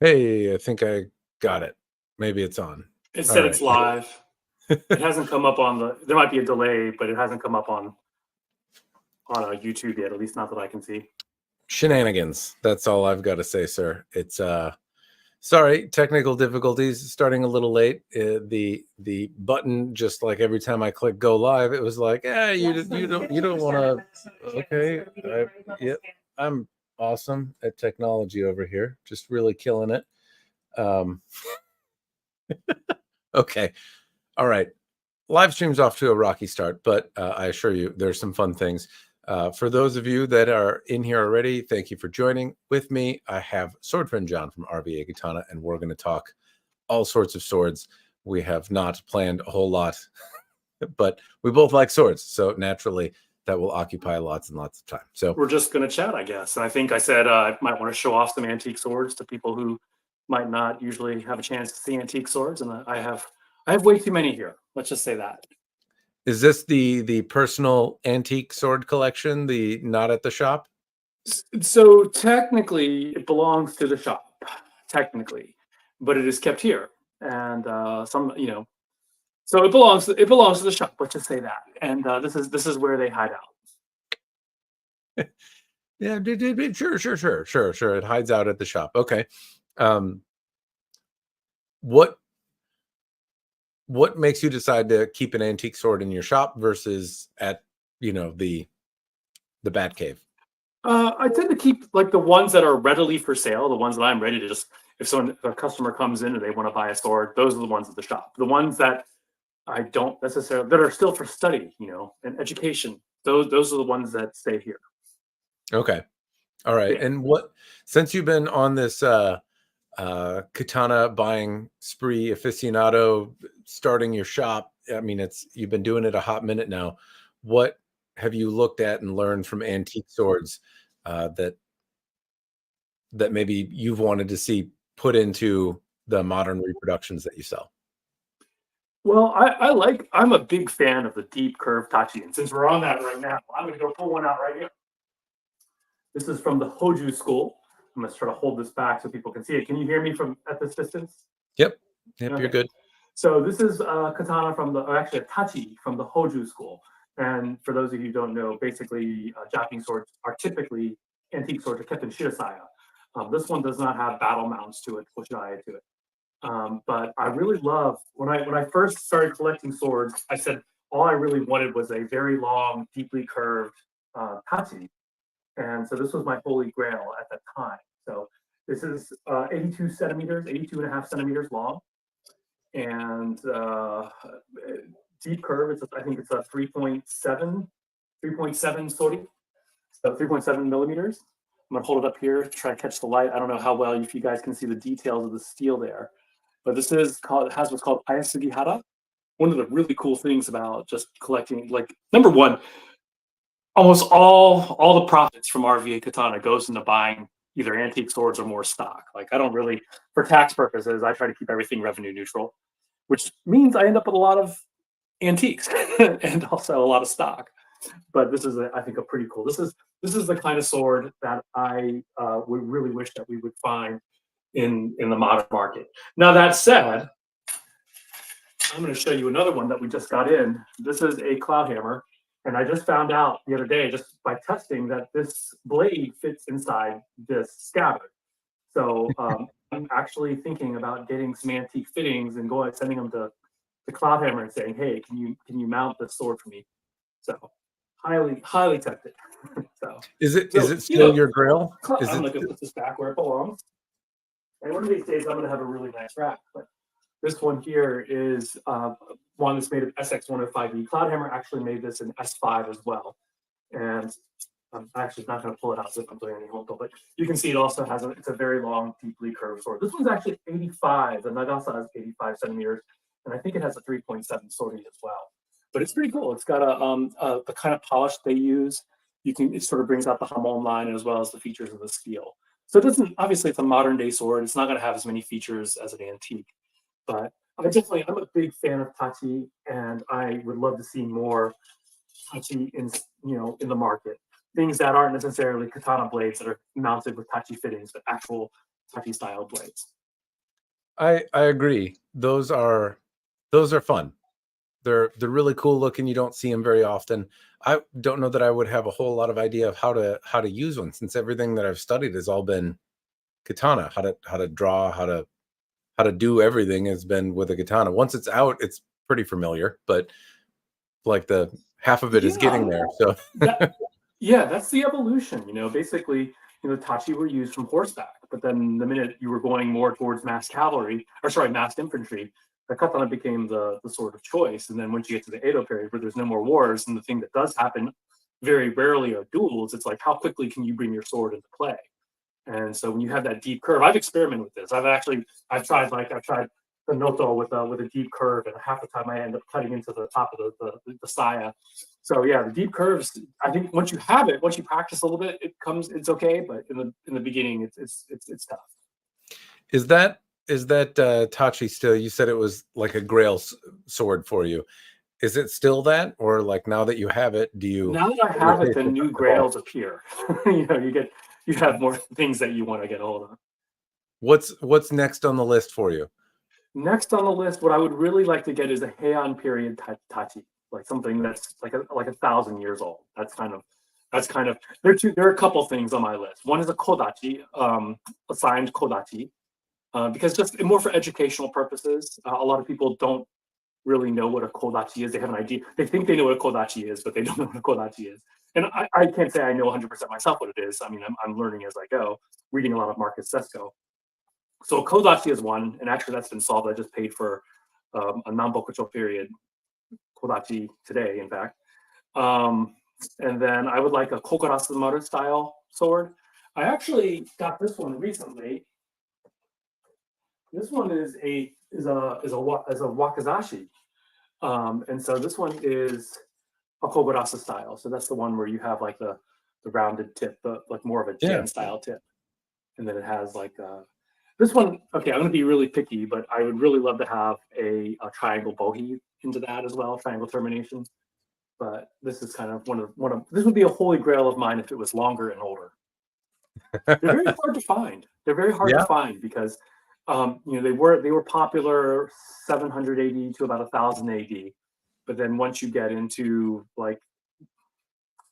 Hey, I think I got it. Maybe it's on. It All said right. it's live. It hasn't come up on the. There might be a delay, but it hasn't come up on YouTube yet. At least not that I can see. Shenanigans. That's all I've got to say, sir. It's sorry, technical difficulties starting a little late. The button, just like every time I click go live, it was like, you don't want to. Okay, yep, I'm awesome at technology over here, just really killing it. Um, okay, all right. Live stream's off to a rocky start, but I assure you there's some fun things. For those of you that are in here already, thank you for joining. With me, I have Sword Friend John from RVA Katana, and we're going to talk all sorts of swords. We have not planned a whole lot, but we both like swords, so naturally that will occupy lots and lots of time. So We're just gonna chat, I guess. And I think I said I might want to show off some antique swords to people who might not usually have a chance to see antique swords, and I have way too many here. Let's just say that. is this the personal antique sword collection, the not at the shop? So technically, it belongs to the shop, technically, but it is kept here, and so it belongs to the shop. Let's just say that. And this is where they hide out. Yeah, sure. It hides out at the shop. Okay. Um, what what makes you decide to keep an antique sword in your shop versus at the bat cave? I tend to keep like the ones that are readily for sale, the ones that I'm ready to just if a customer comes in and they want to buy a sword, those are the ones at the shop. The ones that I don't necessarily that are still for study, and education. Those are the ones that stay here. Okay. All right. Yeah. And what since you've been on this katana buying spree aficionado, starting your shop, I mean it's you've been doing it a hot minute now. What have you looked at and learned from antique swords that maybe you've wanted to see put into the modern reproductions that you sell? Well, I'm a big fan of the deep curved Tachi, and since we're on that right now, I'm gonna go pull one out right here. This is from the Hoju school. I'm gonna try to hold this back so people can see it. Can you hear me from at this distance? Yep. Yep, you're Okay. good. So this is katana or actually a tachi from the Hoju school. And for those of you who don't know, basically Japanese swords are typically antique swords are kept in shirasaya. This one does not have battle mounts to it, fushidai to it. But I really love when I first started collecting swords. I said all I really wanted was a very long, deeply curved tachi, and so this was my holy grail at that time. So this is 82 centimeters, 82 and a half centimeters long, and deep curve. I think it's a 3.7 sorry, so 3.7 millimeters. I'm gonna hold it up here to try to catch the light. I don't know how well if you guys can see the details of the steel there, but it has what's called ayasugihara. One of the really cool things about just collecting, like number one, almost all the profits from RVA Katana goes into buying either antique swords or more stock. Like I don't really, for tax purposes, I try to keep everything revenue neutral, which means I end up with a lot of antiques and also a lot of stock. But this is, I think, a pretty cool. This is the kind of sword that I would really wish that we would find in the modern market. Now that said, I'm going to show you another one that we just got in. This is a cloud hammer, and I just found out the other day, just by testing, that this blade fits inside this scabbard. So I'm actually thinking about getting some antique fittings and sending them to the cloud hammer and saying, "Hey, can you mount this sword for me?" So highly tempted. so Is it you still know, your grail? Is I'm it going to put this back where it belongs, and one of these days I'm going to have a really nice rack. But this one here is one that's made of SX105E. Cloudhammer actually made this in S5 as well. And I'm actually not going to pull it out if I'm doing any home, but you can see it also it's a very long, deeply curved sword. This one's actually 85. The Nagasa has 85 centimeters, and I think it has a 3.7 sortie as well. But it's pretty cool. It's got the kind of polish they use. It sort of brings out the Hamon line as well as the features of the steel. So it doesn't, obviously it's a modern day sword. It's not going to have as many features as an antique, but I'm a big fan of Tachi, and I would love to see more Tachi in the market. Things that aren't necessarily katana blades that are mounted with Tachi fittings, but actual Tachi style blades. I agree. Those are fun. They're really cool looking. You don't see them very often. I don't know that I would have a whole lot of idea of how to use one, since everything that I've studied has all been katana. How to draw, how to do everything has been with a katana. Once it's out, it's pretty familiar, but like the half of it is getting there. So Yeah, that's the evolution. Basically, Tachi were used from horseback, but then the minute you were going more towards massed cavalry, or sorry, massed infantry, the katana became the sword of choice. And then once you get to the Edo period, where there's no more wars, and the thing that does happen very rarely are duels, it's like, how quickly can you bring your sword into play? And so when you have that deep curve, I've experimented with this. I've tried the noto with a deep curve, and half the time I end up cutting into the top of the saya. So yeah, the deep curves. I think once you practice a little bit, it's okay. But in the beginning, it's tough. is that Tachi still? You said it was like a Grail sword for you. Is it still that, or like now that you have it, do you? Now that I have it, then new Grails appear. You have more things that you want to get hold of. What's next on the list for you? Next on the list, what I would really like to get is a Heian period Tachi, like something that's like 1,000 years old. That's kind of there are a couple things on my list. One is a kodachi, assigned kodachi, because just more for educational purposes. A lot of people don't really know what a kodachi is. They have an idea. They think they know what a kodachi is, but they don't know what a kodachi is. And I can't say I know 100% myself what it is. I mean, I'm learning as I go, reading a lot of Marcus Sesko. So kodachi is one, and actually that's been solved. I just paid for a Nambokucho period kodachi today, in fact. And then I would like a kokorasumaru style sword. I actually got this one recently. This one is a wakizashi, and so this one is a kogurasu style. So that's the one where you have like the rounded tip, like more of a gen style tip, and then it has like this one. Okay, I'm going to be really picky, but I would really love to have a triangle bohi into that as well, triangle termination. But this is kind of one of this would be a holy grail of mine if it was longer and older. They're very hard to find. They're very hard to find because they were popular 700 AD to about 1,000 AD, but then once you get into like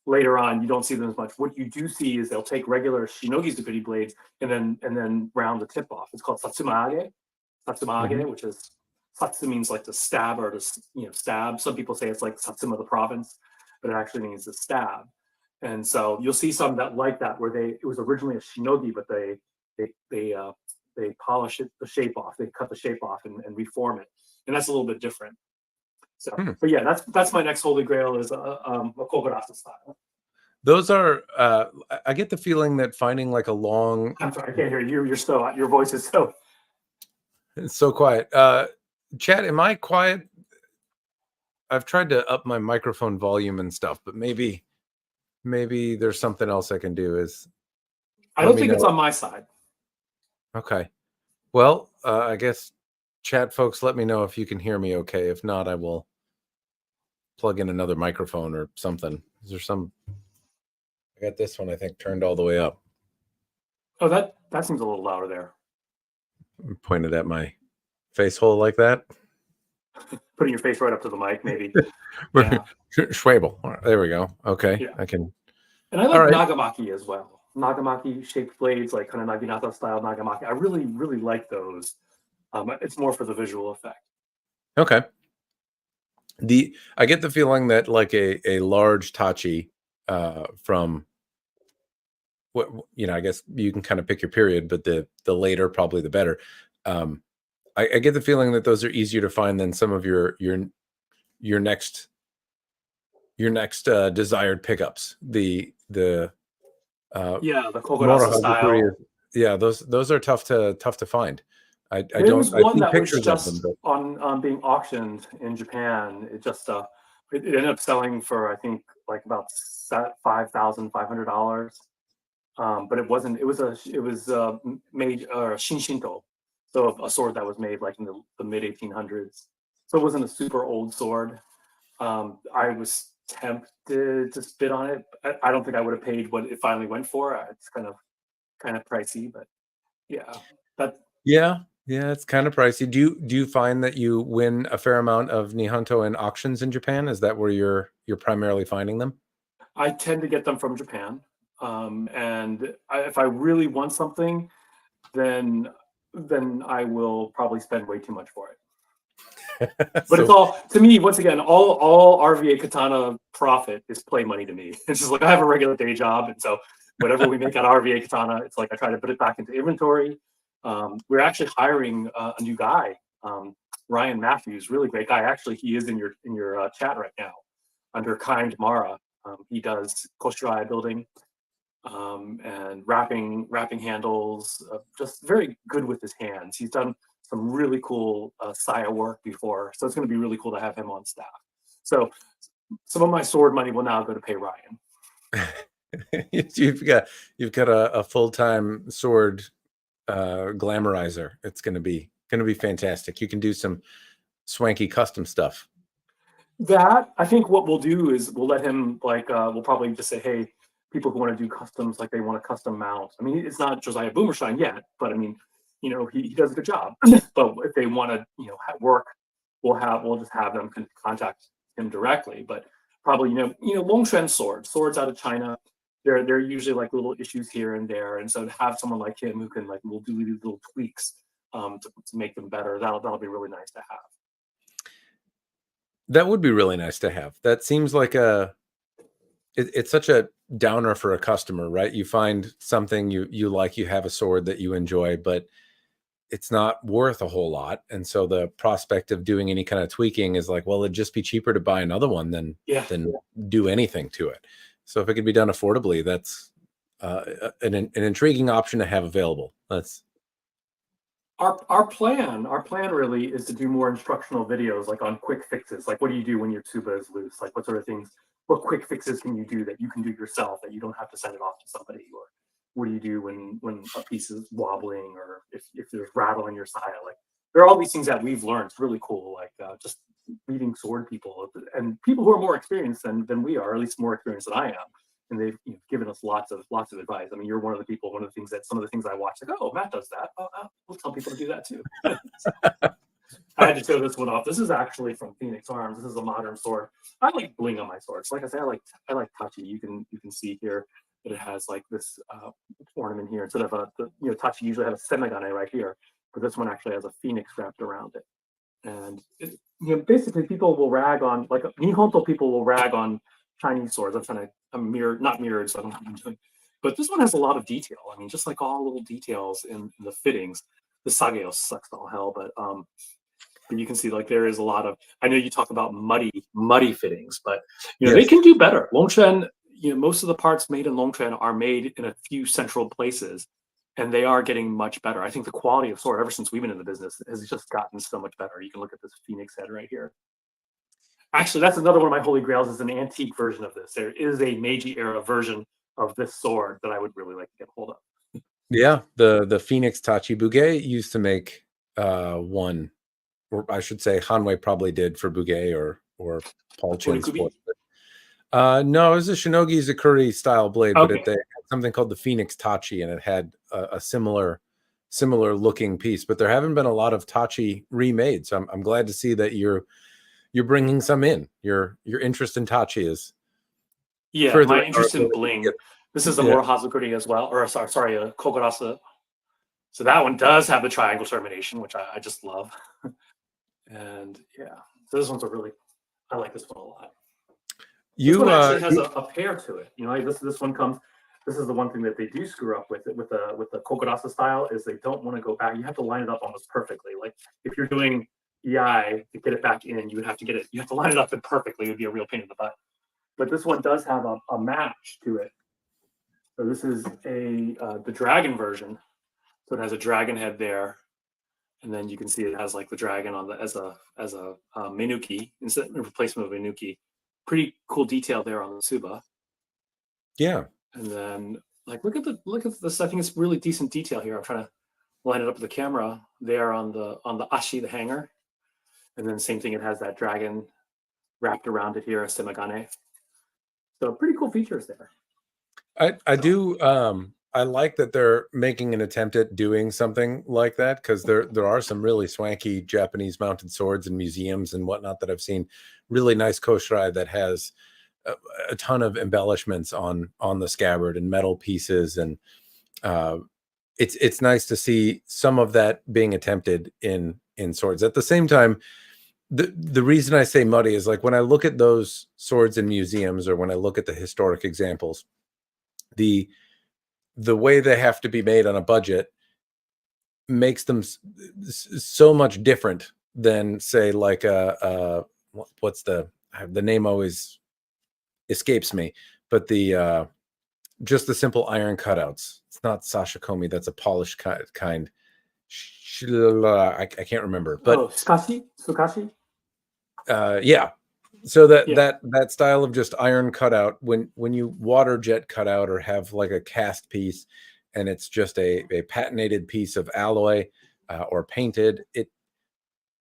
later on, you don't see them as much. What you do see is they'll take regular shinogi zukuri blades and then round the tip off. It's called satsumaage, which is satsu means like to stab or to stab. Some people say it's like Satsuma the province, but it actually means to stab. And so you'll see some that like that where it was originally a shinogi, but they polish the shape off. They cut the shape off and reform it, and that's a little bit different. So, but yeah, that's my next holy grail is a kogurasu style. Those are. I get the feeling that finding like a long. I'm sorry, I can't hear you. Your voice is so. It's so quiet. Chat, am I quiet? I've tried to up my microphone volume and stuff, but maybe there's something else I can do. I don't think it's on my side. Okay. Well, I guess chat folks, let me know if you can hear me okay. If not, I will plug in another microphone or something. Is there some? I got this one, I think, turned all the way up. Oh, that seems a little louder there. I'm pointed at my face hole like that. Putting your face right up to the mic, maybe. Schwabel. There we go. Okay. Yeah. I can. And I like nagamaki as well. Nagamaki shaped blades, like kind of naginata style nagamaki. I really, really like those. It's more for the visual effect. Okay. I get the feeling that like a large tachi from what I guess you can kind of pick your period, but the later probably the better. I get the feeling that those are easier to find than some of your next desired pickups. The kogurasu style. Those are tough to find. There was one that was just on being auctioned in Japan. It just it ended up selling for I think like about $5,500. But it wasn't. It was made shinshinto, so a sword that was made like in the mid 1800s. So it wasn't a super old sword. I was tempted to spit on it. I don't think I would have paid what it finally went for. It's kind of pricey, but Yeah, that Yeah, yeah, it's kind of pricey. Do you find that you win a fair amount of Nihonto in auctions in Japan? Is that where you're primarily finding them? I tend to get them from Japan. And if I really want something, then I will probably spend way too much for it. But it's So all, to me, once again, all RVA Katana profit is play money to me. It's just like I have a regular day job, and so whatever we make at RVA Katana, it's like I try to put it back into inventory. We're actually hiring a new guy, Ryan Matthews, really great guy. Actually, he is in your chat right now under Kind Mara. He does Koshirai building and wrapping handles. Just very good with his hands. He's done some really cool Saya work before, so it's going to be really cool to have him on staff. So some of my sword money will now go to pay Ryan. you've got a full-time sword glamorizer. It's gonna be fantastic. You can do some swanky custom stuff. That I think what we'll do is we'll let him like we'll probably just say, hey, people who want to do customs, like they want a custom mount. I mean, it's not Josiah Boomershine yet, but I mean, he does a good job. But if they want to, work, we'll just have them contact him directly. But probably, Longshan swords out of China, they're usually like little issues here and there, and so to have someone like him who can will do these little tweaks to make them better, that'll be really nice to have. That would be really nice to have. That seems like it's such a downer for a customer, right? You find something you like, you have a sword that you enjoy, but it's not worth a whole lot. And so the prospect of doing any kind of tweaking is like, well, it'd just be cheaper to buy another one than Yeah. do anything to it. So if it could be done affordably, that's an intriguing option to have available. That's Our plan really is to do more instructional videos like on quick fixes, like what do you do when your tuba is loose, like what sort of things, what quick fixes can you do that you can do yourself that you don't have to send it off to somebody, or what do you do when a piece is wobbling, or if there's rattle in your saya, like there are all these things that we've learned. It's really cool, like just meeting sword people and people who are more experienced than we are, or at least more experienced than I am, and they've given us lots of advice. I mean, you're one of the people. One of the things that some of the things I watch, like, oh, Matt does that. We'll tell people to do that too. I had to show this one off. This is actually from Phoenix Arms. This is a modern sword. I like bling on my swords. Like I say, I like Tachi. You can see here that it has like this ornament here instead of Tachi usually have a semigane right here, but this one actually has a phoenix wrapped around it. And basically, people will rag on, like Nihonto people will rag on Chinese swords. I'm not mirrored, so I don't know what I'm doing. But this one has a lot of detail. I mean, just like all little details in the fittings. The Sageo sucks to all hell, but you can see like there is a lot of. I know you talk about muddy fittings, but they yes. can do better. Longshan, most of the parts made in Longshan are made in a few central places, and they are getting much better. I think the quality of sword ever since we've been in the business has just gotten so much better. You can look at this phoenix head right here. Actually, that's another one of my holy grails, is an antique version of this. There is a Meiji era version of this sword that I would really like to get hold of. Yeah, the Phoenix Tachi Bugei used to make one, or I should say Hanwei probably did for Bugei or Paul Chin's Onikubi? no, it was a Shinogi Zakuri style blade, but Okay. they had something called the Phoenix Tachi, and it had a similar looking piece. But there haven't been a lot of Tachi remade, so I'm glad to see that you're bringing some in. Your interest in Tachi is My furthering our interest in ability to bling. get. This is a Yeah, Moro Hazukuri as well, or sorry, a Kogurasa. So that one does have the triangle termination, which I just love. And yeah, so this one's I like this one a lot. This one actually has a pair to it. This one comes. This is the one thing that they do screw up with it with the Kogurasa style, is they don't want to go back. You have to line it up almost perfectly. Like if you're doing EI to get it back in, you would have to you have to line it up perfectly. It would be a real pain in the butt. But this one does have a match to it. So this is the dragon version. So it has a dragon head there, and then you can see it has like the dragon on as a menuki instead of replacement of menuki. Pretty cool detail there on the Tsuba. yeah. And then like look at this. I think it's really decent detail here. I'm trying to line it up with the camera there on the ashi, the hanger. And then same thing, it has that dragon wrapped around it here, a semigane. So pretty cool features there. I do I like that they're making an attempt at doing something like that, because there are some really swanky Japanese mounted swords in museums and whatnot that I've seen. Really nice koshirai that has a, a ton of embellishments on the scabbard and metal pieces, and uh, it's nice to see some of that being attempted in swords. At the same time, the reason I say muddy is, like, when I look at those swords in museums, or when I look at the historic examples, the the way they have to be made on a budget makes them so much different than, say, like what's the name always escapes me, but the just the simple iron cutouts. It's not sashikomi. That's a polished kind. I can't remember, but Sukashi. yeah. So Yeah. that style of just iron cutout, when you water jet cutout or have like a cast piece, and it's just a patinated piece of alloy or painted,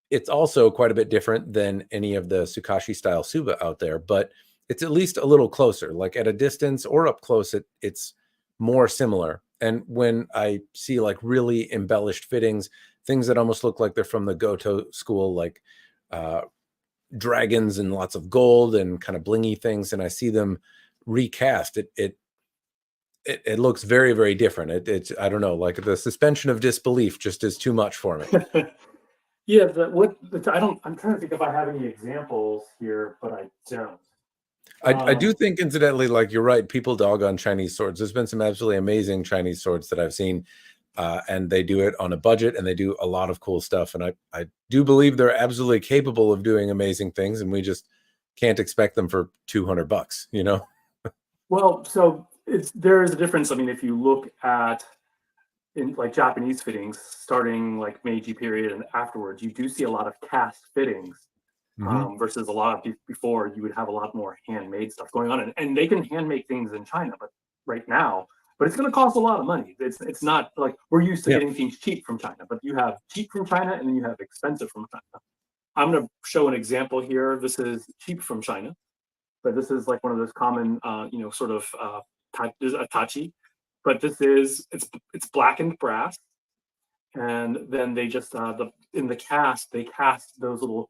it's also quite a bit different than any of the Sukashi style Suba out there, but it's at least a little closer. Like at a distance or up close, it's more similar. And when I see like really embellished fittings, things that almost look like they're from the Goto school, like uh, dragons and lots of gold and kind of blingy things, and I see them recast, it looks very, very different. It's, I don't know, like the suspension of disbelief just is too much for me. Yeah, I don't. I'm trying to think if I have any examples here, but I don't. I do think, incidentally, like, you're right, people dog on Chinese swords. There's been some absolutely amazing Chinese swords that I've seen, and they do it on a budget, and they do a lot of cool stuff. And I do believe they're absolutely capable of doing amazing things, and we just can't expect them for $200, you know? Well, so there is a difference. I mean, if you look at in like Japanese fittings, starting like Meiji period and afterwards, you do see a lot of cast fittings Hmm. versus a lot of before you would have a lot more handmade stuff going on. And they can handmake things in China, but right now, but it's going to cost a lot of money. It's not like we're used to Yeah. getting things cheap from China, but you have cheap from China and then you have expensive from China. I'm going to show an example here. This is cheap from China, but this is like one of those common, sort of tachi. But this is it's blackened brass, and then they just in the cast they cast those little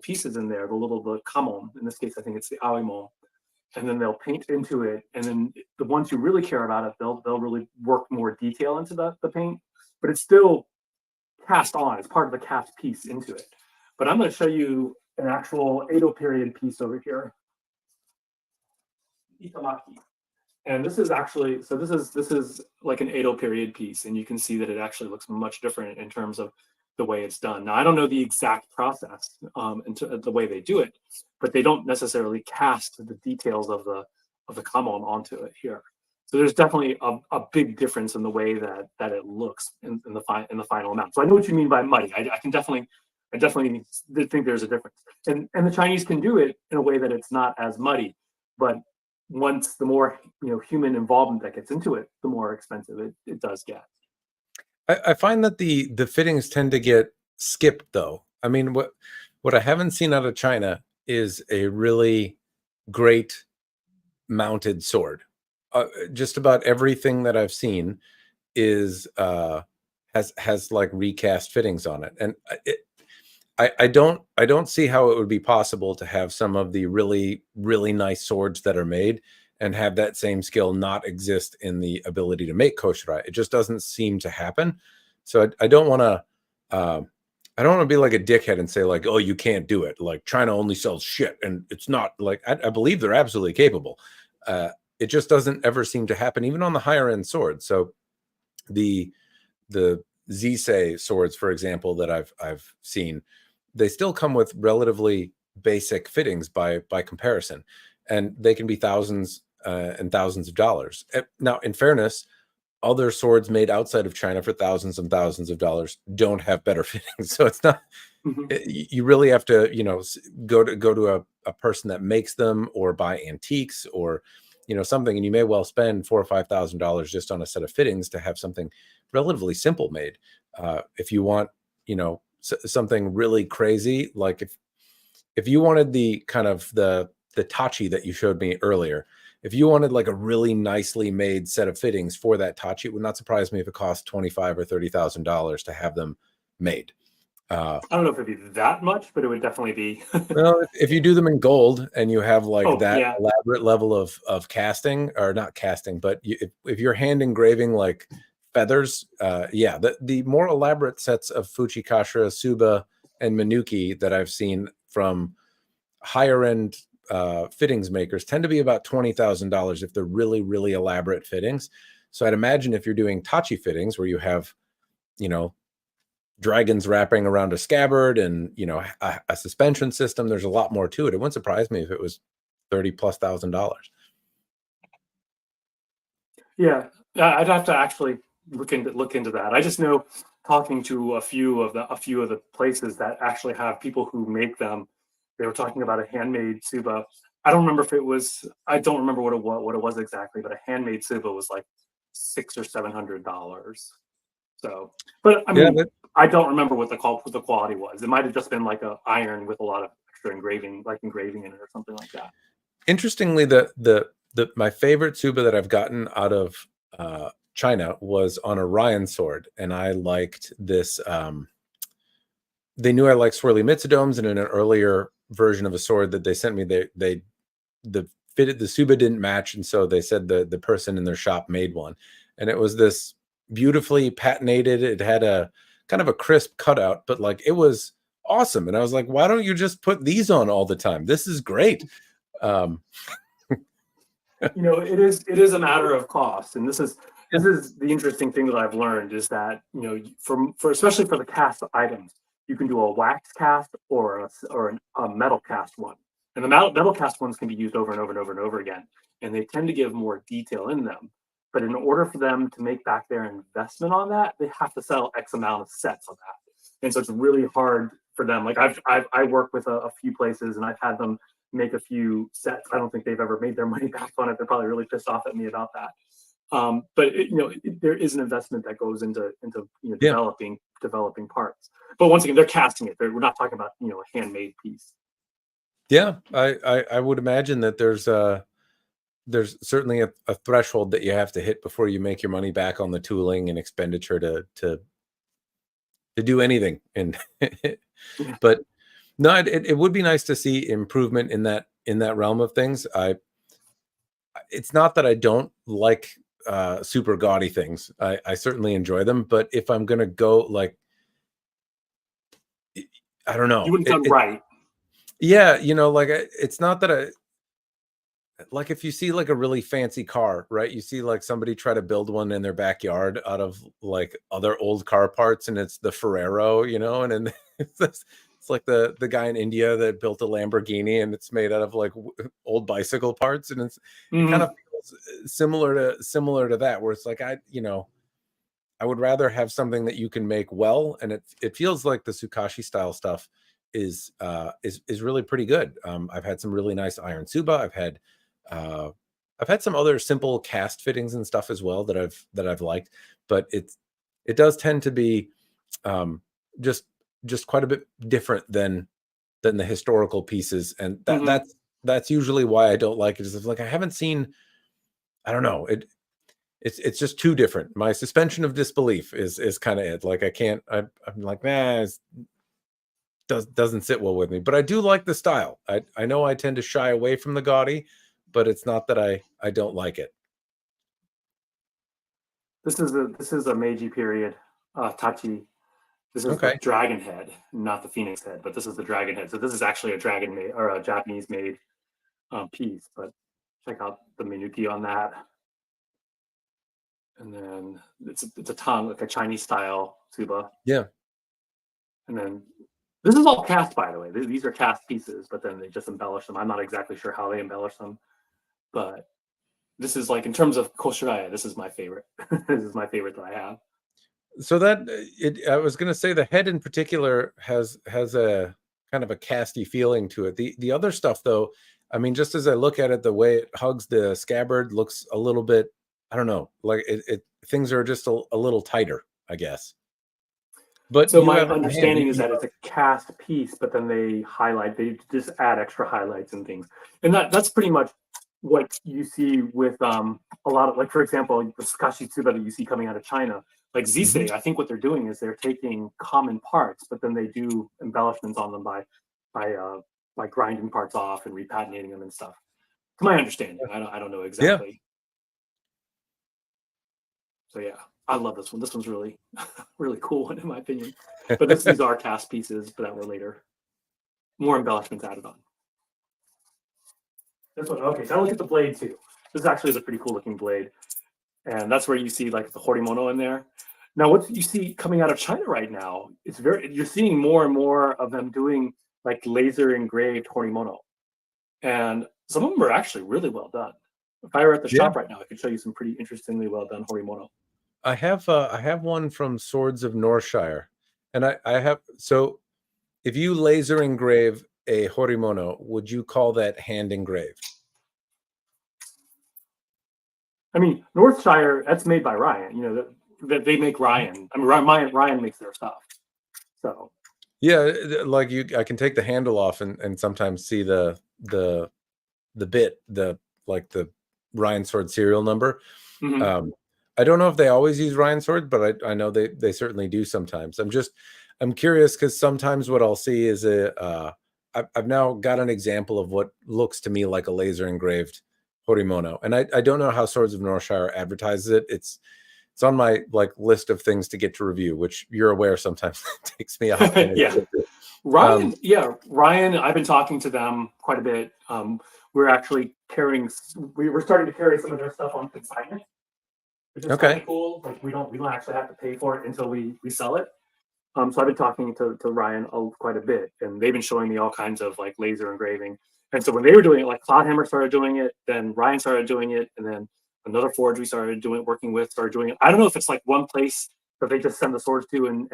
pieces in there, the kamon. In this case, I think it's the awimo, and then they'll paint into it. And then the ones who really care about it, they'll really work more detail into the paint, but it's still cast on. It's part of the cast piece into it. But I'm going to show you an actual Edo period piece over here, Itamaki. And this is actually, so this is like an Edo period piece, and you can see that it actually looks much different in terms of the way it's done. Now, I don't know the exact process into the way they do it, but they don't necessarily cast the details of the kamon onto it here. So there's definitely a big difference in the way that it looks in the final amount. So I know what you mean by muddy. I definitely think there's a difference, and the Chinese can do it in a way that it's not as muddy, but once the more human involvement that gets into it, the more expensive it does get. I find that the fittings tend to get skipped, though. I mean, what I haven't seen out of China is a really great mounted sword. Just about everything that I've seen is has like recast fittings on it, and I don't see how it would be possible to have some of the really, really nice swords that are made and have that same skill not exist in the ability to make koshirai. It just doesn't seem to happen. So I don't want to I don't want to be like a dickhead and say, like, oh, you can't do it. Like, China only sells shit, and it's not like, I believe they're absolutely capable. Uh, it just doesn't ever seem to happen, even on the higher end swords. So the the Zisei swords, for example, that I've seen, they still come with relatively basic fittings by comparison, and they can be thousands and thousands of dollars. Now, in fairness, other swords made outside of China for thousands and thousands of dollars don't have better fittings. So it's not, Mhm. you really have to, go to a person that makes them, or buy antiques, or something, and you may well spend $4,000 or $5,000 just on a set of fittings to have something relatively simple made. If you want, something really crazy, like if you wanted the kind of the Tachi that you showed me earlier, if you wanted like a really nicely made set of fittings for that Tachi, it would not surprise me if it cost $25,000 or $30,000 to have them made. I don't know if it'd be that much, but it would definitely be. Well, if you do them in gold and you have like Oh, that yeah. elaborate level of casting, or not casting, but if you're hand engraving like feathers, yeah, the more elaborate sets of Fuchikashira, Suba, and Minuki that I've seen from higher end fittings makers tend to be about $20,000 if they're really, really elaborate fittings. So I'd imagine if you're doing Tachi fittings where you have, you know, dragons wrapping around a scabbard and, you know, a suspension system, there's a lot more to it. It wouldn't surprise me if it was $30,000+. Yeah, I'd have to actually look into that. I just know, talking to a few of the places that actually have people who make them, they were talking about a handmade Suba. I don't remember if it was. I don't remember what it was exactly, but a handmade Suba was like $600 or $700. So, but I Yeah, mean, I don't remember what the quality was. It might have just been like a iron with a lot of extra engraving, like engraving in it or something like that. interestingly, my favorite Tsuba that I've gotten out of China was on a Ryan sword, and I liked this. They knew I liked swirly mitsudomes, and in an earlier version of a sword that they sent me, the Tsuba didn't match, and so they said the person in their shop made one, and it was this beautifully patinated. It had a kind of a crisp cutout, but like it was awesome. And I was like, why don't you just put these on all the time? This is great. You know, it is a matter of cost, and this is the interesting thing that I've learned is that, you know, for especially for the cast items, you can do a wax cast or a metal cast one, and the metal cast ones can be used over and over and over and over again, and they tend to give more detail in them. But in order for them to make back their investment on that, they have to sell X amount of sets of that, and so it's really hard for them. Like I work with a few places, and I've had them make a few sets. I don't think they've ever made their money back on it. They're probably really pissed off at me about that. But you know, there is an investment that goes into you know, developing parts. But once again, they're casting it. We're not talking about, you know, a handmade piece. Yeah, I would imagine that there's certainly a threshold that you have to hit before you make your money back on the tooling and expenditure to do anything. And but no, it would be nice to see improvement in that realm of things. It's not that I don't like super gaudy things. I certainly enjoy them, but if I'm gonna go like, I don't know, You wouldn't done right. yeah, you know, like it's not that I like, if you see like a really fancy car, right? You see like somebody try to build one in their backyard out of like other old car parts, and it's the Ferrero, you know, and then it's like the guy in India that built a Lamborghini, and it's made out of like old bicycle parts, and it kind of feels similar to that, where it's like I would rather have something that you can make well, and it feels like the Tsukashi style stuff is really pretty good. I've had some really nice iron Tsuba. I've had some other simple cast fittings and stuff as well that I've liked, but it does tend to be just quite a bit different than the historical pieces, and that's usually why I don't like it. Is like I haven't seen, I don't know, it's just too different. My suspension of disbelief is kind of it. Like I'm like, nah, doesn't sit well with me. But I do like the style. I know I tend to shy away from the gaudy, but it's not that I don't like it. This is a Meiji period Tachi. This is the Okay. dragon head, not the phoenix head, but this is the dragon head. So this is actually a dragon made or a Japanese made piece. But check out the Minuki on that. And then it's a tongue, like a Chinese style tuba. Yeah. And then this is all cast, by the way. These are cast pieces, but then they just embellish them. I'm not exactly sure how they embellish them, but this is like, in terms of koshiraya, this is my favorite. This is my favorite that I have. So I was going to say the head in particular has a kind of a casty feeling to it. The other stuff though, I mean, just as I look at it, the way it hugs the scabbard looks a little bit, I don't know, like things are just a little tighter, I guess. But so my understanding is that it's a cast piece, but then they just add extra highlights and things, and that's pretty much what you see with a lot of, like, for example, the Skashitsuba that you see coming out of China, like Hmm. Zise, I think what they're doing is they're taking common parts, but then they do embellishments on them by by grinding parts off and repatinating them and stuff. To my understanding, I don't know Yeah. exactly. So yeah, I love this one. This one's really really cool one in my opinion. But these are cast pieces, but that were later more embellishments added on. This one, okay. Now look at the blade too. This actually is a pretty cool looking blade, and that's where you see like the Horimono in there. Now, what you see coming out of China right now, it's very you're seeing more and more of them doing like laser engraved Horimono, and some of them are actually really well done. If I were at the Yeah. shop right now, I could show you some pretty interestingly well done Horimono. I have one from Swords of Northshire, and I have so if you laser engrave a Horimono, would you call that hand engraved? I mean, Northshire, that's made by Ryan. You know that they make Ryan. I mean, Ryan makes their stuff. So, Yeah, like I can take the handle off and sometimes see the bit, the like the Ryan Sword serial number. mhm. Um, I don't know if they always use Ryan Sword, but I know they certainly do sometimes. I'm curious because sometimes what I'll see is I've now got an example of what looks to me like a laser engraved Horimono, and I don't know how Swords of Northshire advertises it. It's on my like list of things to get to review, which you're aware sometimes takes me a hot minute Yeah, to get to. Ryan. Yeah, Ryan. I've been talking to them quite a bit. We're actually carrying. We're starting to carry some of their stuff on consignment, which is kind Okay. of cool. Like we don't actually have to pay for it until we sell it. So I've been talking to Ryan quite a bit, and they've been showing me all kinds of like laser engraving. And so when they were doing it, like Cloudhammer started doing it, then Ryan started doing it, and then another forge we started doing working with started doing it. I don't know if it's like one place that they just send the swords to and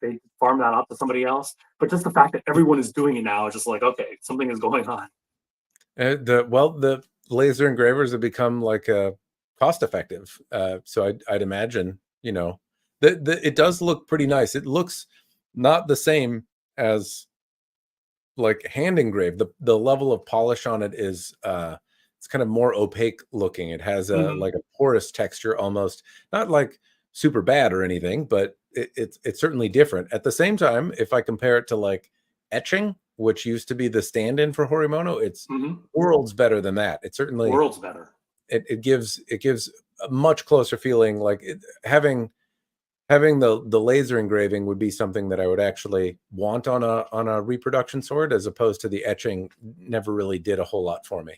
they farm that out to somebody else. But just the fact that everyone is doing it now is just like, okay, something is going on. The laser engravers have become like cost effective. So I'd imagine, it does look pretty nice. It looks not the same as like hand engraved. The level of polish on it is it's kind of more opaque looking. It has a Mm-hmm. like a porous texture almost, not like super bad or anything, but it's certainly different. At the same time, if I compare it to like etching, which used to be the stand-in for Horimono, it's Mm-hmm. worlds better than that. It certainly World's better. it gives a much closer feeling. Like having the laser engraving would be something that I would actually want on a reproduction sword, as opposed to the etching. Never really did a whole lot for me.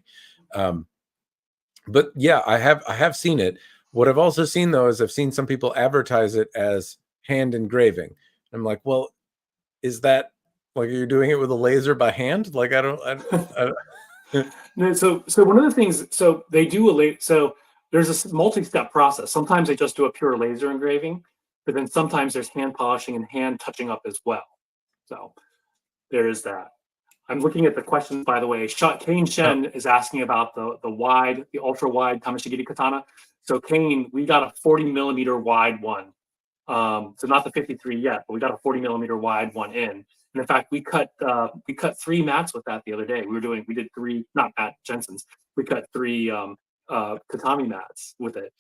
Um, but yeah, I have seen it. What I've also seen though is I've seen some people advertise it as hand engraving. I'm like, well, is that like you're doing it with a laser by hand? Like I No, so one of the things, so they do so there's a multi-step process. Sometimes they just do a pure laser engraving, but then sometimes there's hand polishing and hand touching up as well. So there is that. I'm looking at the questions, by the way. Kane oh, Shen is asking about the ultra wide Tamashigiri katana. So Kane, we got a 40 millimeter wide one. So not the 53 yet, but we got a 40 millimeter wide one in. And in fact, we cut three mats with that the other day. We did three, not Matt Jensen's. We cut three tatami mats with it.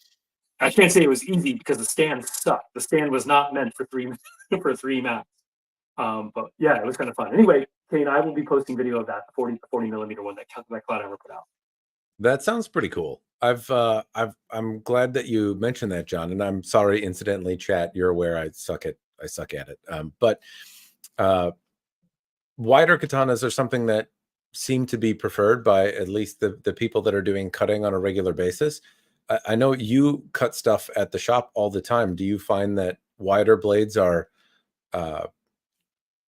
I can't say it was easy because the stand sucked. The stand was not meant for three for three mats. But yeah, it was kind of fun. Anyway, Kane, I will be posting video of that 40 millimeter one that Cloud Hammer put out. that sounds pretty cool. I'm glad that you mentioned that, John. And I'm sorry, incidentally, chat. You're aware I suck at it. But uh, wider katanas are something that seem to be preferred by at least the people that are doing cutting on a regular basis. I know you cut stuff at the shop all the time. Do you find that wider blades are uh,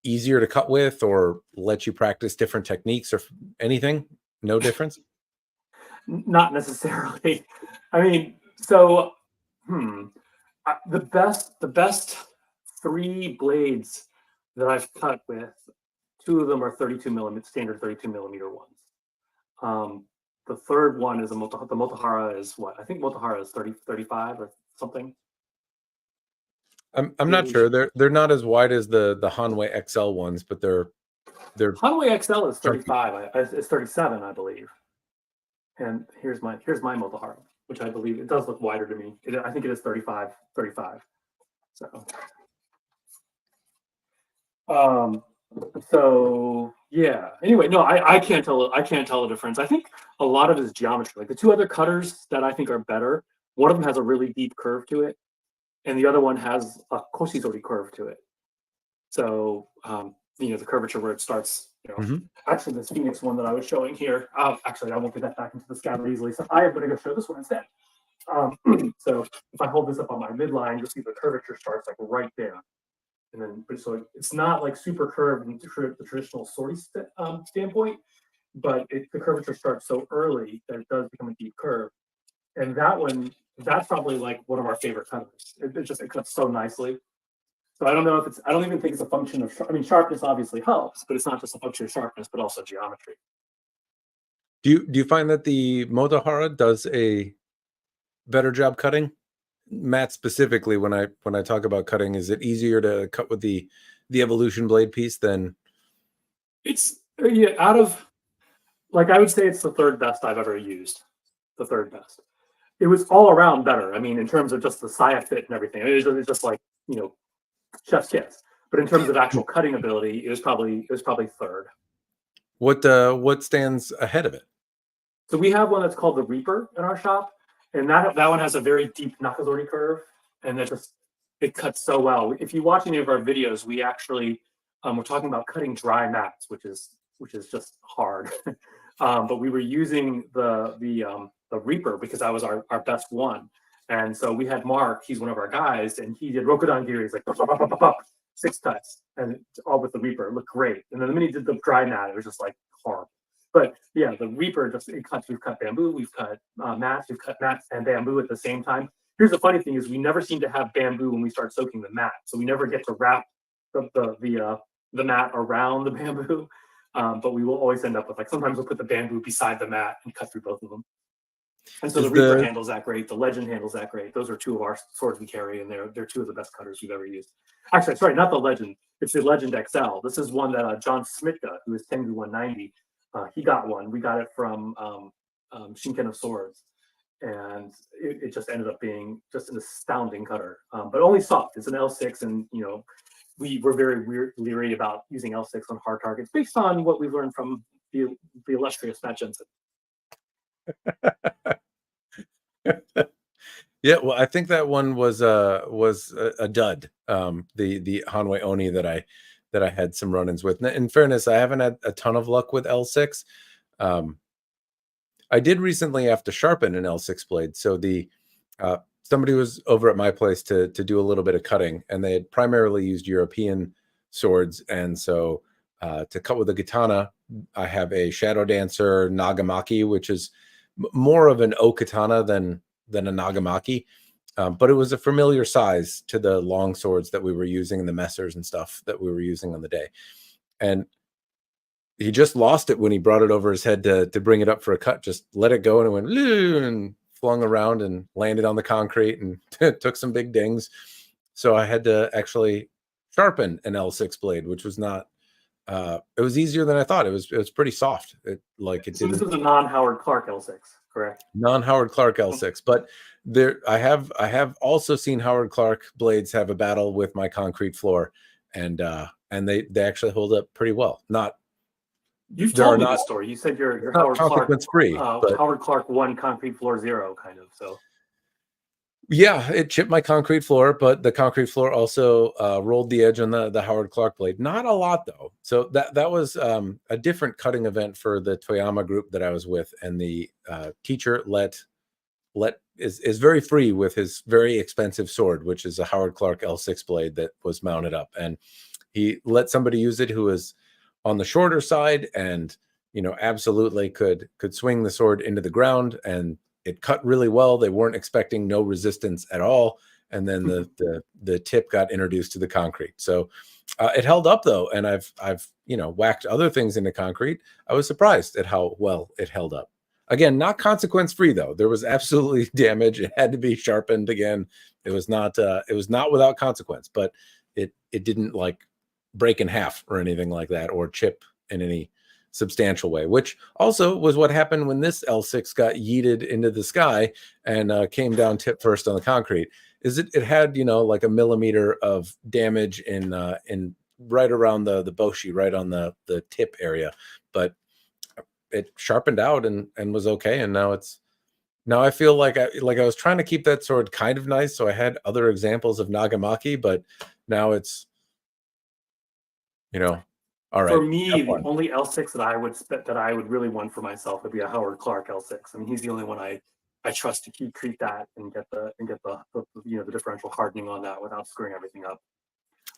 easier to cut with, or let you practice different techniques, or anything? No difference. Not necessarily. I mean, so hmm, the best three blades that I've cut with, two of them are 32 millimeter standard 32 millimeter ones. Um, the third one is the Motohara is what? I think Motohara is 35 or something. I'm not Gauge. sure. They're not as wide as the Hanwei XL ones, but they're Hanway XL is chunky. 35. Is 37, I believe. And here's my Motohara, which I believe it does look wider to me. I think it is 35. So, so yeah. Anyway, no, I can't tell. I can't tell the difference. I think a lot of it is geometry. Like the two other cutters that I think are better, one of them has a really deep curve to it, and the other one has a koshizori curve to it. So the curvature where it starts. Actually, this Phoenix one that I was showing here. Actually, I won't get that back into the scabbard easily, so I am going to go show this one instead. So if I hold this up on my midline, you'll see the curvature starts like right there. And then, so it's not like super curved in the traditional swordie standpoint, but the curvature starts so early that it does become a deep curve. And that one, that's probably like one of our favorite cutters. It cuts so nicely. So I don't know if I don't even think it's a function of, sharpness obviously helps, but it's not just a function of sharpness, but also geometry. Do you find that the Motohara does a better job cutting? Matt, specifically, when I talk about cutting, is it easier to cut with the evolution blade piece than? It's out of, like, I would say it's the third best I've ever used. The third best. It was all around better. I mean, in terms of just the saya fit and everything, it was just like chef's kiss. But in terms of actual cutting ability, it was probably third. What stands ahead of it? So we have one that's called the Reaper in our shop, and that one has a very deep nakazori curve, and it cuts so well. If you watch any of our videos, we actually we're talking about cutting dry mats, which is just hard. But we were using the Reaper because that was our best one. And so we had Mark, he's one of our guys, and he did Rokudan Gear. He's like 6 cuts, and all with the Reaper. It looked great. And then the minute he did the dry mat, it was just like horrible. But yeah, the Reaper we've cut bamboo, we've cut mats, we've cut mats and bamboo at the same time. Here's the funny thing is we never seem to have bamboo when we start soaking the mat. So we never get to wrap the mat around the bamboo. But we will always end up with, like, sometimes we'll put the bamboo beside the mat and cut through both of them. And so the Reaper handles that great. The Legend handles that great. Those are 2 of our swords we carry, and they're 2 of the best cutters we've ever used. Actually, sorry, not the Legend. It's the Legend XL. This is one that John Smitka, who is Tengu 190, he got one. We got it from Shinken of Swords, and it just ended up being just an astounding cutter. But only soft. It's an L6, and we were very leery about using L6 on hard targets based on what we've learned from the illustrious Matt Jensen. Yeah, well, I think that one was a dud. The Hanwei Oni that I had some run-ins with. In fairness, I haven't had a ton of luck with L6. I did recently have to sharpen an L6 blade. So somebody was over at my place to do a little bit of cutting, and they had primarily used European swords. And so to cut with a katana, I have a Shadow Dancer Nagamaki, which is more of an O katana than a Nagamaki. But it was a familiar size to the long swords that we were using, and the messers and stuff that we were using on the day. And he just lost it when he brought it over his head to bring it up for a cut. Just let it go, and it went and flung around and landed on the concrete and took some big dings. So I had to actually sharpen an L6 blade, which was not. It was easier than I thought. It was pretty soft. So this is a non-Howard Clark L6, correct? Non-Howard Clark L6, but I have also seen Howard Clark blades have a battle with my concrete floor, and they actually hold up pretty well. You've told me the story. You said you're Howard Clark free. Howard Clark 1 concrete floor 0 kind of. So yeah, it chipped my concrete floor, but the concrete floor also rolled the edge on the Howard Clark blade. Not a lot though. So that was a different cutting event for the Toyama group that I was with, and the teacher is very free with his very expensive sword, which is a Howard Clark L6 blade that was mounted up, and he let somebody use it who was on the shorter side and absolutely could swing the sword into the ground, and it cut really well. They weren't expecting no resistance at all, and then the tip got introduced to the concrete. So it held up though, and I've whacked other things into concrete. I was surprised at how well it held up. Again, not consequence free though. There was absolutely damage. It had to be sharpened again. It was not without consequence, but it didn't like break in half or anything like that, or chip in any substantial way, which also was what happened when this L6 got yeeted into the sky and came down tip first on the concrete. Is it had, you know, like a millimeter of damage in right around the boshi, right on the tip area, but it sharpened out and was okay. And now I feel like I was trying to keep that sword kind of nice, so I had other examples of nagamaki, but now it's, you know, all For right, have me, the fun. only L6 that I would really want for myself would be a Howard Clark L6. I mean, he's the only one I trust to treat that and get the you know, the differential hardening on that without screwing everything up.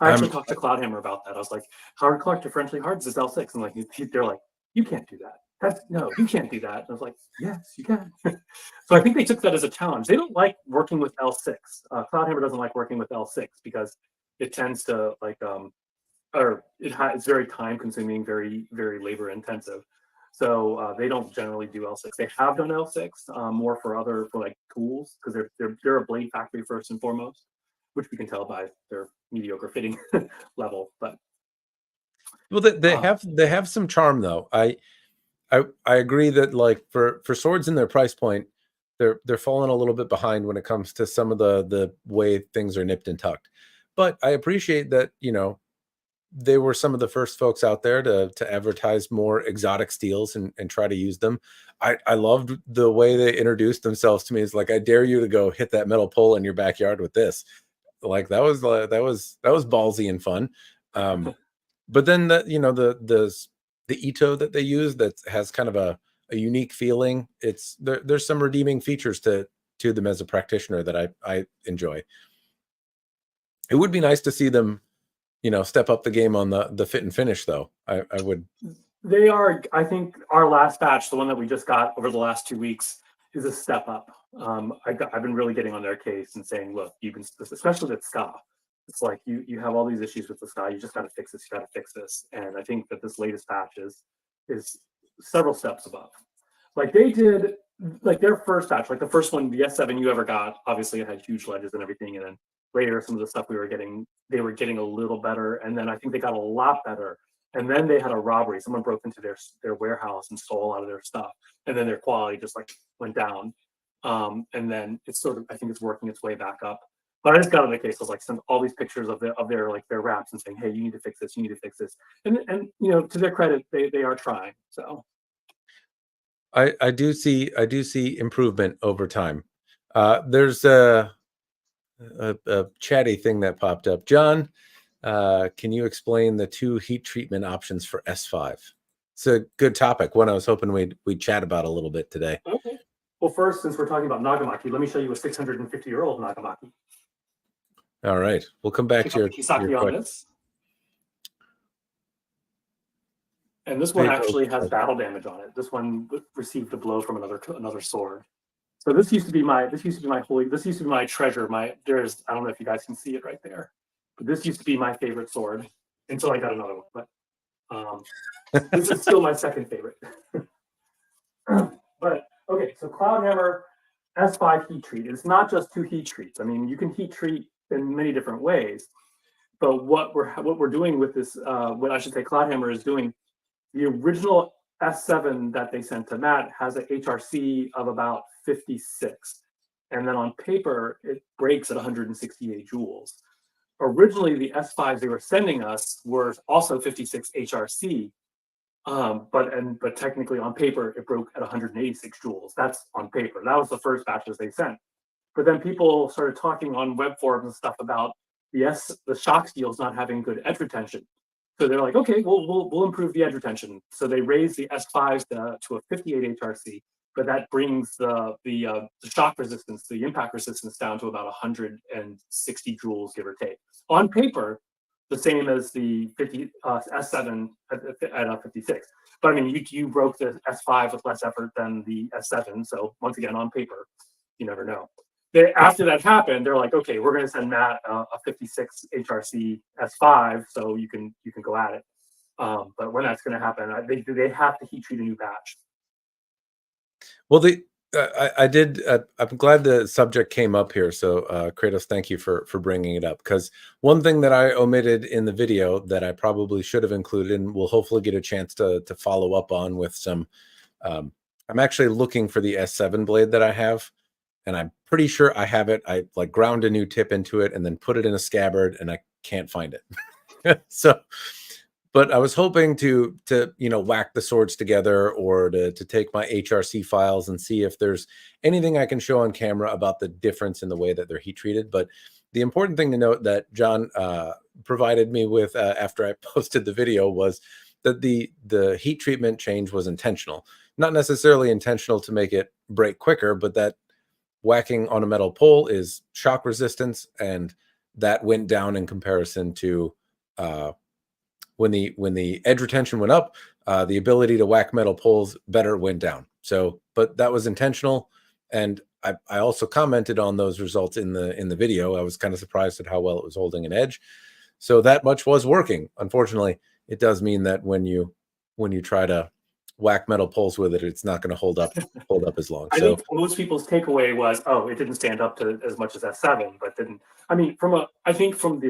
I actually I'm talked to Cloudhammer about that. I was like, Howard Clark differentially hardens his L6, and like they're like, you can't do that. That's no, you can't do that. And I was like, yes, you can. So I think they took that as a challenge. They don't like working with L6. Cloudhammer doesn't like working with L6 because it tends to like or it's very time consuming, very labor intensive. So they don't generally do L6. They have done L6 more for like tools because they're a blade factory first and foremost, which we can tell by their mediocre fitting level. But well, they have some charm though. I agree that like for swords in their price point, they're falling a little bit behind when it comes to some of the way things are nipped and tucked. But I appreciate that, you know, they were some of the first folks out there to advertise more exotic steels and try to use them. I loved the way they introduced themselves to me. It's like, I dare you to go hit that metal pole in your backyard with this. Like that was ballsy and fun. Um, but then you know, the Ito that they use that has kind of a unique feeling. There's some redeeming features to them as a practitioner that I enjoy. It would be nice to see them, you know, step up the game on the fit and finish though. I would. they are, I think, our last batch, the one that we just got over the last 2 weeks, is a step up. I've been really getting on their case and saying, look, you can, especially with ska. It's like you have all these issues with the ska. You just got to fix this. You got to fix this. And I think that this latest batch is several steps above. Like they did, like their first batch, like the first one, the S7 you ever got. Obviously, it had huge ledges and everything. And then later, some of the stuff we were getting, they were getting a little better. And then I think they got a lot better. And then they had a robbery. Someone broke into their warehouse and stole a lot of their stuff. And then their quality just like went down. And then it's sort of, I think it's working its way back up. But I just got on the case. I was like, send all these pictures of their like their wraps and saying, hey, you need to fix this. You need to fix this. And you know, to their credit, they are trying. So I do see improvement over time. There's a chatty thing that popped up. John, can you explain the two heat treatment options for S5? It's a good topic. One I was hoping we'd chat about a little bit today. okay. Well, first, since we're talking about Nagamaki, let me show you a 650-year-old Nagamaki. All right, we'll come back to your Kisaki on question. this. And this one actually has battle damage on it. This one received a blow from another sword. So this used to be my treasure. I don't know if you guys can see it right there, but this used to be my favorite sword until I got another one. But this is still my second favorite. But okay, so Cloudhammer S5 heat treat. It's not just two heat treats. I mean, you can heat treat in many different ways. But what we're doing with this, what I should say, Cloudhammer is doing. The original S7 that they sent to Matt has an HRC of about 56. And then on paper, it breaks at 168 joules. Originally, the S5s they were sending us were also 56 HRC, but technically on paper, it broke at 186 joules. That's on paper. That was the first batches they sent. But then people started talking on web forums and stuff about the shock steels not having good edge retention. So they're like, okay, we'll improve the edge retention. So they raised the S5s to a 58 HRC, but that brings the shock resistance, the impact resistance down to about 160 joules, give or take. On paper, the same as the S7 at 56. But I mean, you broke the S5 with less effort than the S7. So once again, on paper, you never know. After that happened, they're like, okay, we're going to send Matt a 56 HRC S5, so you can go at it. But when that's going to happen, they have to heat treat a new batch. Well, I did. I'm glad the subject came up here. So, Kratos, thank you for bringing it up. Because one thing that I omitted in the video that I probably should have included, and we'll hopefully get a chance to follow up on with some. I'm actually looking for the S7 blade that I have, and I'm pretty sure I have it. I like ground a new tip into it and then put it in a scabbard, and I can't find it. So, but I was hoping to whack the swords together, or to take my HRC files and see if there's anything I can show on camera about the difference in the way that they're heat treated. But the important thing to note that John provided me with after I posted the video was that the heat treatment change was intentional, not necessarily intentional to make it break quicker, but that whacking on a metal pole is shock resistance, and that went down in comparison to when the edge retention went up, the ability to whack metal poles better went down. So, but that was intentional, and I also commented on those results in the video. I was kind of surprised at how well it was holding an edge. So that much was working. Unfortunately, it does mean that when you try to whack metal poles with it, it's not going to hold up as long. I think most people's takeaway was, oh, it didn't stand up to as much as S7, but didn't. I mean, I think from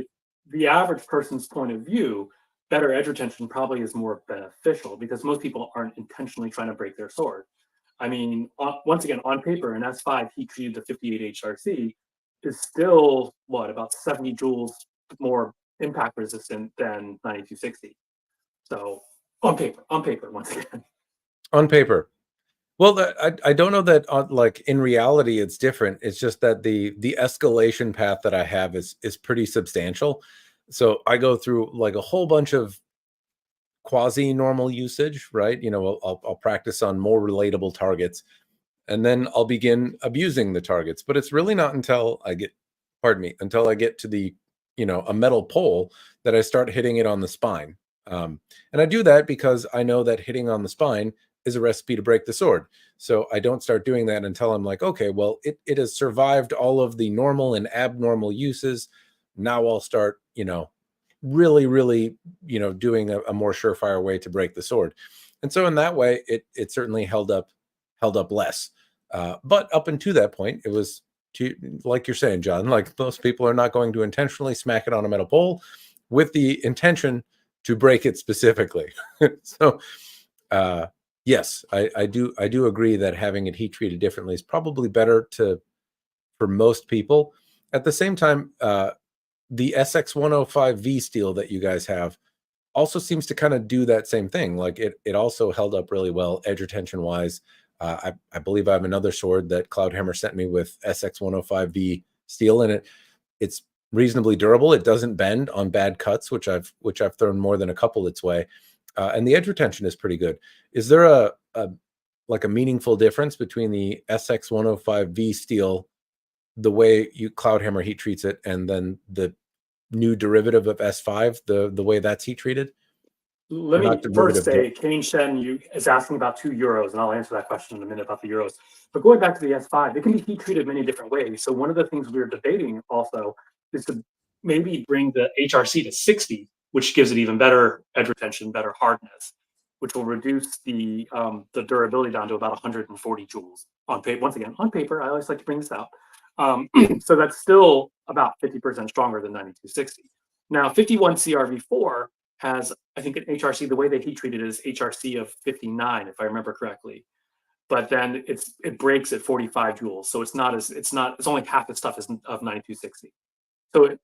the average person's point of view, better edge retention probably is more beneficial because most people aren't intentionally trying to break their sword. I mean, once again, on paper, an S5 heat treated to 58 HRC is still about 70 joules more impact resistant than 9260. So on paper, once again. On paper. Well, I don't know that like in reality it's different. It's just that the escalation path that I have is pretty substantial. So I go through like a whole bunch of quasi normal usage, right? I'll practice on more relatable targets, and then I'll begin abusing the targets. But it's really not until I get, pardon me, until I get to the a metal pole that I start hitting it on the spine. And I do that because I know that hitting on the spine is a recipe to break the sword. So I don't start doing that until I'm like, okay, well, it has survived all of the normal and abnormal uses. Now I'll start, really, really, doing a more surefire way to break the sword. And so in that way, it certainly held up less. But up until that point, it was like you're saying, John, like most people are not going to intentionally smack it on a metal pole with the intention to break it specifically. So yes, I do agree that having it heat treated differently is probably better for most people. At the same time, the SX105V steel that you guys have also seems to kind of do that same thing. Like it also held up really well edge retention wise. I believe I have another sword that Cloudhammer sent me with SX105V steel in it. It's reasonably durable. It doesn't bend on bad cuts, which I've thrown more than a couple its way. And the edge retention is pretty good. Is there a meaningful difference between the SX105V steel, the way Cloudhammer heat treats it, and then the new derivative of S5, the way that's heat treated? Let me first say, Kane Shen is asking about €2, and I'll answer that question in a minute about the euros. But going back to the S5, it can be heat treated many different ways. So one of the things we were debating also is to maybe bring the HRC to 60, which gives it even better edge retention, better hardness, which will reduce the durability down to about 140 joules on paper. Once again, on paper, I always like to bring this out. So that's still about 50% stronger than 9260. Now, 51 CRV4 has, I think, an HRC. The way they heat treat it is HRC of 59, if I remember correctly. But then it breaks at 45 joules, so it's only half the stuff of 9260. So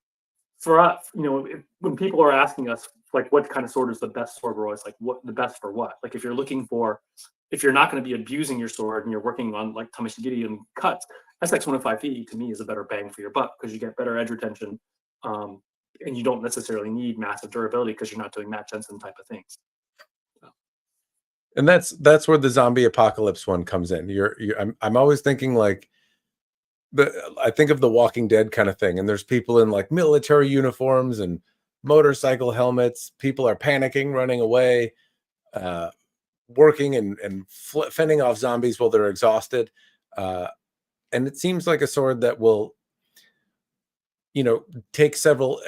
for us, when people are asking us like what kind of sword is the best sword, we're always like, what the best for what? Like if you're not going to be abusing your sword and you're working on like Tamashigiri and cuts, SX105V to me is a better bang for your buck because you get better edge retention. And you don't necessarily need massive durability because you're not doing Matt Jensen type of things. So. And that's where the zombie apocalypse one comes in. I'm always thinking like I think of the Walking Dead kind of thing, and there's people in like military uniforms and motorcycle helmets. People are panicking, running away, working and fending off zombies while they're exhausted. And it seems like a sword that will take several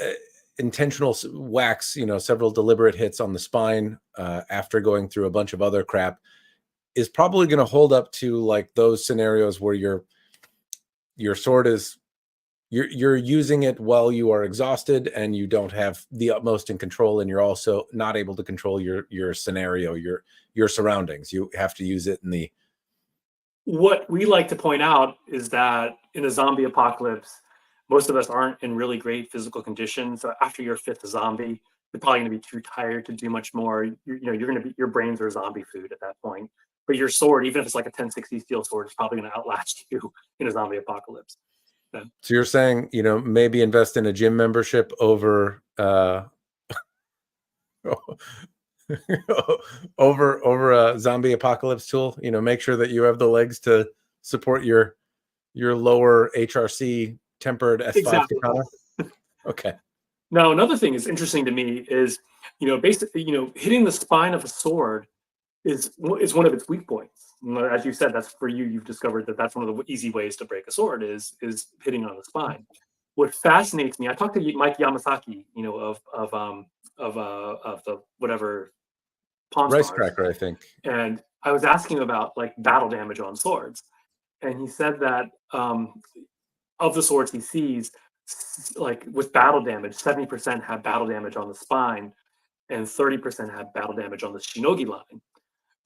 intentional whacks, several deliberate hits on the spine after going through a bunch of other crap, is probably going to hold up to like those scenarios where your sword is you're using it while you are exhausted and you don't have the utmost in control, and you're also not able to control your scenario, your surroundings. You have to use it in the What we like to point out is that in a zombie apocalypse, most of us aren't in really great physical condition. So after your fifth zombie, you're probably going to be too tired to do much more. You're going to be, your brains are zombie food at that point. But your sword, even if it's like a 1060 steel sword, is probably going to outlast you in a zombie apocalypse. So you're saying, maybe invest in a gym membership over over a zombie apocalypse tool. Make sure that you have the legs to support your lower HRC tempered S5 Exactly. katana. Okay. Now, another thing is interesting to me is, basically, hitting the spine of a sword is one of its weak points. As you said, that's for you. You've discovered that that's one of the easy ways to break a sword is hitting on the spine. What fascinates me, I talked to Mike Yamasaki, of the whatever Pawn Rice Stars, cracker, I think. and I was asking him about like battle damage on swords, and he said that of the swords he sees, like with battle damage, 70% have battle damage on the spine, and 30% have battle damage on the shinogi line.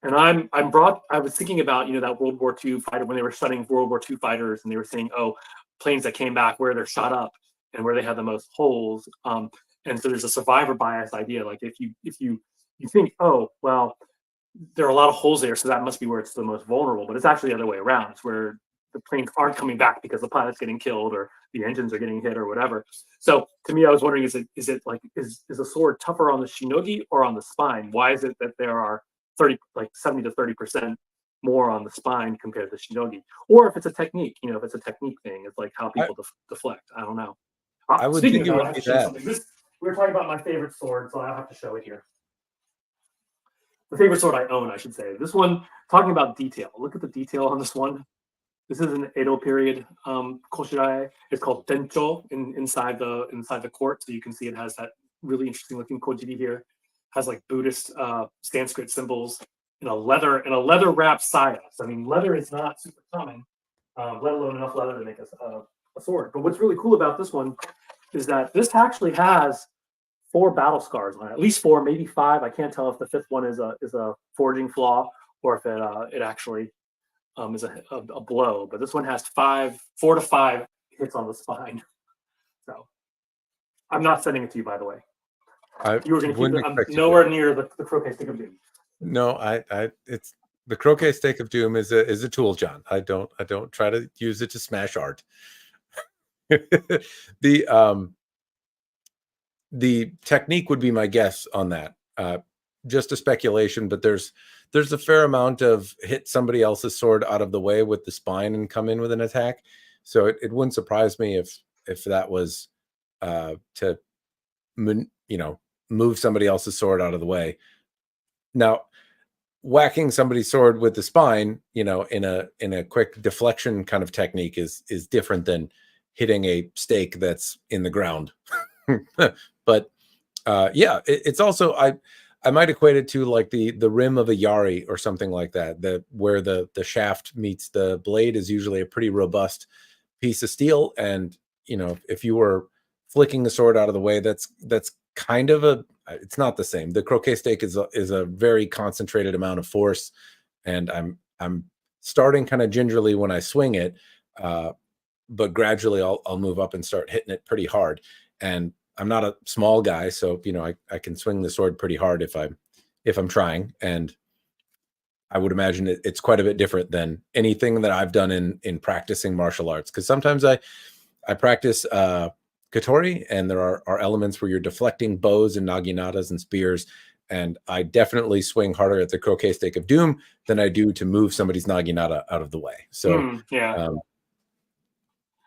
And I was thinking about, that World War II fighter, when they were studying World War II fighters, and they were saying, oh, planes that came back, where they're shot up and where they had the most holes. And so there's a survivor bias idea. Like if you think, oh, well, there are a lot of holes there, so that must be where it's the most vulnerable. But it's actually the other way around. It's where the planes aren't coming back because the pilot's getting killed or the engines are getting hit or whatever. So to me, I was wondering, is a sword tougher on the shinogi or on the spine? Why is it that there are 70 to 30% more on the spine compared to shinogi? Or if it's a technique, if it's a technique thing, it's like how people deflect. I don't know. I would Speaking think of it that, I would have be to show you that. something. We were talking about my favorite sword, so I'll have to show it here. The favorite sword I own, I should say. This one, talking about detail. Look at the detail on this one. This is an Edo period koshirai. It's called dencho inside the court. So you can see it has that really interesting looking kojiri here. It has like Buddhist Sanskrit symbols in a leather wrapped saya. So, I mean, leather is not super common, let alone enough leather to make a sword. But what's really cool about this one is that this actually has 4 battle scars on it, at least 4, maybe 5. I can't tell if the 5th one is a forging flaw or if it actually is a blow. But this one has 4 to 5 hits on the spine. So I'm not sending it to you, by the way. You were going to keep it. I'm nowhere near the croquet stick of doom. No, it's the croquet stick of doom is a tool, John. I don't try to use it to smash art. The technique would be my guess on that. Just a speculation, but there's a fair amount of hit somebody else's sword out of the way with the spine and come in with an attack. So it wouldn't surprise me if that was to move somebody else's sword out of the way. Now, whacking somebody's sword with the spine, in a quick deflection kind of technique is different than hitting a stake that's in the ground. But yeah, it's also I might equate it to like the rim of a yari or something like that. Where the shaft meets the blade is usually a pretty robust piece of steel, and if you were flicking the sword out of the way, that's kind of it's not the same. The croquet stake is a very concentrated amount of force, and I'm starting kind of gingerly when I swing it, but gradually I'll move up and start hitting it pretty hard. And I'm not a small guy, so I can swing the sword pretty hard if I'm trying. And I would imagine it's quite a bit different than anything that I've done in practicing martial arts. Because sometimes I practice Katori, and there are elements where you're deflecting bows and naginatas and spears, and I definitely swing harder at the croquet stake of doom than I do to move somebody's naginata out of the way. So yeah.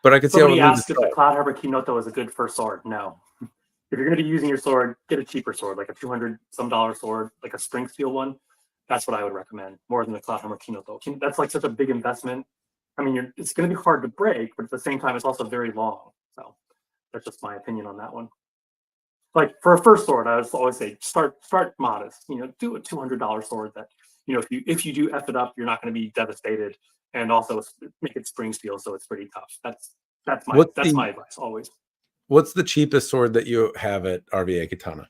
But I could Somebody see asked if the Cloud Harbor Kinoto is a good first sword. No. If you're going to be using your sword, get a cheaper sword, like a $200 some sword, like a spring steel one. That's what I would recommend, more than the Cloud Harbor Kinoto. That's like such a big investment. I mean, it's going to be hard to break, but at the same time, it's also very long. So that's just my opinion on that one. Like for a first sword, I would always say start modest. Do a $200 sword that if you do F it up, you're not going to be devastated, and also make it spring steel, so it's pretty tough. That's my advice always. What's the cheapest sword that you have at RVA Katana?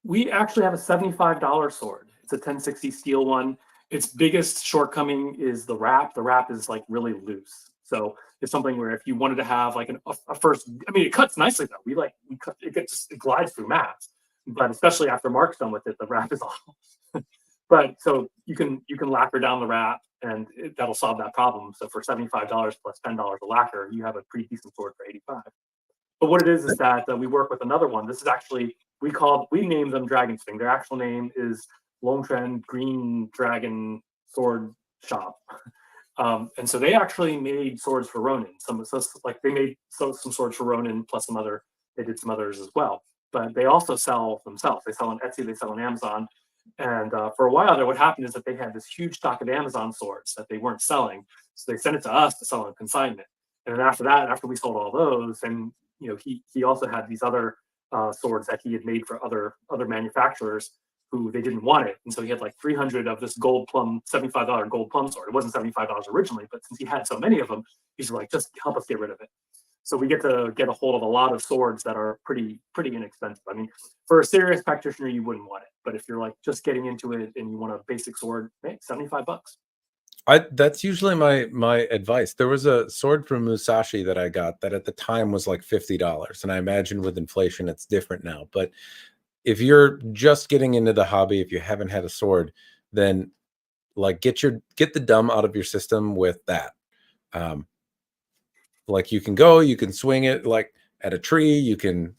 We actually have a $75 sword. It's a 1060 steel one. Its biggest shortcoming is the wrap. The wrap is like really loose. So it's something where if you wanted to have like a first, I mean, it cuts nicely though. We cut, it glides through mats, but especially after Mark's done with it, the wrap is awful. But so you can lacquer down the wrap, and that'll solve that problem. So for $75 plus $10 a lacquer, you have a pretty decent sword for 85. But what it is that we work with another one. This is actually we named them Dragon Spring. Their actual name is Longtren Green Dragon Sword Shop. And so they actually made swords for Ronin. They made some swords for Ronin, plus they did some others as well. But they also sell themselves. They sell on Etsy, they sell on Amazon. And for a while there, what happened is that they had this huge stock of Amazon swords that they weren't selling. So they sent it to us to sell on consignment. And then after that, after we sold all those, and he also had these other swords that he had made for other manufacturers who they didn't want it. And so he had like 300 of this gold plum, $75 gold plum sword. It wasn't $75 originally, but since he had so many of them, he's like, just help us get rid of it. So we get to get a hold of a lot of swords that are pretty inexpensive. I mean, for a serious practitioner, you wouldn't want it. But if you're like just getting into it and you want a basic sword, hey, $75. That's usually my advice. There was a sword from Musashi that I got that at the time was like $50. And I imagine with inflation, it's different now. But if you're just getting into the hobby, if you haven't had a sword, then like get the dumb out of your system with that. Like you can swing it like at a tree. You can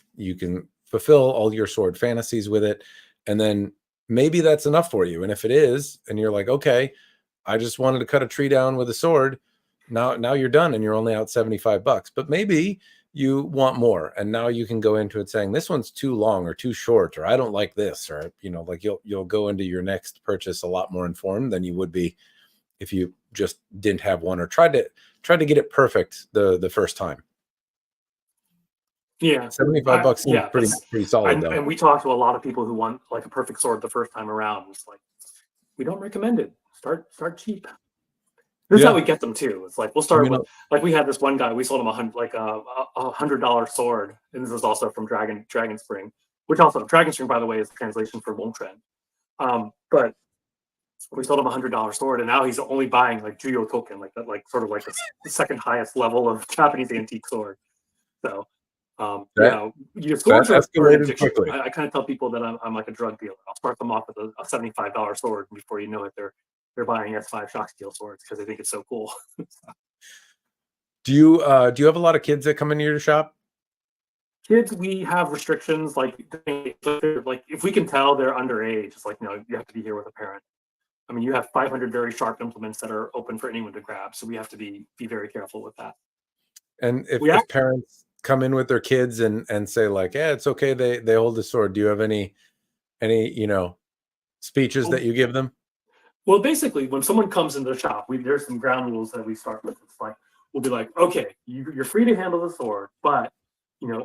fulfill all your sword fantasies with it. And then maybe that's enough for you. And if it is, and you're like, okay, I just wanted to cut a tree down with a sword. Now you're done and you're only out $75. But maybe you want more, and now you can go into it saying this one's too long or too short, or I don't like this, or like you'll go into your next purchase a lot more informed than you would be if you just didn't have one or tried to get it perfect the first time. Yeah, $75 seems pretty solid though. And we talk to a lot of people who want like a perfect sword the first time around. It's like, we don't recommend it. Start cheap. This is how we get them too. It's like we'll start with like we had this one guy. We sold him $100 sword, and this is also from Dragon Spring, which also Dragon Spring, by the way, is the translation for Longtren. But we sold him $100 sword, and now he's only buying like Juyo token, like that, like sort of like the second highest level of Japanese antique sword. So swords are an addiction. I kind of tell people that I'm like a drug dealer. I'll start them off with a $75 sword, and before you know it, they're buying S5 shock steel swords because they think it's so cool. Do you have a lot of kids that come into your shop? Kids, we have restrictions. Like if we can tell they're underage, it's like, no, you have to be here with a parent. I mean, you have 500 very sharp implements that are open for anyone to grab, so we have to be very careful with that. And if parents come in with their kids and say like, yeah, it's okay, they hold the sword, do you have any speeches that you give them? Well, basically, when someone comes into the shop, there's some ground rules that we start with. It's like, we'll be like, okay, you're free to handle the sword, but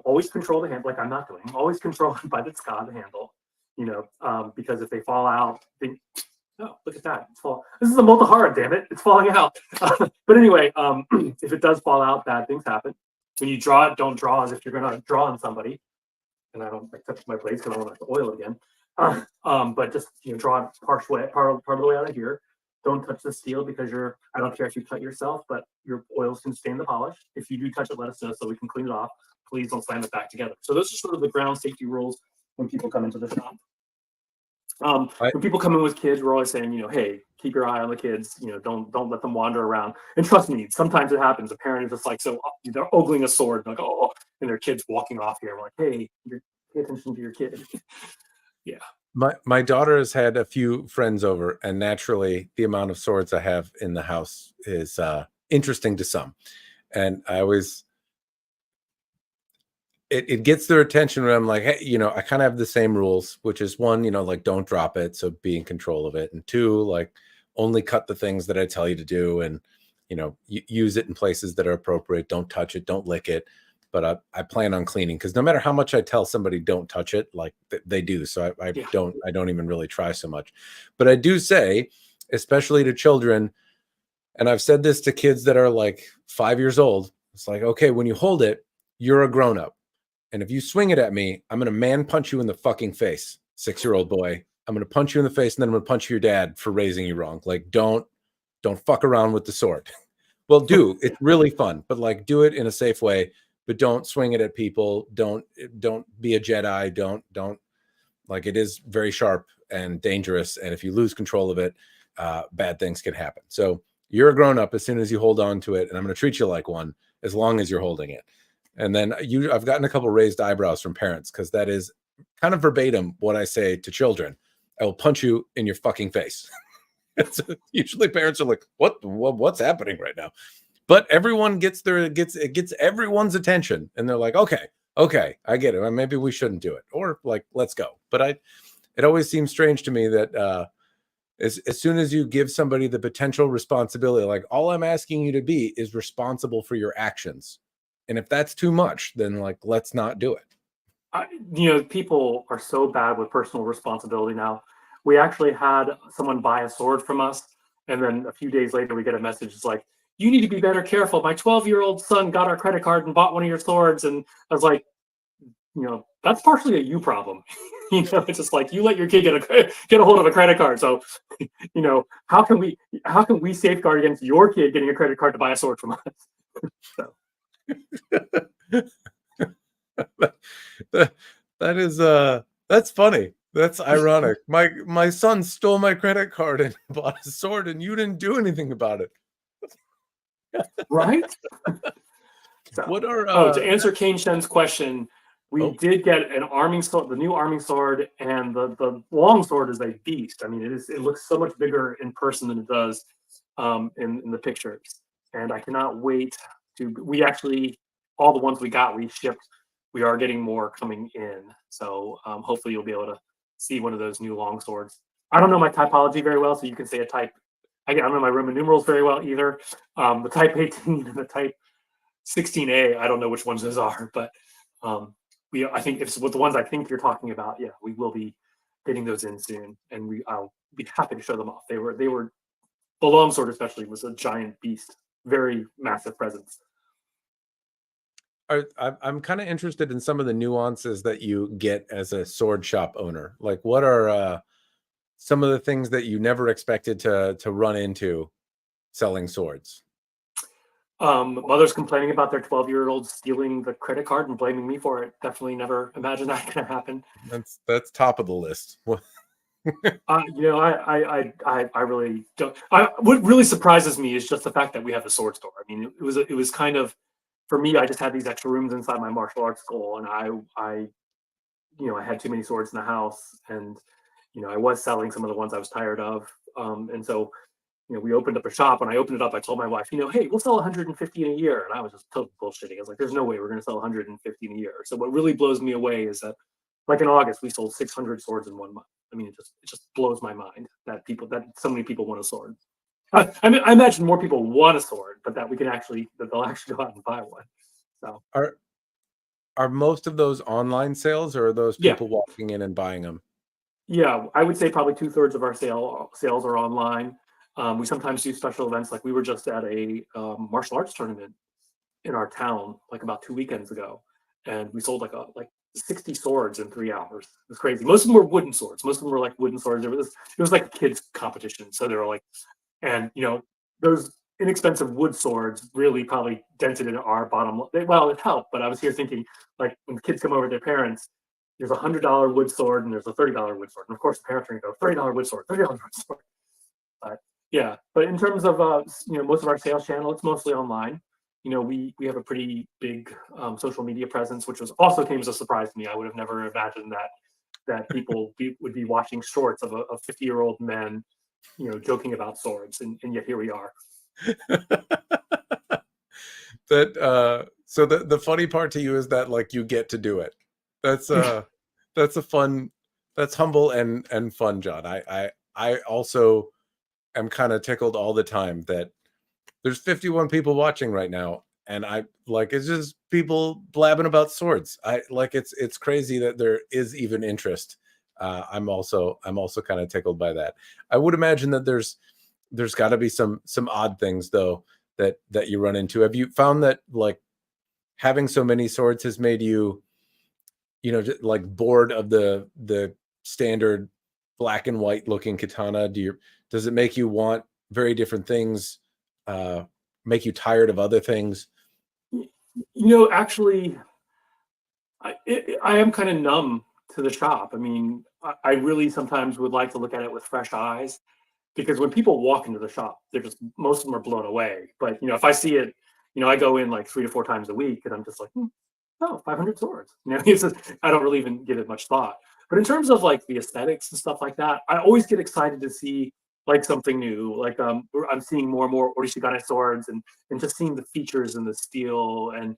always control the hand, like I'm not doing. Always control it by the handle, because if they fall out, look at that. This is a Multahara, damn it. It's falling out. But anyway, if it does fall out, bad things happen. When you draw it, don't draw as if you're going to draw on somebody. And I don't touch my blades because I don't want to oil again. But just draw it part of the way out of here. Don't touch the steel because I don't care if you cut yourself, but your oils can stain the polish. If you do touch it, let us know so we can clean it off. Please don't slam it back together. So those are sort of the ground safety rules when people come into the shop. When people come in with kids, we're always saying, hey, keep your eye on the kids. Don't let them wander around. And trust me, sometimes it happens. A parent is just like, so they're ogling a sword, like, oh, and their kid's walking off here. We're like, hey, pay attention to your kid. Yeah. My daughter has had a few friends over, and naturally, the amount of swords I have in the house is interesting to some. And I always, it gets their attention when I'm like, hey, I kind of have the same rules, which is one, like don't drop it, so be in control of it, and two, like only cut the things that I tell you to do, and use it in places that are appropriate. Don't touch it, don't lick it. but I plan on cleaning, because no matter how much I tell somebody don't touch it, like they do. So I Yeah. don't even really try so much. But I do say, especially to children, and I've said this to kids that are like 5 years old, it's like, okay, when you hold it, you're a grown up. And if you swing it at me, I'm going to man punch you in the fucking face, 6-year-old boy. I'm going to punch you in the face, and then I'm going to punch your dad for raising you wrong. Like, don't fuck around with the sword. Well, it's really fun, but like, do it in a safe way, but don't swing it at people. Don't be a Jedi. Don't like, it is very sharp and dangerous. And if you lose control of it, bad things can happen. So you're a grown up as soon as you hold on to it, and I'm going to treat you like one as long as you're holding it. And then I've gotten a couple raised eyebrows from parents, because that is kind of verbatim what I say to children. I will punch you in your fucking face. Usually parents are like, what's happening right now? But everyone gets everyone's attention, and they're like, okay, I get it. Maybe we shouldn't do it, or like, let's go. But it always seems strange to me that as soon as you give somebody the potential responsibility, like, all I'm asking you to be is responsible for your actions. And if that's too much, then like, let's not do it. People are so bad with personal responsibility now. We actually had someone buy a sword from us, and then a few days later we get a message. It's like, you need to be better careful. My 12-year-old son got our credit card and bought one of your swords. And I was like, that's partially a you problem. It's just like, you let your kid get a hold of a credit card. So, how can we safeguard against your kid getting a credit card to buy a sword from us? So. That's funny. That's ironic. My son stole my credit card and bought a sword, and you didn't do anything about it. Right? So, what are to answer Kane Shen's question, we did get an arming sword, the new arming sword, and the long sword is a beast. I mean, it looks so much bigger in person than it does in the pictures. And I cannot wait we actually, all the ones we got, we shipped. We are getting more coming in. So hopefully you'll be able to see one of those new long swords. I don't know my typology very well, so you can say a type. I don't know my Roman numerals very well either. The type 18 and the type 16A, I don't know which ones those are, but I think it's what the ones I think you're talking about. Yeah, we will be getting those in soon, and I'll be happy to show them off. They were the longsword especially was a giant beast, very massive presence. I'm kind of interested in some of the nuances that you get as a sword shop owner. Like, what are some of the things that you never expected to run into selling swords? Mothers complaining about their 12-year-old stealing the credit card and blaming me for it. Definitely never imagined that could happen. That's top of the list. I really don't. What really surprises me is just the fact that we have a sword store. I mean, it was kind of, for me, I just had these extra rooms inside my martial arts school, and I had too many swords in the house, and I was selling some of the ones I was tired of, and so we opened up a shop. When I opened it up, I told my wife, hey, we'll sell 150 in a year. And I was just totally bullshitting. I was like, there's no way we're going to sell 150 in a year. So what really blows me away is that, like in August, we sold 600 swords in 1 month. I mean, it just blows my mind that so many people want a sword. I imagine more people want a sword, but that they'll actually go out and buy one. So are most of those online sales, or are those people walking in and buying them? Yeah, I would say probably 2/3 of our sales are online. We sometimes do special events, like we were just at a martial arts tournament in our town like about 2 weekends ago, and we sold like 60 swords in 3 hours. It was crazy. Most of them were wooden swords. Most of them were like wooden swords. It was like a kids competition, so they were like, and those inexpensive wood swords really probably dented in our bottom. Well, it helped, but I was here thinking, like, when the kids come over with their parents, there's a $100 wood sword and there's a $30 wood sword, and of course the parents are going to go $30 wood sword, $30 wood sword. But yeah, but in terms of most of our sales channel, it's mostly online. We have a pretty big social media presence, which also came as a surprise to me. I would have never imagined that people would be watching shorts of 50-year-old men, joking about swords, and yet here we are. So the funny part to you is that, like, you get to do it. That's humble and fun, John. I also am kind of tickled all the time that there's 51 people watching right now, and I like it's just people blabbing about swords. I like it's crazy that there is even interest. I'm also kind of tickled by that. I would imagine that there's got to be some odd things though that you run into. Have you found that like having so many swords has made you, just like bored of the standard black and white looking katana? Does it make you want very different things? Make you tired of other things? Actually, I am kind of numb to the shop. I mean, I really sometimes would like to look at it with fresh eyes, because when people walk into the shop, they're just, most of them are blown away. But if I see it, I go in like 3 to 4 times a week, and I'm just like, oh, 500 swords. It's just, I don't really even give it much thought. But in terms of like the aesthetics and stuff like that, I always get excited to see like something new. Like I'm seeing more and more orishigane swords, and just seeing the features in the steel and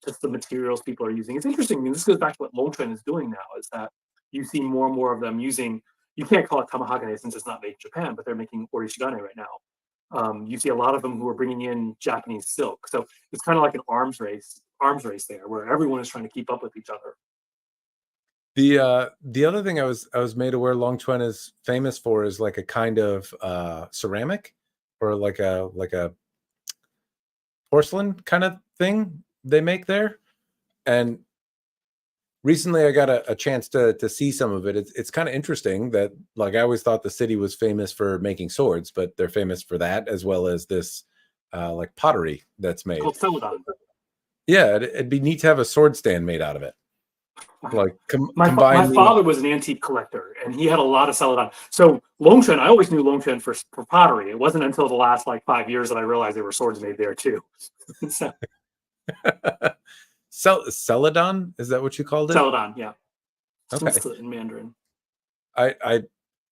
just the materials people are using. It's interesting. I mean, this goes back to what Longchen is doing now, is that you see more and more of them using, you can't call it tamahagane since it's not made in Japan, but they're making orishigane right now. You see a lot of them who are bringing in Japanese silk. So it's kind of like an arms race there, where everyone is trying to keep up with each other. The other thing I was made aware Longchuan is famous for is like a kind of ceramic, or like a porcelain kind of thing they make there. And recently I got a chance to see some of it. It's kind of interesting that, like, I always thought the city was famous for making swords, but they're famous for that as well as this like pottery that's It's made. called Celadon. Yeah, it'd be neat to have a sword stand made out of it. Like My combine the father was an antique collector, and he had a lot of Celadon. So Longshan, I always knew Longshan for pottery. It wasn't until the last like 5 years that I realized there were swords made there too. So, Celadon, is that what you called it? Celadon, yeah, Okay. in Mandarin. I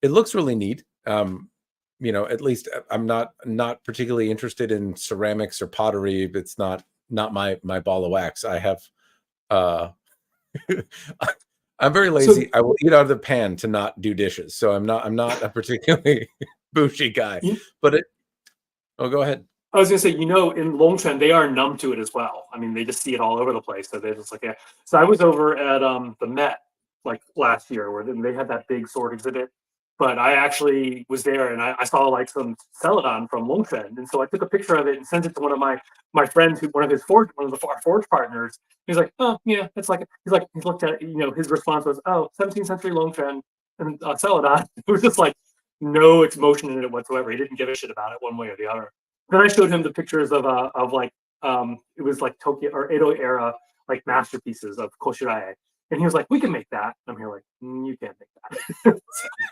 it looks really neat. At least I'm not particularly interested in ceramics or pottery. It's not my ball of wax. I have uh I'm very So lazy. I will eat out of the pan to not do dishes. So I'm not a particularly bougie guy. you, But go ahead. I was gonna say, in Longchen, they are numb to it as well. I mean, they just see it all over the place. So they're just like, yeah. So I was over at the Met like last year, where they had that big sword exhibit. But I actually was there, and I saw like some Celadon from Longchen, and so I took a picture of it and sent it to one of my friends, one of our forge partners. He's like, oh yeah, it's like, he looked at it, his response was, oh, 17th century Longchen and Celadon. It was just like no emotion in it whatsoever. He didn't give a shit about it one way or the other. Then I showed him the pictures of like it was like Tokyo or Edo era like masterpieces of Koshirae, and he was like, "We can make that." I'm here like, "You can't make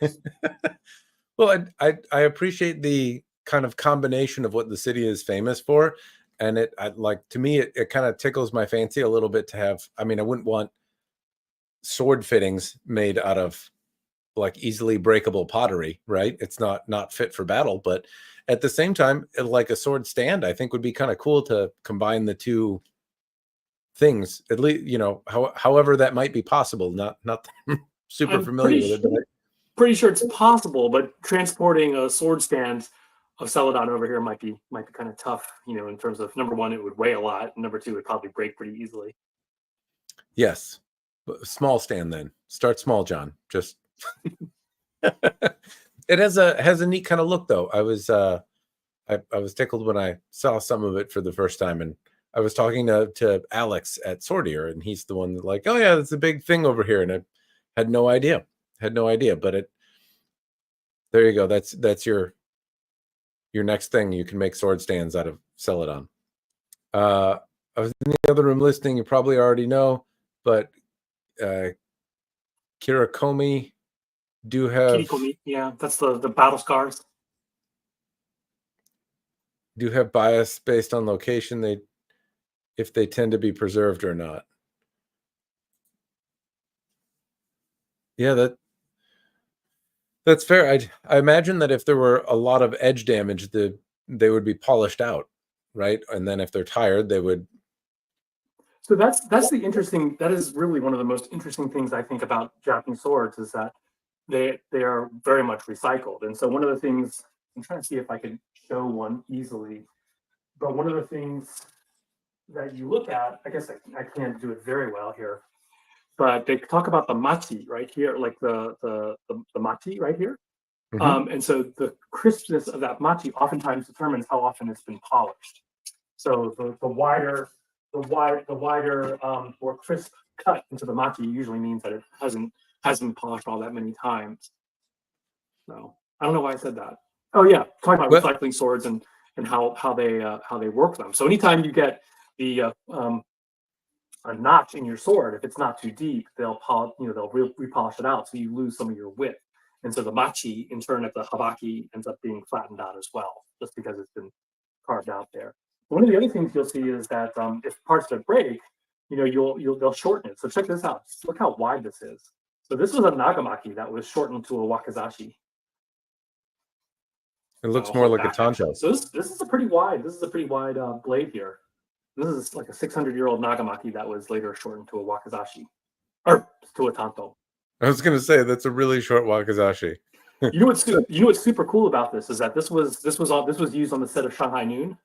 that." Well, I appreciate the kind of combination of what the city is famous for, and to me it kind of tickles my fancy a little bit to have. I mean, I wouldn't want sword fittings made out of like easily breakable pottery, right? It's not fit for battle, but at the same time, like a sword stand, I think would be kind of cool to combine the two things. At least, however that might be possible. Not super I'm familiar with it, but pretty sure it's possible, but transporting a sword stand of Celadon over here might be kind of tough. In terms of, number one, it would weigh a lot, and number two, it would probably break pretty easily. yes, small stand then. Start small, John. Just it has a neat kind of look though. I was tickled when I saw some of it for the first time, and I was talking to Alex at Sortier, and he's the one that like, oh yeah, that's a big thing over here, and I had no idea, but there you go. That's your next thing. You can make sword stands out of Celadon. I was in the other room listening. You probably already know, but Kirakomi do have Kirikomi, yeah, that's the battle scars. bias based on location. If they tend to be preserved or not. Yeah, that's fair. I imagine that if there were a lot of edge damage, they would be polished out, right? And then if they're tired, they would. So that's the interesting. That is really one of the most interesting things I think about Japanese swords, is that they are very much recycled. And so one of the things, I'm trying to see if I can show one easily, but one of the things that you look at, I guess I can't do it very well here, but they talk about the machi right here, like the machi right here. And so the crispness of that machi oftentimes determines how often it's been polished. So the wider, more crisp cut into the machi usually means that it hasn't been polished all that many times. So I don't know why I said that. Oh yeah, talking about recycling swords and how they work them. So anytime you get the a notch in your sword, if it's not too deep, they'll repolish it out, so you lose some of your width. And so the machi, in turn, at the habaki, ends up being flattened out as well, just because it's been carved out there. One of the other things you'll see is that if parts that break, they'll shorten it. So check this out. Look how wide this is. So this was a nagamaki that was shortened to a wakizashi. It looks more like a tanto. So this is a pretty wide. This is a pretty wide blade here. This is like a 600-year-old nagamaki that was later shortened to a wakizashi, or to a tanto. I was going to say that's a really short wakizashi. You know what's super cool about this is that this was used on the set of Shanghai Noon.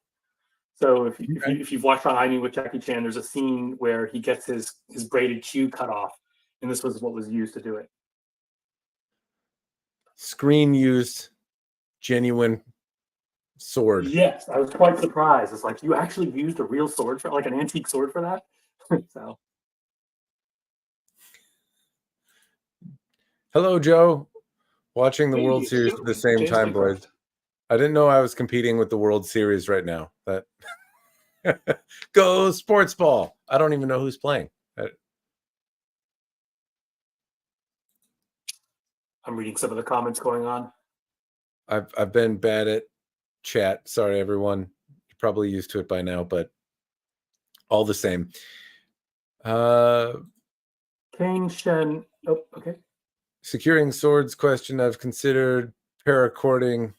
So if you've watched Shanghai Noon with Jackie Chan, there's a scene where he gets his braided queue cut off, and this was what was used to do it. Screen used genuine sword. Yes, I was quite surprised. It's like you actually used a real sword for, like, an antique sword for that. So, hello, Joe. Watching the World Series at the same time, boys. I didn't know I was competing with the World Series right now. That go sports ball. I don't even know who's playing. I'm reading some of the comments going on. I've been bad at chat. Sorry, everyone. You're probably used to it by now, but all the same. Kane Shen. Oh, okay. Securing swords question. I've considered paracording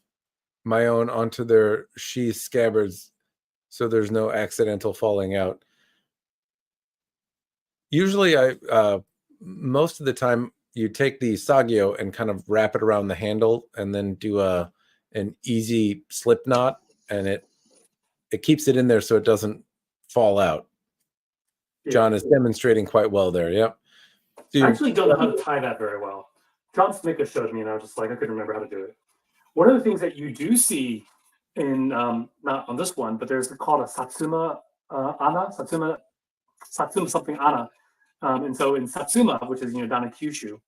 my own onto their sheath scabbards so there's no accidental falling out. Usually most of the time you take the sagio and kind of wrap it around the handle and then do an easy slip knot, and it keeps it in there so it doesn't fall out. Yeah. John is demonstrating quite well there. Yep. I actually don't know how to tie that very well. John Snicka showed me, and I was just like, I couldn't remember how to do it. One of the things that you do see in, not on this one, but there's called a Satsuma Satsuma something Ana. And so in Satsuma, which is, down in Kyushu,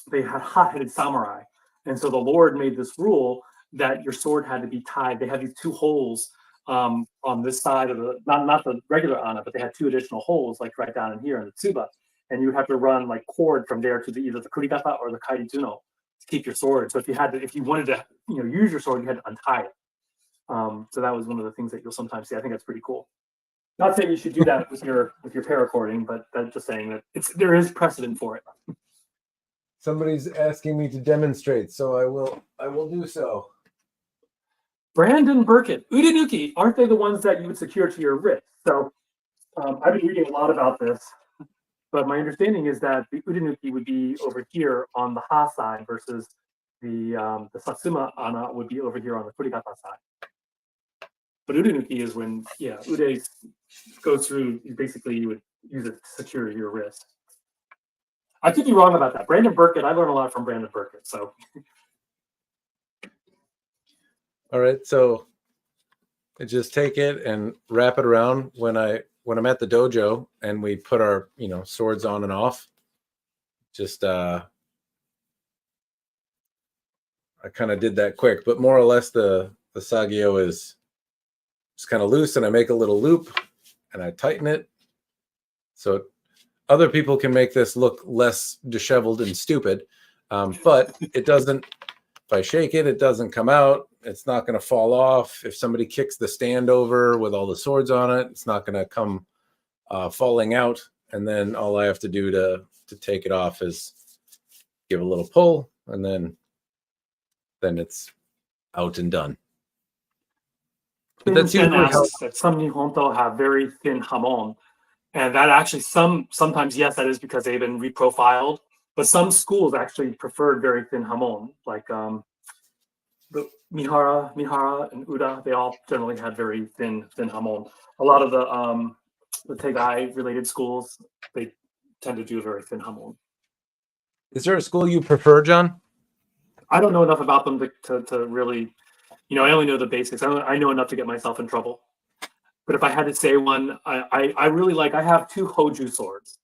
they had hot-headed samurai. And so the Lord made this rule that your sword had to be tied. They had these two holes on this side of the, not the regular Ana, but they had two additional holes, like right down in here in the tsuba. And you would have to run like cord from there to either the kurigata or the kairituno to keep your sword. So if you wanted to, use your sword, you had to untie it. So that was one of the things that you'll sometimes see. I think that's pretty cool. Not saying you should do that with your paracording, but that's just saying that there is precedent for it. Somebody's asking me to demonstrate, so I will do so. Brandon Burkett, Udanuki, aren't they the ones that you would secure to your wrist? So I've been reading a lot about this, but my understanding is that the Udanuki would be over here on the Ha side versus the Satsuma Ana would be over here on the Kurigata side. But Udanuki is when, Ude goes through, basically you would use it to secure your wrist. I could be wrong about that. Brandon Burkett, I learned a lot from Brandon Burkett, so. All right, so I just take it and wrap it around when I'm at the dojo and we put our, swords on and off. Just I kind of did that quick, but more or less the sagio is just kind of loose, and I make a little loop and I tighten it. So other people can make this look less disheveled and stupid, but it doesn't. If I shake it, it doesn't come out. It's not going to fall off. If somebody kicks the stand over with all the swords on it, it's not going to come falling out. And then all I have to do to take it off is give a little pull, and then it's out and done. But that's usually how that some Nihonto have very thin hamon. And that actually sometimes, yes, that is because they've been reprofiled. But some schools actually preferred very thin hamon. Like the Mihara, and Uda, they all generally had very thin hamon. A lot of the Tegai related schools, they tend to do a very thin hamon. Is there a school you prefer, John? I don't know enough about them to really, I only know the basics. I know enough to get myself in trouble. But if I had to say one, I really like, I have two Hoju swords.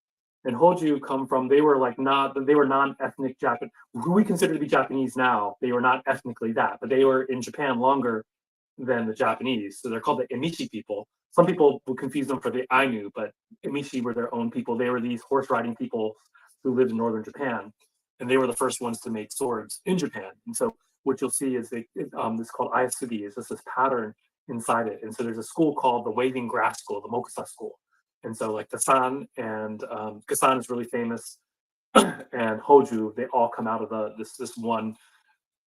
And Hoju come from, they were non-ethnic Japanese, who we consider to be Japanese now. They were not ethnically that, but they were in Japan longer than the Japanese. So they're called the Emishi people. Some people would confuse them for the Ainu, but Emishi were their own people. They were these horse riding people who lived in northern Japan. And they were the first ones to make swords in Japan. And so what you'll see is this called Ayasugi, is just this pattern inside it. And so there's a school called the Waving Grass School, the Mokusa School. And so like Kasan and Kasan is really famous, and Hoju, they all come out of this one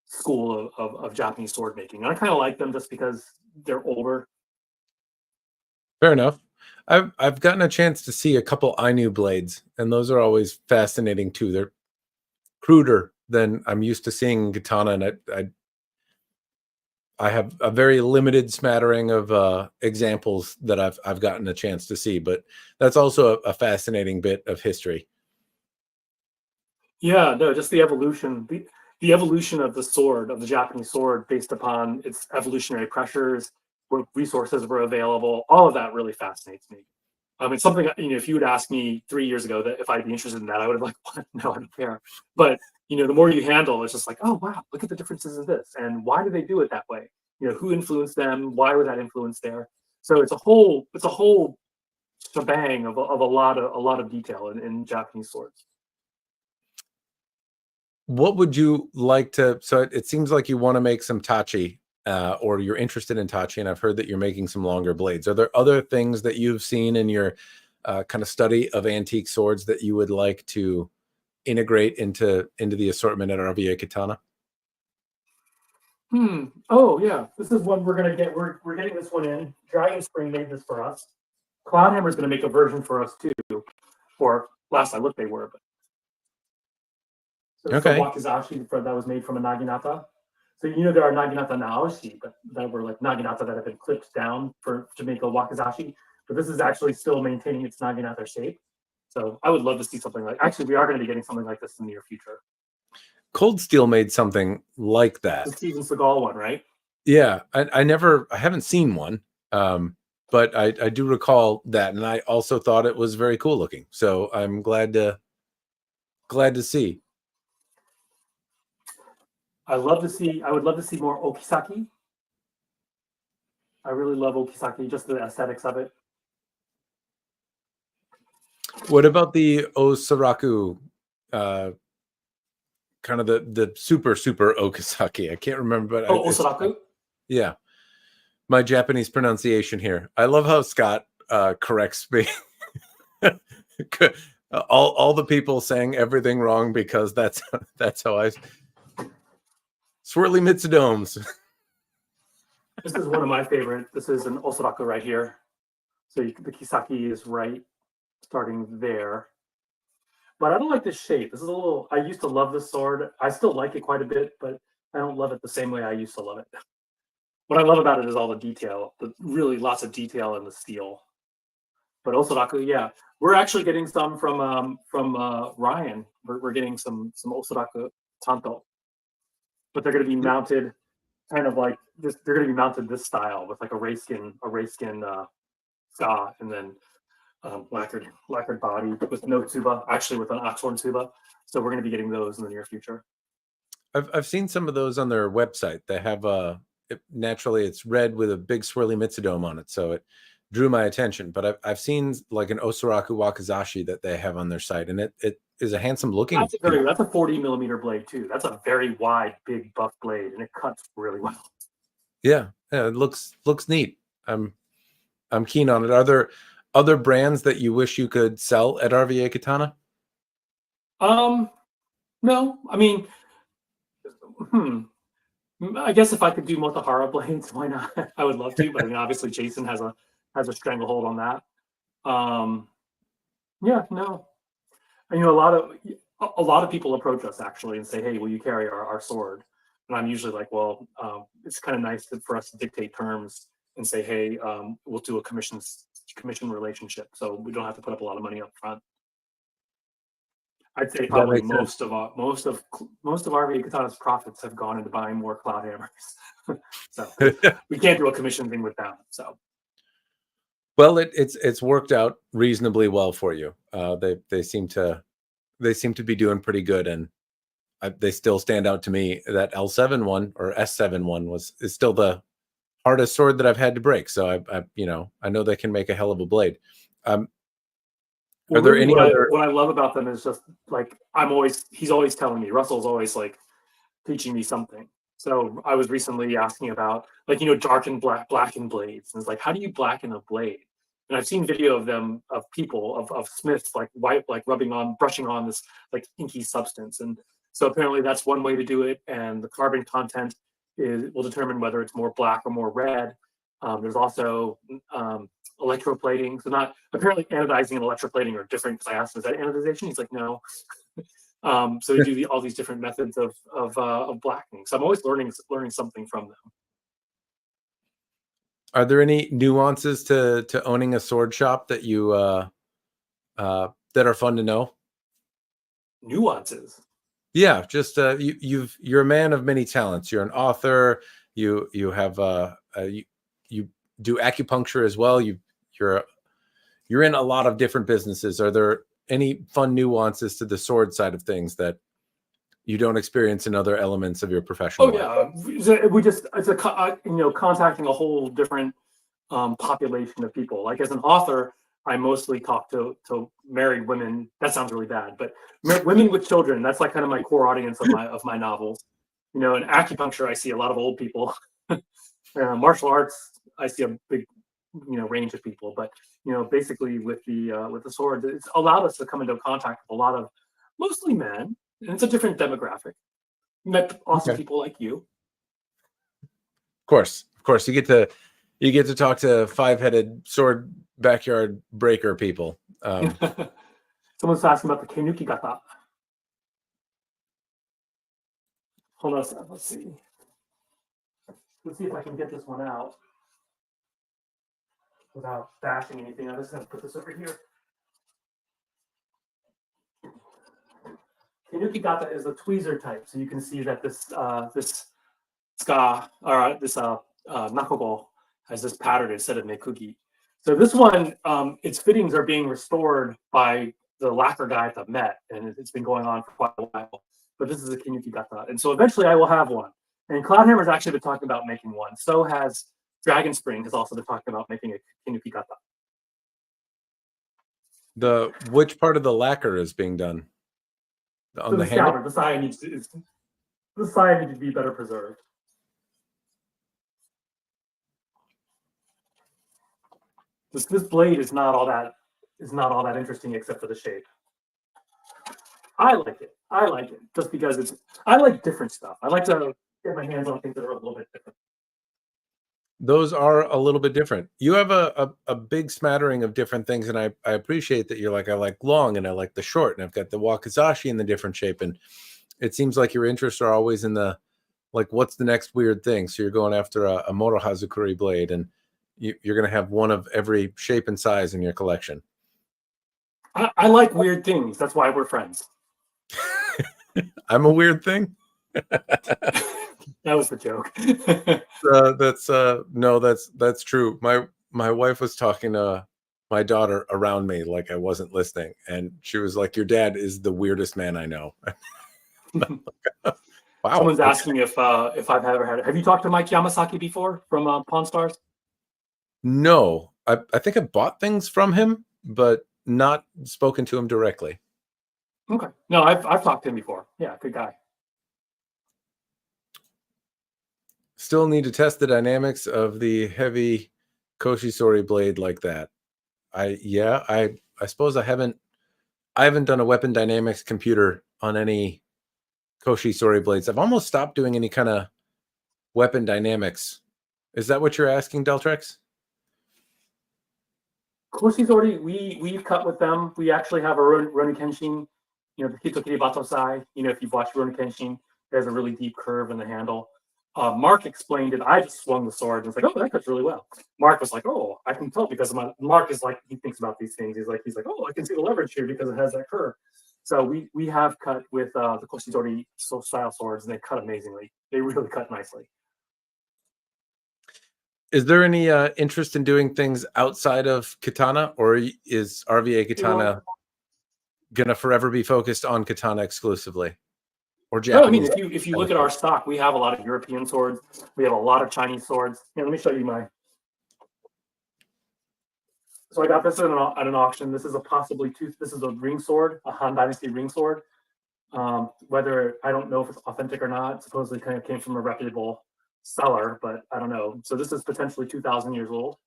school of Japanese sword making. And I kind of like them just because they're older. Fair enough. I've gotten a chance to see a couple Ainu blades, and those are always fascinating too. They're cruder than I'm used to seeing katana, and I have a very limited smattering of examples that I've gotten a chance to see, but that's also a fascinating bit of history. Yeah, no, just the evolution, the evolution of the sword, of the Japanese sword, based upon its evolutionary pressures, what resources were available. All of that really fascinates me. It's something, if you would ask me 3 years ago that if I'd be interested in that, I would have like, what? No, I don't care. But the more you handle, it's just like, oh wow, look at the differences in this, and why do they do it that way? Who influenced them? Why was that influence there? So it's a whole shebang of a lot of detail in Japanese swords. What would you like to? So it seems like you want to make some Tachi, or you're interested in Tachi, and I've heard that you're making some longer blades. Are there other things that you've seen in your kind of study of antique swords that you would like to integrate into the assortment at RVA Katana? Oh yeah, this is one we're gonna get. We're getting this one in. Dragon Spring made this for us. Cloudhammer is gonna make a version for us too. Or last I looked, they were. But so it's a Okay. wakizashi that was made from a naginata. So there are naginata naoshi, but that were like naginata that have been clipped down to make a wakizashi. But this is actually still maintaining its naginata shape. So I would love to see something like. Actually, we are going to be getting something like this in the near future. Cold Steel made something like that. The Steven Seagal one, right? Yeah, I haven't seen one, but I do recall that, and I also thought it was very cool looking. So I'm glad to see. I would love to see more okisaki. I really love okisaki, just the aesthetics of it. What about the Osaraku, kind of the super okisaki? I can't remember, but Osaraku. Yeah, my Japanese pronunciation here. I love how Scott corrects me. all the people saying everything wrong because that's how I swirly mitsudomes. This is one of my favorite. This is an Osaraku right here. So the kisaki is right starting there. But I don't like this shape. This is a little. I used to love this sword. I still like it quite a bit, but I don't love it the same way I used to love it. What I love about it is all the detail. Really lots of detail in the steel. But Osaraku, yeah, we're actually getting some from Ryan. We're getting some Osaraku Tanto, but they're going to be mounted kind of like this. They're going to be mounted this style with like a ray skin ska, and then lacquered body with no tsuba, actually with an oxhorn tsuba. So we're going to be getting those in the near future. I've seen some of those on their website. They have naturally it's red with a big swirly mitsudome on it, so it drew my attention. But I've seen like an Osaraku wakizashi that they have on their site, and it is a handsome looking. That's a 40 millimeter blade too. That's a very wide, big buff blade, and it cuts really well. Yeah, it looks neat. I'm keen on it. Are there other brands that you wish you could sell at RVA Katana? No, I mean, I guess if I could do Motohara blades, why not? I would love to, but I mean, obviously Jason has a stranglehold on that. Yeah, no. And, a lot of people approach us actually and say, "Hey, will you carry our sword?" And I'm usually like, well, it's kind of nice for us to dictate terms and say, hey, we'll do a commission relationship, so we don't have to put up a lot of money up front. I'd say That probably makes sense. most of RVA Katana's profits have gone into buying more cloud hammers. So we can't do a commission thing with them. So Well, it's worked out reasonably well for you. They seem to be doing pretty good, and they still stand out to me. That L7 one or S7 one is still the hardest sword that I've had to break. So I know they can make a hell of a blade. well, Are there really any other? what I love about them is just like he's always telling me, Russell's always like teaching me something. So I was recently asking about like, darkened blackened blades. And it's like, how do you blacken a blade? And I've seen video of them, of people, of smiths, like brushing on this like inky substance. And so apparently that's one way to do it. And the carbon content will determine whether it's more black or more red. There's also electroplating. So not apparently anodizing and electroplating are different, because I asked him, is that anodization? He's like, no. So we do all these different methods of blackening. So I'm always learning something from them. Are there any nuances to owning a sword shop that you that are fun to know? Nuances. Yeah, just you're a man of many talents. You're an author. You have you do acupuncture as well. You're in a lot of different businesses. Are there any fun nuances to the sword side of things that you don't experience in other elements of your professional life? It's contacting a whole different population of people. Like as an author, I mostly talk to married women. That sounds really bad, but women with children. That's like kind of my core audience of my novels. In acupuncture, I see a lot of old people. Martial arts, I see a big range of people. But basically with the sword, it's allowed us to come into contact with a lot of mostly men, and it's a different demographic. Met awesome people like you. Of course, you get to talk to 5-headed sword backyard breaker people. Someone's asking about the Kenuki Gata. Hold on a second. Let's see if I can get this one out without bashing anything. I'm just going to put this over here. Kenuki Gata is a tweezer type, so you can see that this nakogo has this pattern instead of mekugi. So this one, its fittings are being restored by the lacquer guy at the Met, and it's been going on for quite a while. But this is a Kenuki Gata, and so eventually I will have one. And Cloudhammer's actually been talking about making one. So has Dragon Spring has also been talking about making a Kenuki Gata. Which part of the lacquer is being done? On the handle? The side needs to be better preserved. This blade is not all that interesting except for the shape. I like it just because I like different stuff. I like to get my hands on things that are a little bit different. Those are a little bit different. You have a big smattering of different things, and I appreciate that you're like, I like long and I like the short, and I've got the wakizashi in the different shape, and it seems like your interests are always in the like, what's the next weird thing? So you're going after a Morohazukuri blade, and you're going to have one of every shape and size in your collection. I like weird things. That's why we're friends. I'm a weird thing. That was the joke. That's true. My wife was talking to my daughter around me like I wasn't listening, and she was like, "Your dad is the weirdest man I know." Wow. Someone's asking if I've ever had. Have you talked to Mike Yamasaki before from Pawn Stars? No, I think I bought things from him, but not spoken to him directly. Okay. No, I've talked to him before. Yeah, good guy. Still need to test the dynamics of the heavy Koshisori blade like that. I suppose I haven't done a weapon dynamics computer on any Koshisori blades. I've almost stopped doing any kind of weapon dynamics. Is that what you're asking, Deltrex? Koshisori, we've cut with them. We actually have a Rurouni Kenshin, the Hitokiri Batosai. If you've watched Rurouni Kenshin, It has a really deep curve in the handle. Mark explained it. I just swung the sword and it's like, oh, that cuts really well. Mark was like, oh, I can tell because Mark is like, he thinks about these things. He's like, oh, I can see the leverage here because it has that curve. So we have cut with the Koshitori style swords, and they cut amazingly. They really cut nicely. Is there any interest in doing things outside of katana, or is RVA Katana gonna forever be focused on katana exclusively, or Japanese? No, I mean, if you look at our stock, we have a lot of European swords. We have a lot of Chinese swords. Here, let me show you my. So I got this at an auction. This is this is a ring sword, a Han Dynasty ring sword. Whether I don't know if it's authentic or not. Supposedly, kind of came from a reputable seller, but I don't know. So this is potentially 2,000 years old.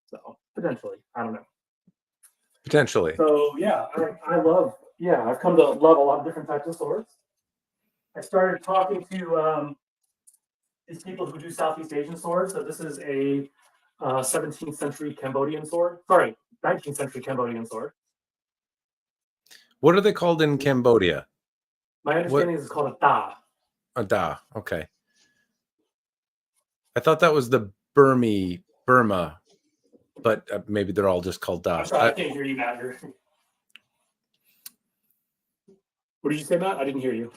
So potentially, I don't know. Potentially. So yeah, I've come to love a lot of different types of swords. I started talking to these people who do Southeast Asian swords. So this is a 17th century Cambodian sword. Sorry, 19th century Cambodian sword. What are they called in Cambodia? My understanding is it's called a da. A da. Okay. I thought that was the Burma, but maybe they're all just called da. I'm sorry, I can't hear you, Matt. What did you say, Matt? I didn't hear you.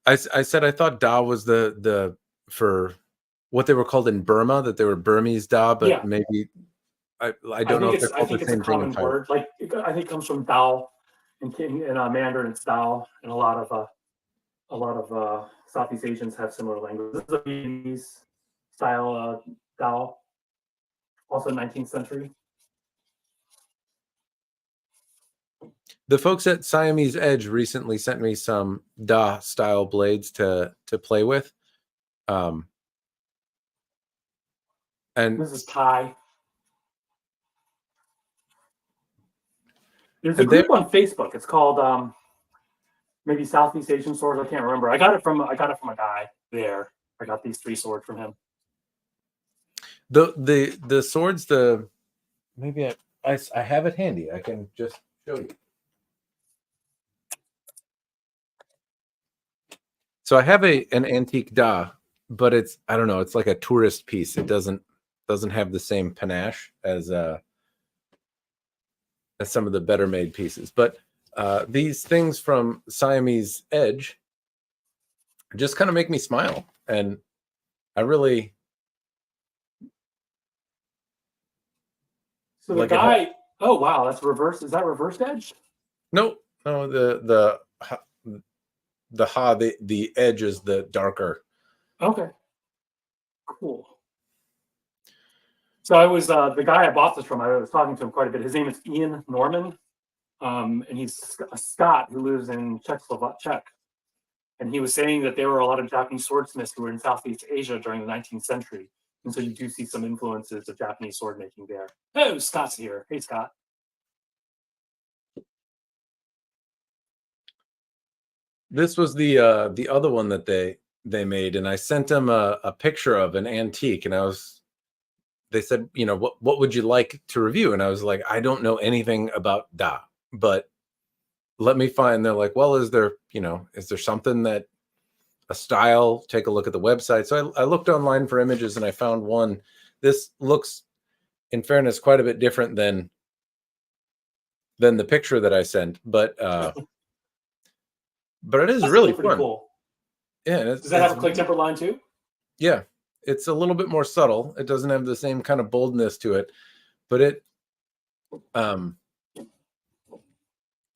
I said I thought da was the for what they were called in Burma, that they were Burmese da, but yeah. Maybe I don't know if they're called the same thing. I think it's a common word. Like I think it comes from Dao, in Mandarin it's Dao, and a lot of Southeast Asians have similar language. This is a Vietnamese style Dao, also 19th century. The folks at Siamese Edge recently sent me some Da style blades to play with. And this is Thai. There's a group on Facebook. It's called maybe Southeast Asian Swords. I can't remember. I got it from a guy there. I got these 3 swords from him. The swords, maybe I have it handy. I can just show you. So I have an antique da, but I don't know, it's like a tourist piece. It doesn't have the same panache as some of the better made pieces. But these things from Siamese Edge just kind of make me smile, and I really. So the guy, oh wow, that's reverse. Is that reversed edge? No, the edge is the darker. Okay, cool. So I was the guy I bought this from. I was talking to him quite a bit. His name is Ian Norman, and he's a Scot who lives in Czech. And he was saying that there were a lot of Japanese swordsmiths who were in Southeast Asia during the 19th century, and so you do see some influences of Japanese sword making there. Oh, Scott's here. Hey, Scott. This was the other one that they made, and I sent them a picture of an antique, and they said, you know, what would you like to review? And I was like, I don't know anything about da, but let me find. They're like, well, is there something that a style? Take a look at the website. So I looked online for images, and I found one. This looks, in fairness, quite a bit different than the picture that I sent, but it is really fun. Cool. Yeah. Does that have a click temper line too? Yeah. It's a little bit more subtle. It doesn't have the same kind of boldness to it, but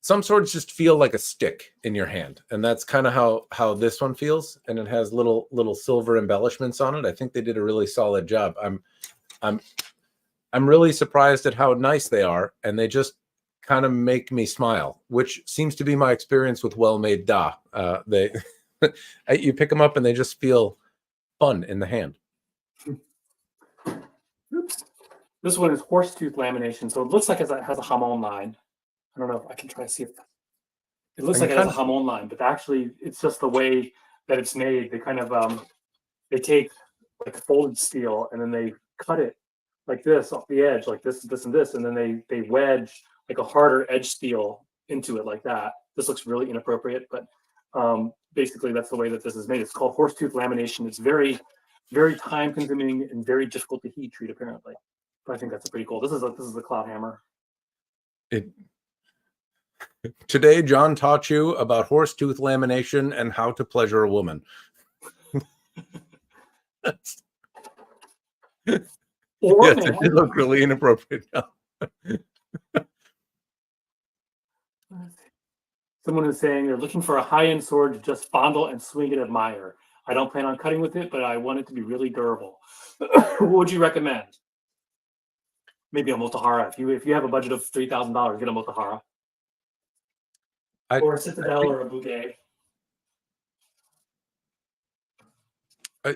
some swords just feel like a stick in your hand, and that's kind of how this one feels. And it has little silver embellishments on it. I think they did a really solid job. I'm really surprised at how nice they are, and they just kind of make me smile, which seems to be my experience with well-made da. You pick them up and they just feel fun in the hand. Oops. This one is horsetooth lamination, so it looks like it has a hamon line. I don't know if I can try to see if it looks like it has a hamon line, but actually it's just the way that it's made. They kind of they take like folded steel and then they cut it like this off the edge, like this, and this, and then they wedge like a harder edge steel into it like that. This looks really inappropriate, but Basically, that's the way that this is made. It's called horsetooth lamination. It's very, very time consuming and very difficult to heat treat, apparently. But I think that's pretty cool. This is the cloud hammer. Today, John taught you about horsetooth lamination and how to pleasure a woman. Yes, it did look really inappropriate. Someone is saying they're looking for a high-end sword to just fondle and swing and admire. I don't plan on cutting with it, but I want it to be really durable. What would you recommend? Maybe a Motahara. If you have a budget of $3,000, get a Motahara. Or a Citadel or a Bouquet.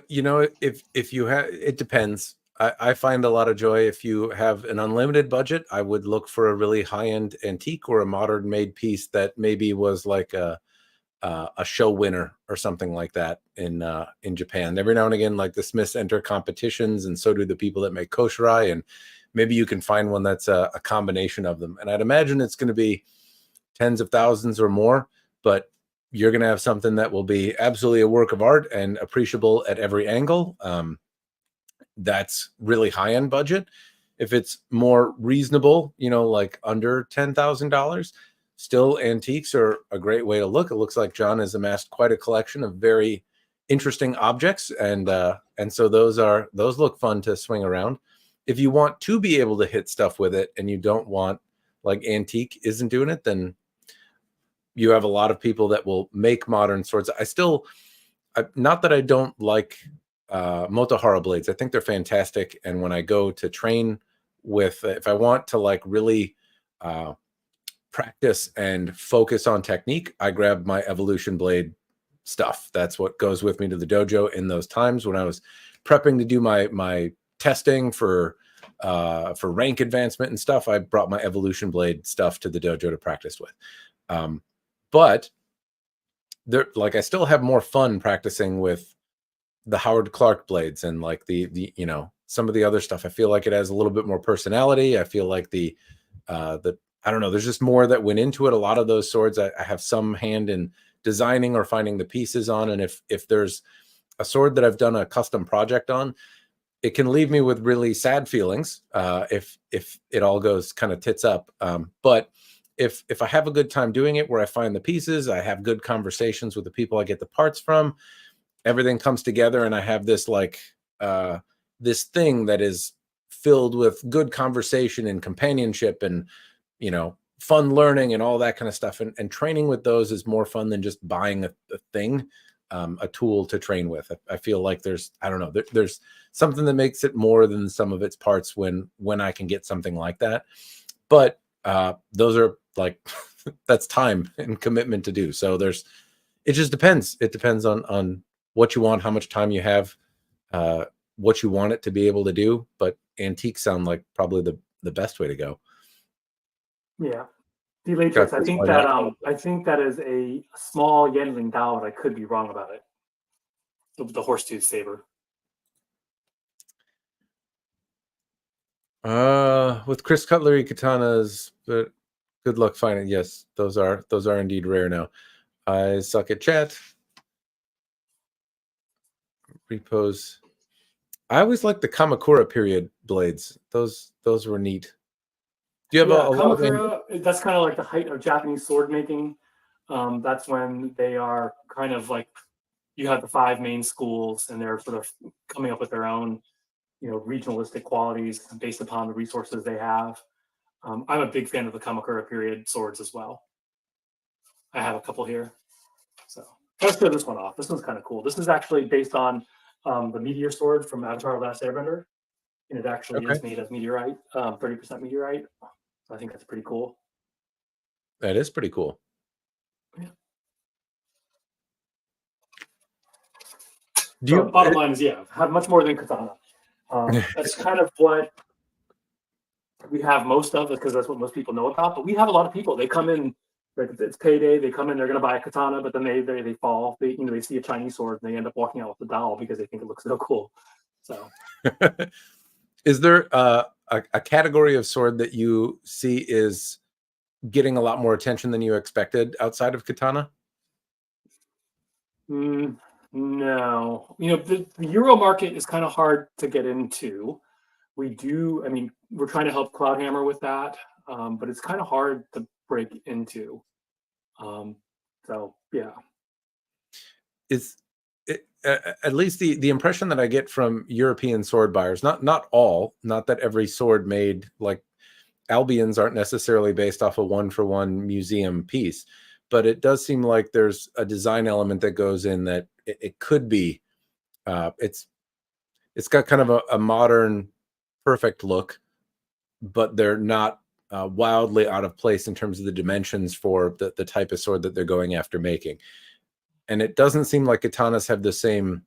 You know, if you have, it depends. I find a lot of joy if you have an unlimited budget. I would look for a really high-end antique or a modern-made piece that maybe was like a show winner or something like that in Japan. Every now and again, like the Smiths enter competitions, and so do the people that make koshirai, and maybe you can find one that's a combination of them. And I'd imagine it's going to be tens of thousands or more, but you're going to have something that will be absolutely a work of art and appreciable at every angle. That's really high-end budget. If it's more reasonable, you know, like under $10,000, still antiques are a great way to look. It looks like John has amassed quite a collection of very interesting objects, and so those look fun to swing around. If you want to be able to hit stuff with it and you don't want, like, antique isn't doing it, then you have a lot of people that will make modern swords. Not that I don't like Motahara blades. I think they're fantastic. And when I go to train with, if I want to like really practice and focus on technique, I grab my evolution blade stuff. That's what goes with me to the dojo in those times when I was prepping to do my testing for rank advancement and stuff. I brought my evolution blade stuff to the dojo to practice with. But there, like, I still have more fun practicing with the Howard Clark blades and like the you know, some of the other stuff. I feel like it has a little bit more personality. I feel like the I don't know, there's just more that went into it. A lot of those swords I have some hand in designing or finding the pieces on. And if there's a sword that I've done a custom project on, it can leave me with really sad feelings if it all goes kind of tits up. But if I have a good time doing it, where I find the pieces, I have good conversations with the people I get the parts from, everything comes together, and I have this like this thing that is filled with good conversation and companionship and, you know, fun learning and all that kind of stuff. And training with those is more fun than just buying a thing, a tool to train with. I feel like there's, I don't know, there's something that makes it more than some of its parts when I can get something like that. But those are like, that's time and commitment to do. So it just depends. It depends on what you want, how much time you have, what you want it to be able to do. But antiques sound like probably the best way to go. Yeah. D-Latrix, I think that is a small Yenling Dao, but I could be wrong about it. The horsetooth saber. With Chris Cutlery katanas, but good luck finding. Yes, those are indeed rare now. I suck at chat. Repose. I always liked the Kamakura period blades. Those were neat. Do you have a Kamakura? That's kind of like the height of Japanese sword making. That's when they are kind of like, you have the 5 main schools, and they're sort of coming up with their own, you know, regionalistic qualities based upon the resources they have. I'm a big fan of the Kamakura period swords as well. I have a couple here. So let's show this one off. This one's kind of cool. This is actually based on the meteor sword from Avatar: The Last Airbender, and it actually is made of meteorite, 30% meteorite. So I think that's pretty cool. That is pretty cool. Yeah. Bottom line is, yeah, have much more than katana. That's kind of what we have most of, because that's what most people know about. But we have a lot of people. They come in, like, it's payday. They come in, they're going to buy a katana, but then they fall. They see a Chinese sword and they end up walking out with the doll because they think it looks so cool. So, is there a category of sword that you see is getting a lot more attention than you expected outside of katana? No, the Euro market is kind of hard to get into. We do, I mean, we're trying to help Cloudhammer with that, but it's kind of hard to break into. So yeah. Is it, at least the impression that I get from European sword buyers, not all, not that every sword made, like Albions aren't necessarily based off a one-for-one museum piece, but it does seem like there's a design element that goes in that it could be, it's got kind of a modern, perfect look, but they're not wildly out of place in terms of the dimensions for the type of sword that they're going after making. And it doesn't seem like katanas have the same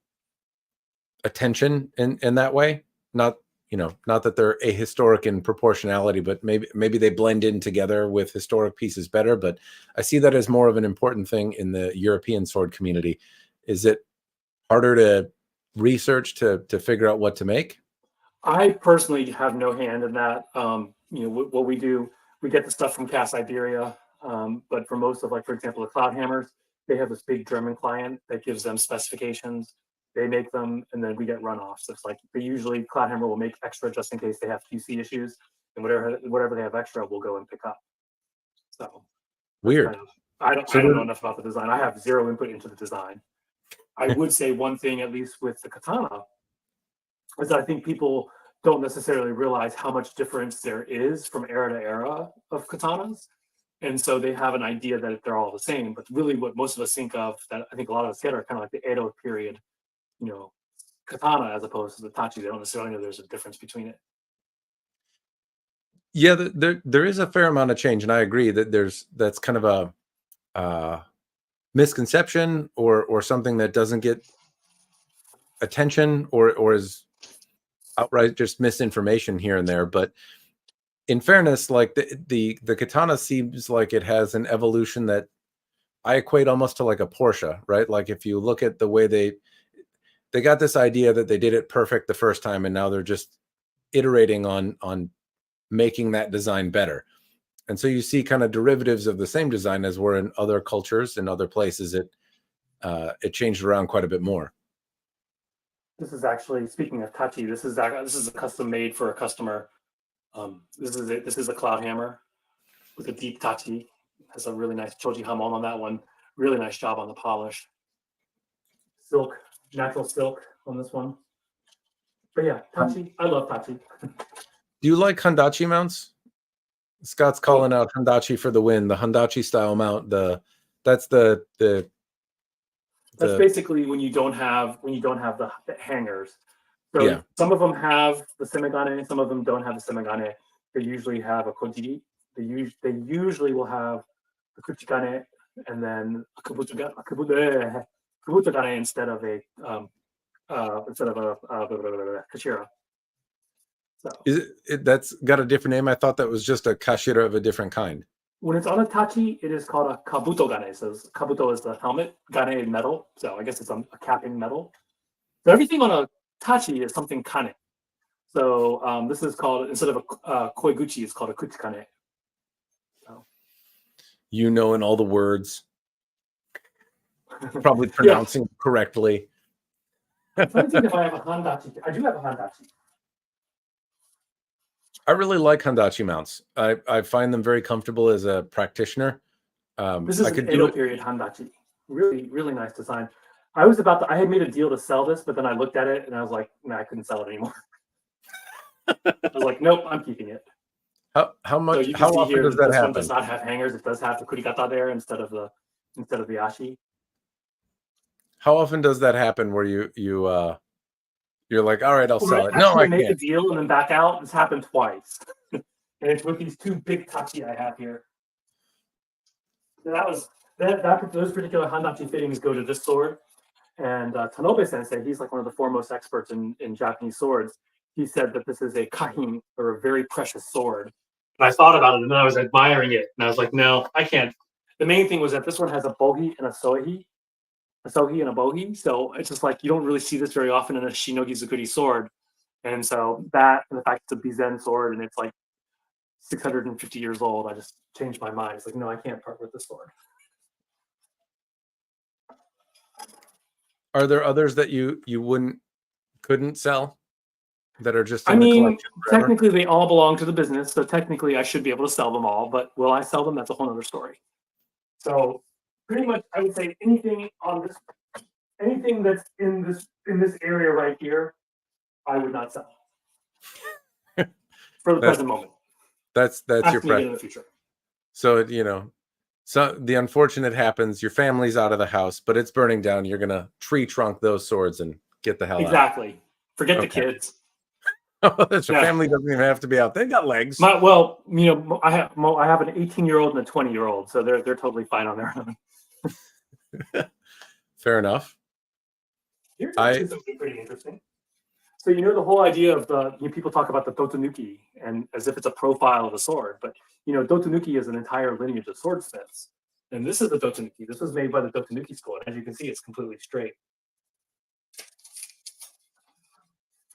attention in that way. Not, not that they're ahistoric in proportionality, but maybe they blend in together with historic pieces better. But I see that as more of an important thing in the European sword community. Is it harder to research to figure out what to make? I personally have no hand in that. What we do, we get the stuff from Cast Iberia, but for most of, like, for example, the Cloud Hammers, they have this big German client that gives them specifications. They make them, and then we get runoffs. It's like they usually Cloud Hammer will make extra just in case they have QC issues, and whatever they have extra, we'll go and pick up. So Weird. I don't know enough about the design. I have zero input into the design. I would say one thing, at least with the katana, is I think people don't necessarily realize how much difference there is from era to era of katanas. And so they have an idea that they're all the same. But really what most of us think of, that I think a lot of us get, are kind of like the Edo period, katana, as opposed to the Tachi. They don't necessarily know there's a difference between it. Yeah, there is a fair amount of change, and I agree that that's kind of a misconception or something that doesn't get attention or is outright just misinformation here and there. But in fairness, like the katana seems like it has an evolution that I equate almost to like a Porsche, right? Like if you look at the way they got this idea that they did it perfect the first time, and now they're just iterating on making that design better. And so you see kind of derivatives of the same design as were in other cultures and other places. It changed around quite a bit more. This is actually, speaking of Tachi, this is a custom made for a customer. This is a cloud hammer with a deep Tachi. Has a really nice choji hamon on that one. Really nice job on the polish. Silk, natural silk on this one. But yeah, Tachi, I love Tachi. Do you like Handachi mounts? Scott's calling out Handachi for the win. The Handachi style mount. That's basically when you don't have the hangers. So yeah. Some of them have the semigane, some of them don't have the semigane. They usually have a kojiri. They usually will have the kuchigane and then a kabutogane instead of a kashira. So That's got a different name? I thought that was just a kashira of a different kind. when it's on a tachi, it is called a kabutogane. So kabuto is the helmet, gane is metal. So I guess it's a capping metal. So everything on a tachi is something kane. So this is called, instead of a koiguchi, it's called a kuchikane. So. In all the words. Probably pronouncing correctly. I'm trying to think if I have a handachi. I do have a handachi. I really like Handachi mounts. I find them very comfortable as a practitioner. This is an Edo period Handachi. Really, really nice design. I had made a deal to sell this, but then I looked at it and I was like, nah, I couldn't sell it anymore. I was like, nope, I'm keeping it. How much? So you can how see often here, does that this happen? one does not have hangers. It does have the kurigata there instead of the ashi. How often does that happen where you're like, all right, I'll sell it? No, I can't. make a deal and then back out. It's happened twice. And it's with these two big tachi I have here. So those particular handachi fittings go to this sword. And Tanobe Sensei, he's like one of the foremost experts in Japanese swords. He said that this is a kahin, or a very precious sword. And I thought about it and then I was admiring it. And I was like, no, I can't. The main thing was that this one has a bohi and a sohi and a bohi. So it's just like, you don't really see this very often in a Shinogi Zukuri sword. And so that, and the fact it's a Bizen sword and it's like 650 years old, I just changed my mind. It's like, no, I can't part with this sword. Are there others that you couldn't sell that are just I in the mean, collection forever? technically they all belong to the business, so technically I should be able to sell them all, but will I sell them? That's a whole other story. So pretty much I would say anything on this, anything that's in this area right here, I would not sell for the That's present moment. that's your Ask me again in the preference. future. So so the unfortunate happens. Your family's out of the house, but it's burning down. You're gonna tree trunk those swords and get the hell out. Exactly. Forget the Okay. kids. That's your Yeah. family doesn't even have to be out. They got legs. Well, I have an 18-year-old and a 20-year-old, so they're totally fine on their own. Fair enough. Here's I actually something pretty interesting. So the whole idea of people talk about the Totanuki and as if it's a profile of a sword, but Totanuki is an entire lineage of swordsmiths, and this is the Totanuki. This was made by the Totanuki school, and as you can see, it's completely straight.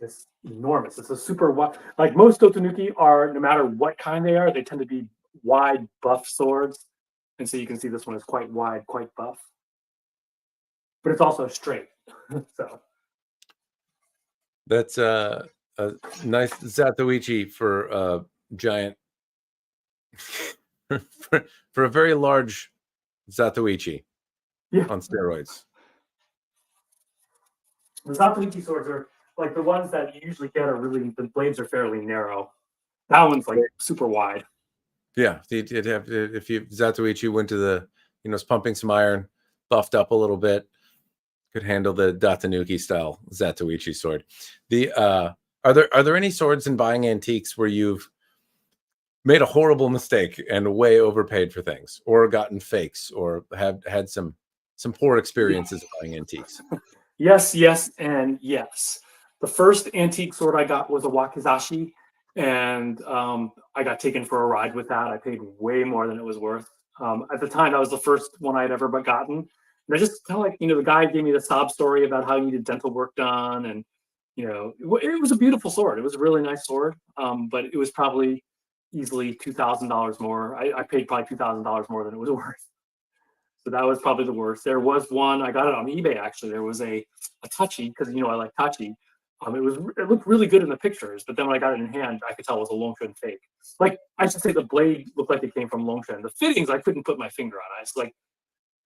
It's enormous. It's a super wide. Like most Totanuki are, no matter what kind they are, they tend to be wide, buff swords, and so you can see this one is quite wide, quite buff, but it's also straight. So. that's a nice Zatoichi for a giant for a very large Zatoichi Yeah. on steroids. The Zatoichi swords are like the ones that you usually get are really, the blades are fairly narrow. That one's like super wide. Yeah, you'd have to, if you Zatoichi went to the was pumping some iron, buffed up a little bit, could handle the Datanuki style Zatoichi sword. The are there any swords in buying antiques where you've made a horrible mistake and way overpaid for things, or gotten fakes, or have had some poor experiences buying antiques? Yes, yes, and yes. The first antique sword I got was a Wakizashi, and I got taken for a ride with that. I paid way more than it was worth. At the time, that was the first one I'd ever gotten. And I just kind of like, the guy gave me the sob story about how he needed dental work done. And, it was a beautiful sword. It was a really nice sword, but it was probably easily $2,000 more. I paid probably $2,000 more than it was worth. So that was probably the worst. There was one, I got it on eBay actually. There was a Tachi, because I like Tachi. It looked really good in the pictures, but then when I got it in hand, I could tell it was a Longshan fake. Like, I should say the blade looked like it came from Longshan. The fittings I couldn't put my finger on. I was like,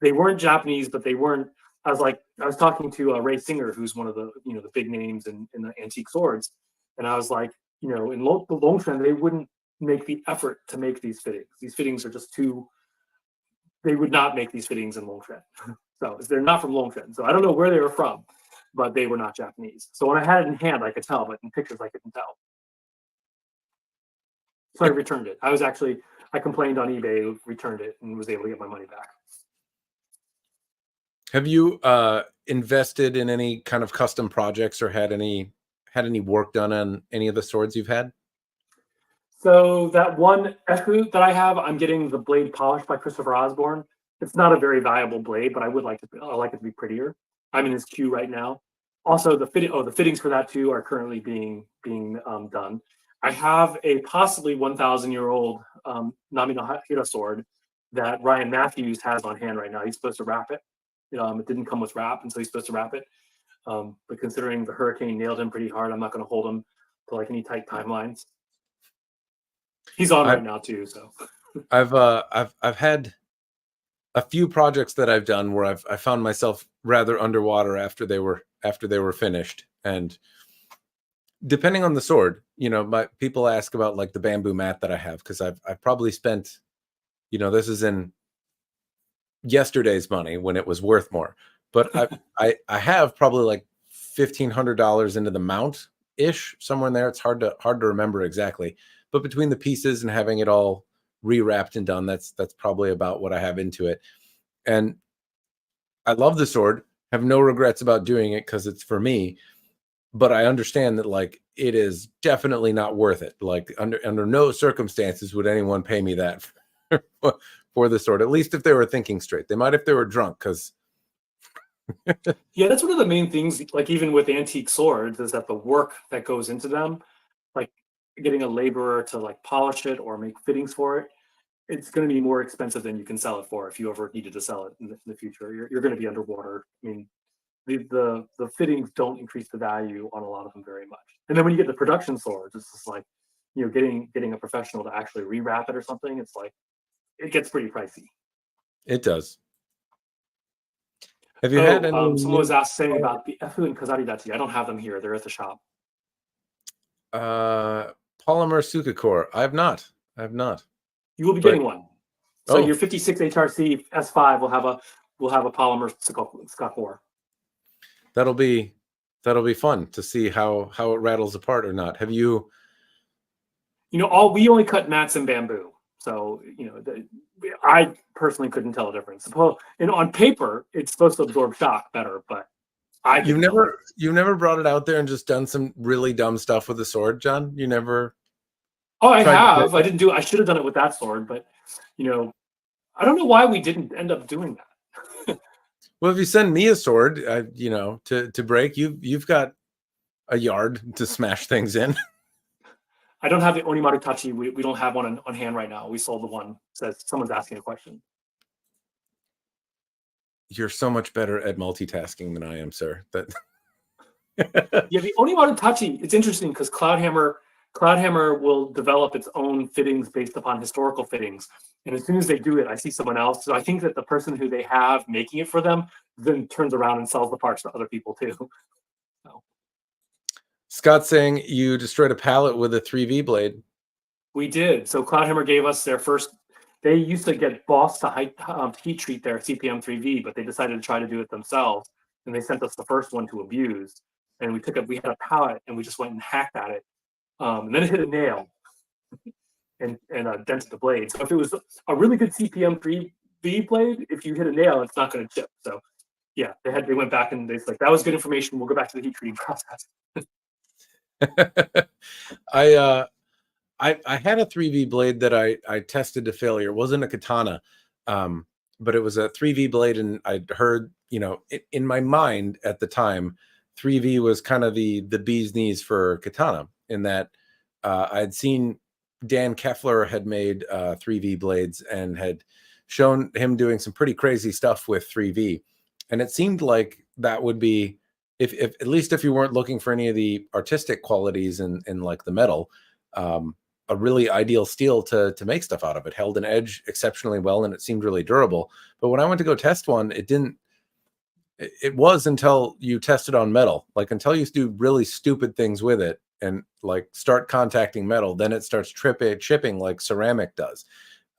they weren't Japanese, but they weren't. I was talking to Ray Singer, who's one of the the big names in the antique swords, and I was like, in the Longshan, they wouldn't make the effort to make these fittings. These fittings are just too. They would not make these fittings in Longshan. So they're not from Longshan. So I don't know where they were from, but they were not Japanese. So when I had it in hand, I could tell, but in pictures, I couldn't tell. So I returned it. I complained on eBay, returned it, and was able to get my money back. Have you invested in any kind of custom projects or had any work done on any of the swords you've had? So that one Eku that I have, I'm getting the blade polished by Christopher Osborne. It's not a very valuable blade, but I like it to be prettier. I'm in his queue right now. Also, the fittings for that too are currently being done. I have a possibly 1,000-year-old Nami no Hira sword that Ryan Matthews has on hand right now. He's supposed to wrap it. It didn't come with wrap, and so he's supposed to wrap it. But considering the hurricane nailed him pretty hard, I'm not going to hold him to like any tight timelines. He's on right now too. So I've had a few projects that I've done where I found myself rather underwater after they were finished, and depending on the sword, my people ask about like the bamboo mat that I have, because I've probably spent, this is in yesterday's money when it was worth more, but I have probably like $1,500 into the mount ish, somewhere in there. It's hard to remember exactly, but between the pieces and having it all rewrapped and done, that's probably about what I have into it. And I love the sword, have no regrets about doing it because it's for me, but I understand that like it is definitely not worth it. Like under no circumstances would anyone pay me that for the sword, at least if they were thinking straight. They might if they were drunk, because yeah, that's one of the main things, like even with antique swords, is that the work that goes into them, like getting a laborer to like polish it or make fittings for it, it's going to be more expensive than you can sell it for if you ever needed to sell it in the future. You're going to be underwater. I mean, the fittings don't increase the value on a lot of them very much. And then when you get the production swords, it's just like, getting a professional to actually rewrap it or something. It's like it gets pretty pricey. It does. Have you had any? Someone was saying about the Efu and Kazari Dachi. I don't have them here. They're at the shop. Polymer Sukakor. I have not. You will be getting one. So Oh. your 56 HRC S5 will have a polymer Sukakor. That'll be fun to see how it rattles apart or not. Have you? We only cut mats in bamboo, so I personally couldn't tell a difference. On paper, it's supposed to absorb shock better, but you've never brought it out there and just done some really dumb stuff with the sword, John? You never? Oh, I have. I should have done it with that sword, but I don't know why we didn't end up doing that. Well, if you send me a sword, to break, you've got a yard to smash things in. I don't have the Onimaru Tachi. We don't have one on hand right now. We sold the one. Says someone's asking a question. You're so much better at multitasking than I am, sir. Yeah, the Onimaru Tachi. It's interesting because Cloudhammer will develop its own fittings based upon historical fittings. And as soon as they do it, I see someone else. So I think that the person who they have making it for them then turns around and sells the parts to other people too. So. Scott saying you destroyed a pallet with a 3V blade. We did. So Cloudhammer gave us their first. They used to get Boss to heat treat their CPM 3V, but they decided to try to do it themselves. And they sent us the first one to abuse. And we had a pallet and we just went and hacked at it. And then it hit a nail and dented the blade. So if it was a really good CPM 3V blade, if you hit a nail, it's not going to chip. So yeah, they went back and they like, that was good information. We'll go back to the heat treating process. I had a 3V blade that I tested to failure. It wasn't a katana, but it was a 3V blade, and I'd heard, in my mind at the time, 3V was kind of the bee's knees for katana, in that I'd seen Dan Keffler had made 3V blades and had shown him doing some pretty crazy stuff with 3V. And it seemed like that would be, if at least if you weren't looking for any of the artistic qualities in like the metal, a really ideal steel to make stuff out of. It held an edge exceptionally well, and it seemed really durable. But when I went to go test one, it didn't. It was until you test it on metal, like until you do really stupid things with it and like start contacting metal, then it starts chipping like ceramic does.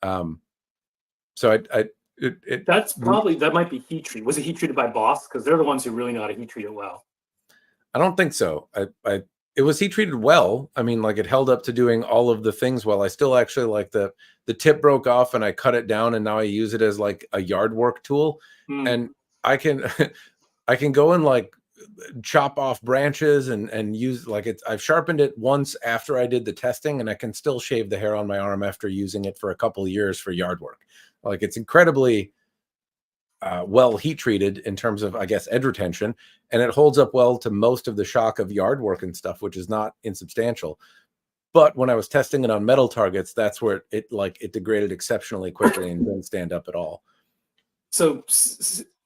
So that might be heat treated. Was it heat treated by Boss? Because they're the ones who really know how to heat treat it well. I don't think so. It was heat treated well. I mean, like it held up to doing all of the things well. I still actually like the tip broke off and I cut it down and now I use it as like a yard work tool. And I can go and like chop off branches and use like it. I've sharpened it once after I did the testing, and I can still shave the hair on my arm after using it for a couple of years for yard work. Like it's incredibly well heat treated in terms of, I guess, edge retention, and it holds up well to most of the shock of yard work and stuff, which is not insubstantial. But when I was testing it on metal targets, that's where it degraded exceptionally quickly and didn't stand up at all. So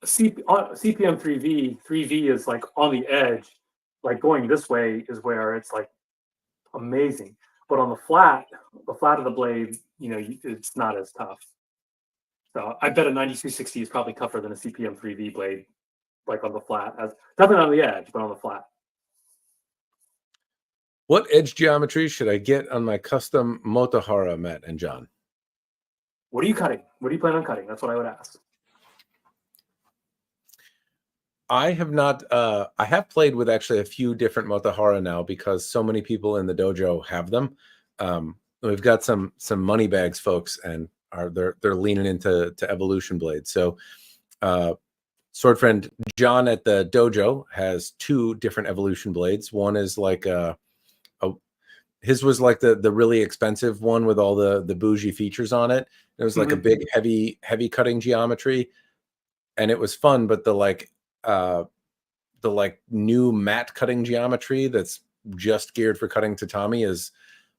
CPM 3V is like on the edge, like going this way is where it's like amazing. But on the flat of the blade, it's not as tough. So I bet a 9260 is probably tougher than a CPM 3V blade, like on the flat, as definitely on the edge, but on the flat. What edge geometry should I get on my custom Motohara, Matt and John? What are you cutting? What do you plan on cutting? That's what I would ask. I have not. I have played with actually a few different Motohara now because so many people in the dojo have them. We've got some money bags folks, and they're leaning into evolution blades. So, sword friend John at the dojo has two different evolution blades. One is like his was like the really expensive one with all the bougie features on it. It was like a big heavy cutting geometry, and it was fun. But the new matte cutting geometry that's just geared for cutting tatami is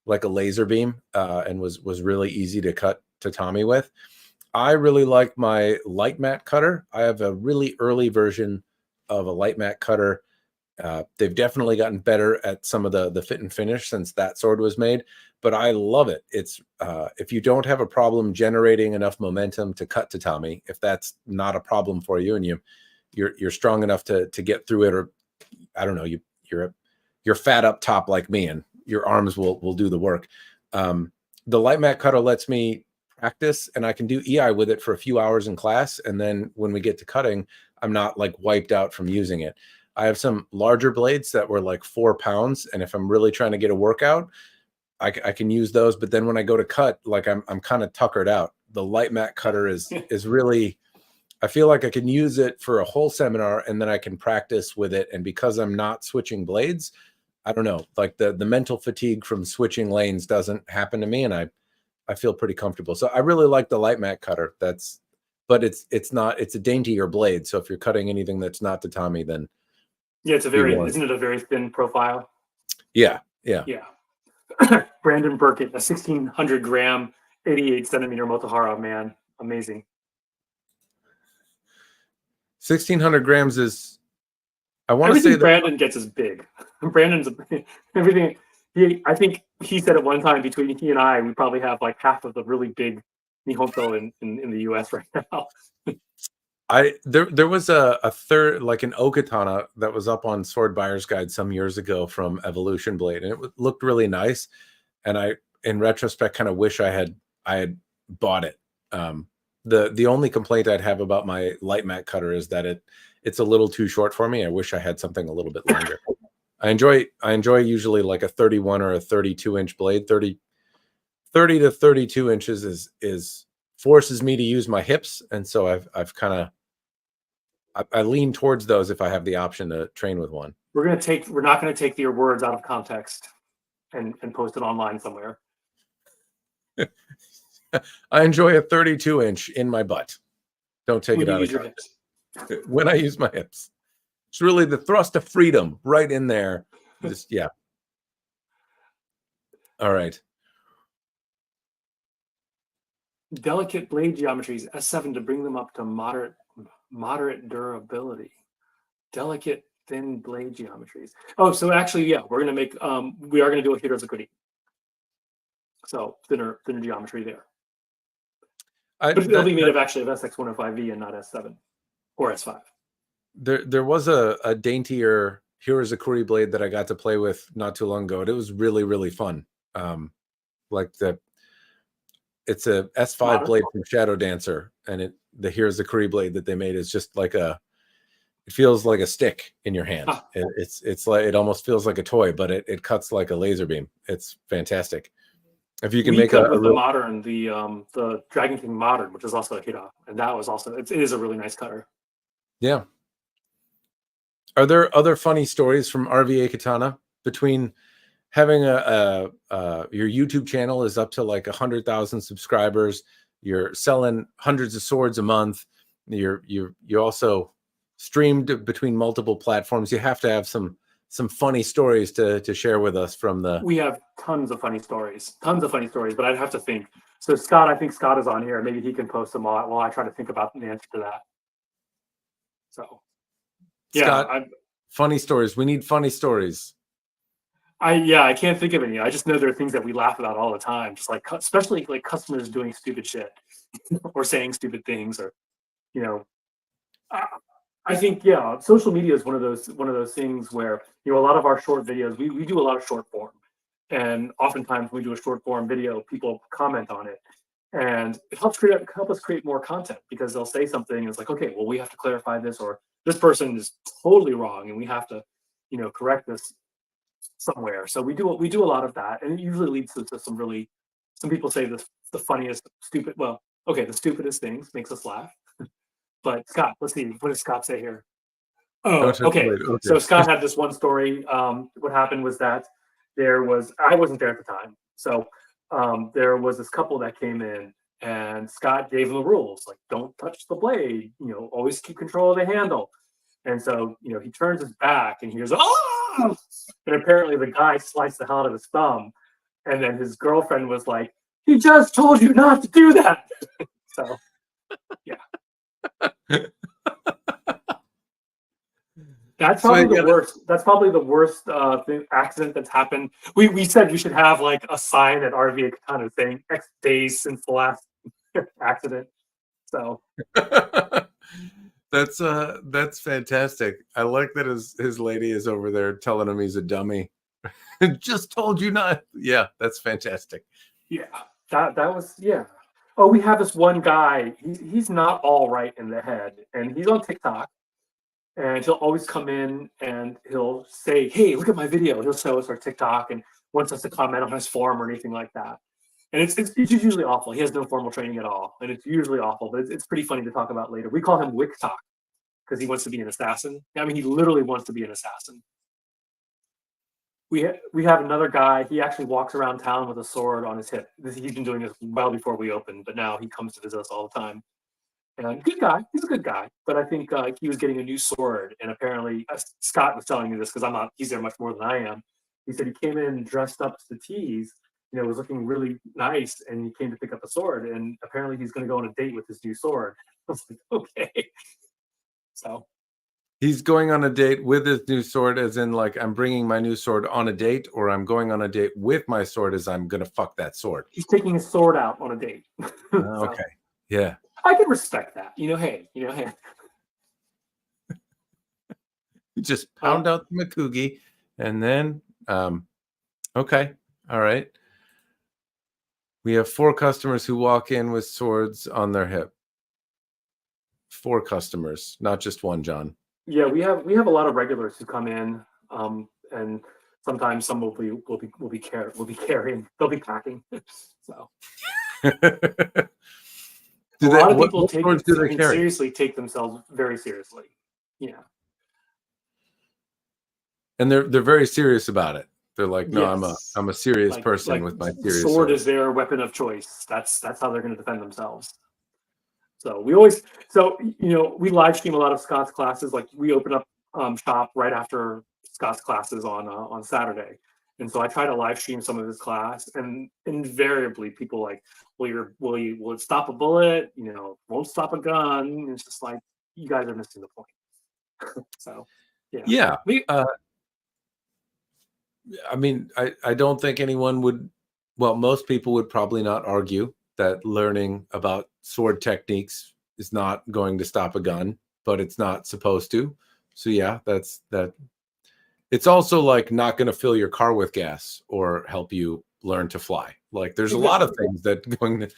like a laser beam, and was really easy to cut tatami with. I really like my light matte cutter. I have a really early version of a light mat cutter. They've definitely gotten better at some of the fit and finish since that sword was made, but I love it. It's if you don't have a problem generating enough momentum to cut tatami, if that's not a problem for you, and you're strong enough to get through it, or I don't know, you're fat up top like me, and your arms will do the work. The light mat cutter lets me practice, and I can do EI with it for a few hours in class, and then when we get to cutting, I'm not like wiped out from using it. I have some larger blades that were like 4 pounds, and if I'm really trying to get a workout, I can use those. But then when I go to cut, like I'm kind of tuckered out. The light mat cutter is really, I feel like I can use it for a whole seminar, and then I can practice with it. And because I'm not switching blades, I don't know, like the mental fatigue from switching lanes doesn't happen to me, and I feel pretty comfortable. So I really like the light mat cutter. But it's a daintier blade. So if you're cutting anything that's not tatami, then yeah, isn't it a very thin profile? Yeah. Brandon Burkett, a 1,600 gram, 88 centimeter Motohara, man, amazing. 1,600 grams is, I want to say that Brandon gets is big. Brandon's everything. I think he said at one time, between he and I, we probably have like half of the really big Nihonto in the US right now. There was a third, like an O-Katana that was up on Sword Buyer's Guide some years ago from Evolution Blade, and it looked really nice. And I, in retrospect, kind of wish I had bought it. The only complaint I'd have about my light mat cutter is that it's a little too short for me. I wish I had something a little bit longer. I enjoy usually like a 31 or a 32-inch blade. 30 to 32 inches is forces me to use my hips, and so I've kind of I lean towards those if I have the option to train with one. We're not going to take your words out of context and post it online somewhere. I enjoy a 32-inch in my butt. Don't take it out of context. When I use my hips, it's really the thrust of freedom right in there. Just yeah. All right. Delicate blade geometries, S7 to bring them up to moderate durability. Delicate thin blade geometries. Oh, so actually, yeah, we are gonna do a Hirozukuri. So thinner geometry there. But it'll be made of SX105V and not S7 or S5. There was a daintier Hirozukuri blade that I got to play with not too long ago. And it was really, really fun. It's a S5 blade from Shadow Dancer, and the Hirozukuri blade that they made is just like it feels like a stick in your hand. It's like, it almost feels like a toy, but it cuts like a laser beam. It's fantastic. If you can make the Dragon King Modern, which is also a Hira, and that was also it is a really nice cutter. Yeah. Are there other funny stories from RVA Katana between having your YouTube channel is up to like 100,000 subscribers? You're selling hundreds of swords a month. You also streamed between multiple platforms. You have to have some funny stories to share with us from the. We have tons of funny stories, but I'd have to think. So Scott, I think Scott is on here. Maybe he can post them all while I try to think about the answer to that. So, yeah, Scott, funny stories. We need funny stories. I can't think of any. I just know there are things that we laugh about all the time, just like especially like customers doing stupid shit or saying stupid things, or I think social media is one of those things where a lot of our short videos we do a lot of short form, and oftentimes when we do a short form video, people comment on it, and it helps us create more content, because they'll say something and it's like, okay, well, we have to clarify this, or this person is totally wrong and we have to correct this somewhere. So we do a lot of that, and it usually leads to some people say the funniest the stupidest things makes us laugh. But Scott, let's see, what does Scott say here? Oh, okay. So Scott had this one story. What happened was that I wasn't there at the time, so there was this couple that came in, and Scott gave them the rules, like, don't touch the blade, always keep control of the handle. And so he turns his back and he goes, oh, and apparently the guy sliced the hell out of his thumb, and then his girlfriend was like, he just told you not to do that. So yeah. That's So probably you the gotta- worst. That's probably the worst accident that's happened. We said we should have like a sign at RVA Katana saying X days since the last accident. So that's fantastic. I like that his lady is over there telling him he's a dummy. Just told you not. Yeah, that's fantastic. yeah, that was yeah. Oh, we have this one guy. He's not all right in the head, and he's on TikTok. And he'll always come in and he'll say, "Hey, look at my video." He'll show us our TikTok and wants us to comment on his forum or anything like that. And it's usually awful. He has no formal training at all, and it's usually awful. But it's pretty funny to talk about later. We call him Wick Talk because he wants to be an assassin. I mean, he literally wants to be an assassin. We have another guy. He actually walks around town with a sword on his hip. He's been doing this well before we opened, but now he comes to visit us all the time. And good guy. He's a good guy. But I think he was getting a new sword, and apparently Scott was telling me this because I'm not. He's there much more than I am. He said he came in dressed up to the tees. You know, was looking really nice, and he came to pick up a sword. And apparently, he's going to go on a date with his new sword. I was like, okay. So He's going on a date with his new sword, as in, like, I'm bringing my new sword on a date, or I'm going on a date with my sword, as I'm gonna fuck that sword. he's taking his sword out on a date. So, Okay, yeah. I can respect that. Hey. You just pound out the Makugi, and then, okay, all right. We have 4 customers who walk in with swords on their hip. 4 customers, not just one, John. Yeah, we have a lot of regulars who come in, and sometimes some will be carrying. They'll be packing. So a lot of people take it seriously, take themselves very seriously. Yeah, and they're very serious about it. They're like, no, yes. I'm a serious person with my serious sword is their weapon of choice. That's how they're going to defend themselves. So we live stream a lot of Scott's classes. Like we open up shop right after Scott's classes on Saturday, and so I try to live stream some of his class. And invariably, people like, will it stop a bullet? Won't stop a gun. And it's just like you guys are missing the point. So yeah. I mean, I don't think anyone would. Well, most people would probably not argue that learning about sword techniques is not going to stop a gun, but it's not supposed to. So yeah, that's that. It's also like not going to fill your car with gas or help you learn to fly. Like there's a lot of things that going to.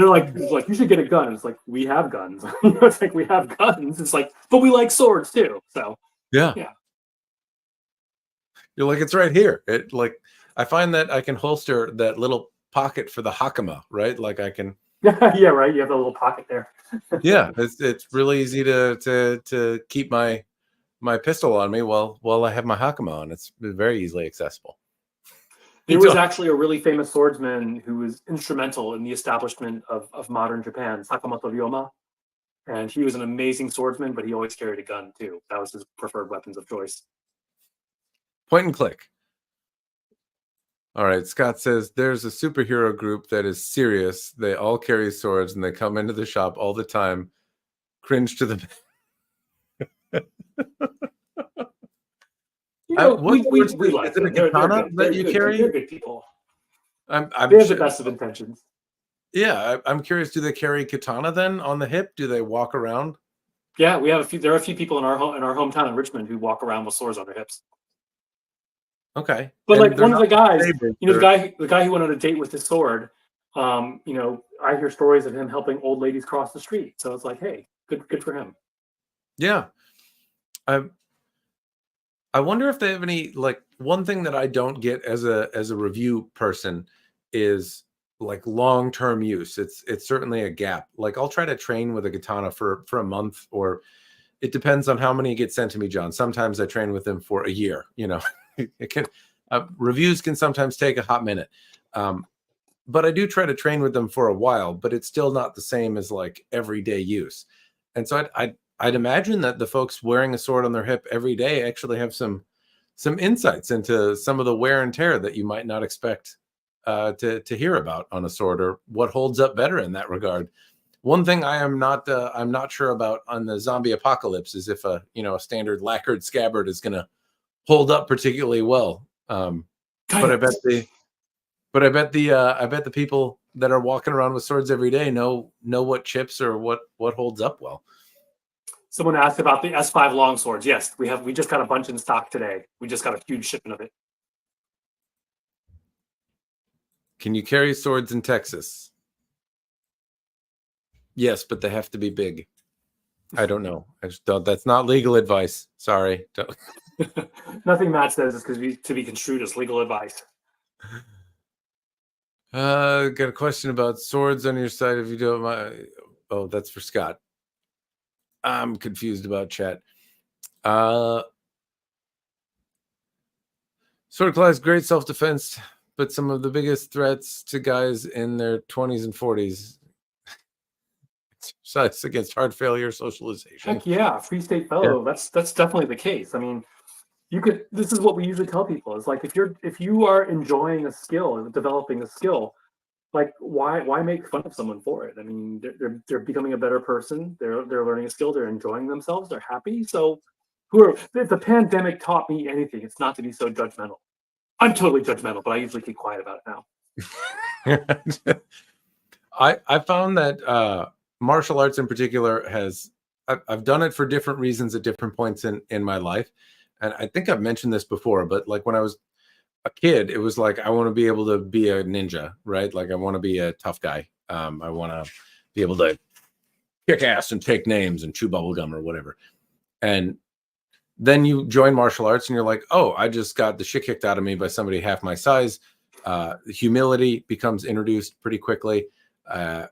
like you should get a gun. It's like we have guns. It's like we have guns. It's like, but we like swords too. So yeah. You're like, it's right here. It like I find that I can holster that little pocket for the hakama, right? Like I can. Yeah, right. You have a little pocket there. Yeah, it's really easy to keep my pistol on me while I have my hakama on. It's very easily accessible. There was actually a really famous swordsman who was instrumental in the establishment of modern Japan, Sakamoto Ryoma. And he was an amazing swordsman, but he always carried a gun too. That was his preferred weapons of choice. Point and click. All right, Scott says there's a superhero group that is serious. They all carry swords and they come into the shop all the time. Cringe to the. We like is it a katana that you carry? They're good people. They have the best of intentions. Yeah, I'm curious. Do they carry katana then on the hip? Do they walk around? Yeah, we have a few. There are a few people in our hometown in Richmond who walk around with swords on their hips. Okay, but like one of the guys, the guy who went on a date with his sword. I hear stories of him helping old ladies cross the street. So it's like, hey, good for him. Yeah, I wonder if they have any, like, one thing that I don't get as a review person is like long-term use. It's certainly a gap. Like I'll try to train with a katana for a month, or it depends on how many get sent to me, John. Sometimes I train with them for a year. It can reviews can sometimes take a hot minute. But I do try to train with them for a while, but it's still not the same as like everyday use. And so I'd imagine that the folks wearing a sword on their hip every day actually have some insights into some of the wear and tear that you might not expect to hear about on a sword, or what holds up better in that regard. One thing I'm not sure about on the zombie apocalypse is if a standard lacquered scabbard is going to hold up particularly well. But I bet the people that are walking around with swords every day know what chips or what holds up well. Someone asked about the S5 longswords. Yes, we just got a bunch in stock today. We just got a huge shipment of it. Can you carry swords in Texas? Yes, but they have to be big. I don't know. I just don't. That's not legal advice. Sorry. Nothing Matt says is to be construed as legal advice. Got a question about swords on your side. If you don't mind. Oh, that's for Scott. I'm confused about chat. Sword class, great self-defense, but some of the biggest threats to guys in their 20s and 40s. Exercise against heart failure, socialization. Heck yeah, Free State Fellow. Yeah. That's definitely the case. I mean, this is what we usually tell people is like, if you are enjoying a skill and developing a skill, like why make fun of someone for it? I mean, they're becoming a better person. They're learning a skill. They're enjoying themselves. They're happy. So if the pandemic taught me anything, it's not to be so judgmental. I'm totally judgmental, but I usually keep quiet about it now. I found that martial arts in particular I've done it for different reasons at different points in my life. And I think I've mentioned this before, but like when I was a kid, it was like, I want to be able to be a ninja, right? Like I want to be a tough guy. I want to be able to kick ass and take names and chew bubble gum or whatever. And then you join martial arts and you're like, oh, I just got the shit kicked out of me by somebody half my size. Humility becomes introduced pretty quickly. And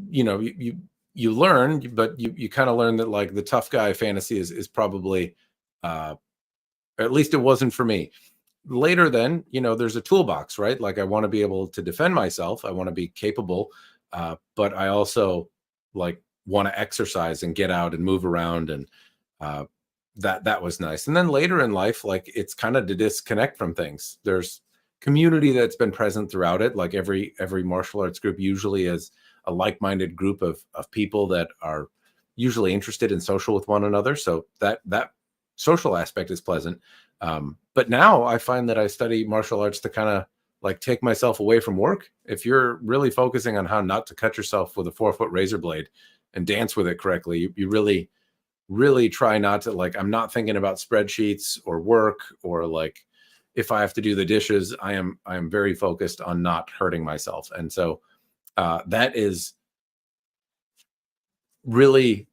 you learn, but you kind of learn that like the tough guy fantasy is probably, at least it wasn't for me. Later then, there's a toolbox, right? Like I want to be able to defend myself. I want to be capable, but I also like want to exercise and get out and move around. And that was nice. And then later in life, like it's kind of to disconnect from things. There's community that's been present throughout it. Like every martial arts group usually is a like-minded group of people that are usually interested in social with one another. So that social aspect is pleasant. But now I find that I study martial arts to kind of like take myself away from work. If you're really focusing on how not to cut yourself with a 4-foot razor blade and dance with it correctly, you really, really try not to, like, I'm not thinking about spreadsheets or work or like, if I have to do the dishes, I am very focused on not hurting myself. And so that is really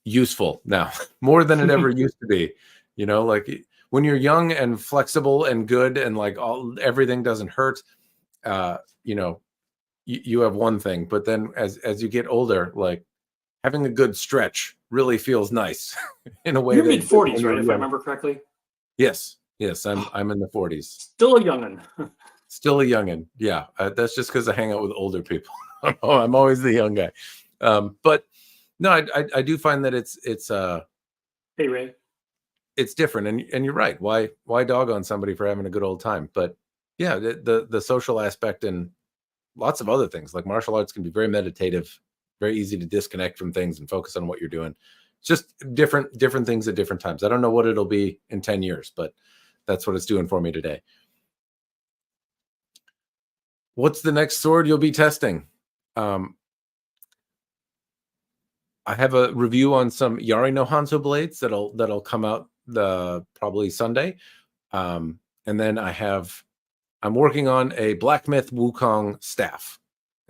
useful now, more than it ever used to be. Like when you're young and flexible and good and like everything doesn't hurt, you have one thing. But then as you get older, like having a good stretch really feels nice in a way. You're mid-40s, right? If I remember correctly. Yes, I'm in the 40s. Still a youngin'. Still a youngin'. Yeah, that's just because I hang out with older people. I'm always the young guy. But no, I do find that it's hey Ray, it's different, and you're right. Why dog on somebody for having a good old time? But yeah, the social aspect and lots of other things like martial arts can be very meditative, very easy to disconnect from things and focus on what you're doing. It's just different things at different times. I don't know what it'll be in 10 years, but that's what it's doing for me today. What's the next sword you'll be testing? I have a review on some Yari no Hanzo blades that'll come out probably Sunday. And then I'm working on a Black Myth Wukong staff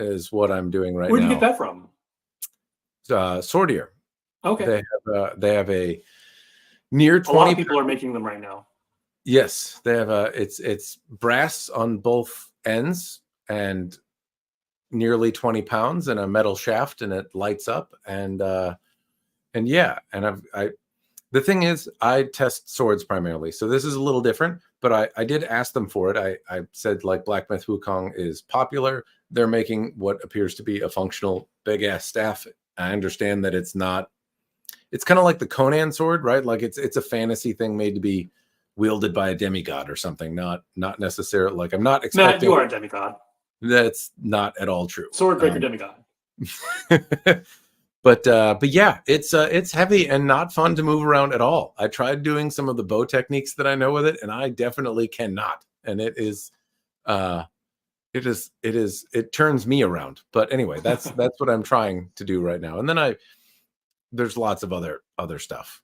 is what I'm doing right now. Where'd you get that from? Swordier. Okay. They have a near 20. A lot of people are making them right now. Yes, they have it's brass on both ends and nearly 20 pounds and a metal shaft, and it lights up. And yeah, and the thing is, I test swords primarily, so this is a little different. But I did ask them for it. I said like Black Myth Wukong is popular. They're making what appears to be a functional big ass staff. I understand that it's not. It's kind of like the Conan sword, right? Like it's a fantasy thing made to be wielded by a demigod or something. Not necessarily like I'm not expecting. Matt, you are a demigod. That's not at all true. Swordbreaker demigod. But yeah, it's heavy and not fun to move around at all. I tried doing some of the bow techniques that I know with it, and I definitely cannot. And it turns me around. But anyway, that's what I'm trying to do right now. And then there's lots of other stuff.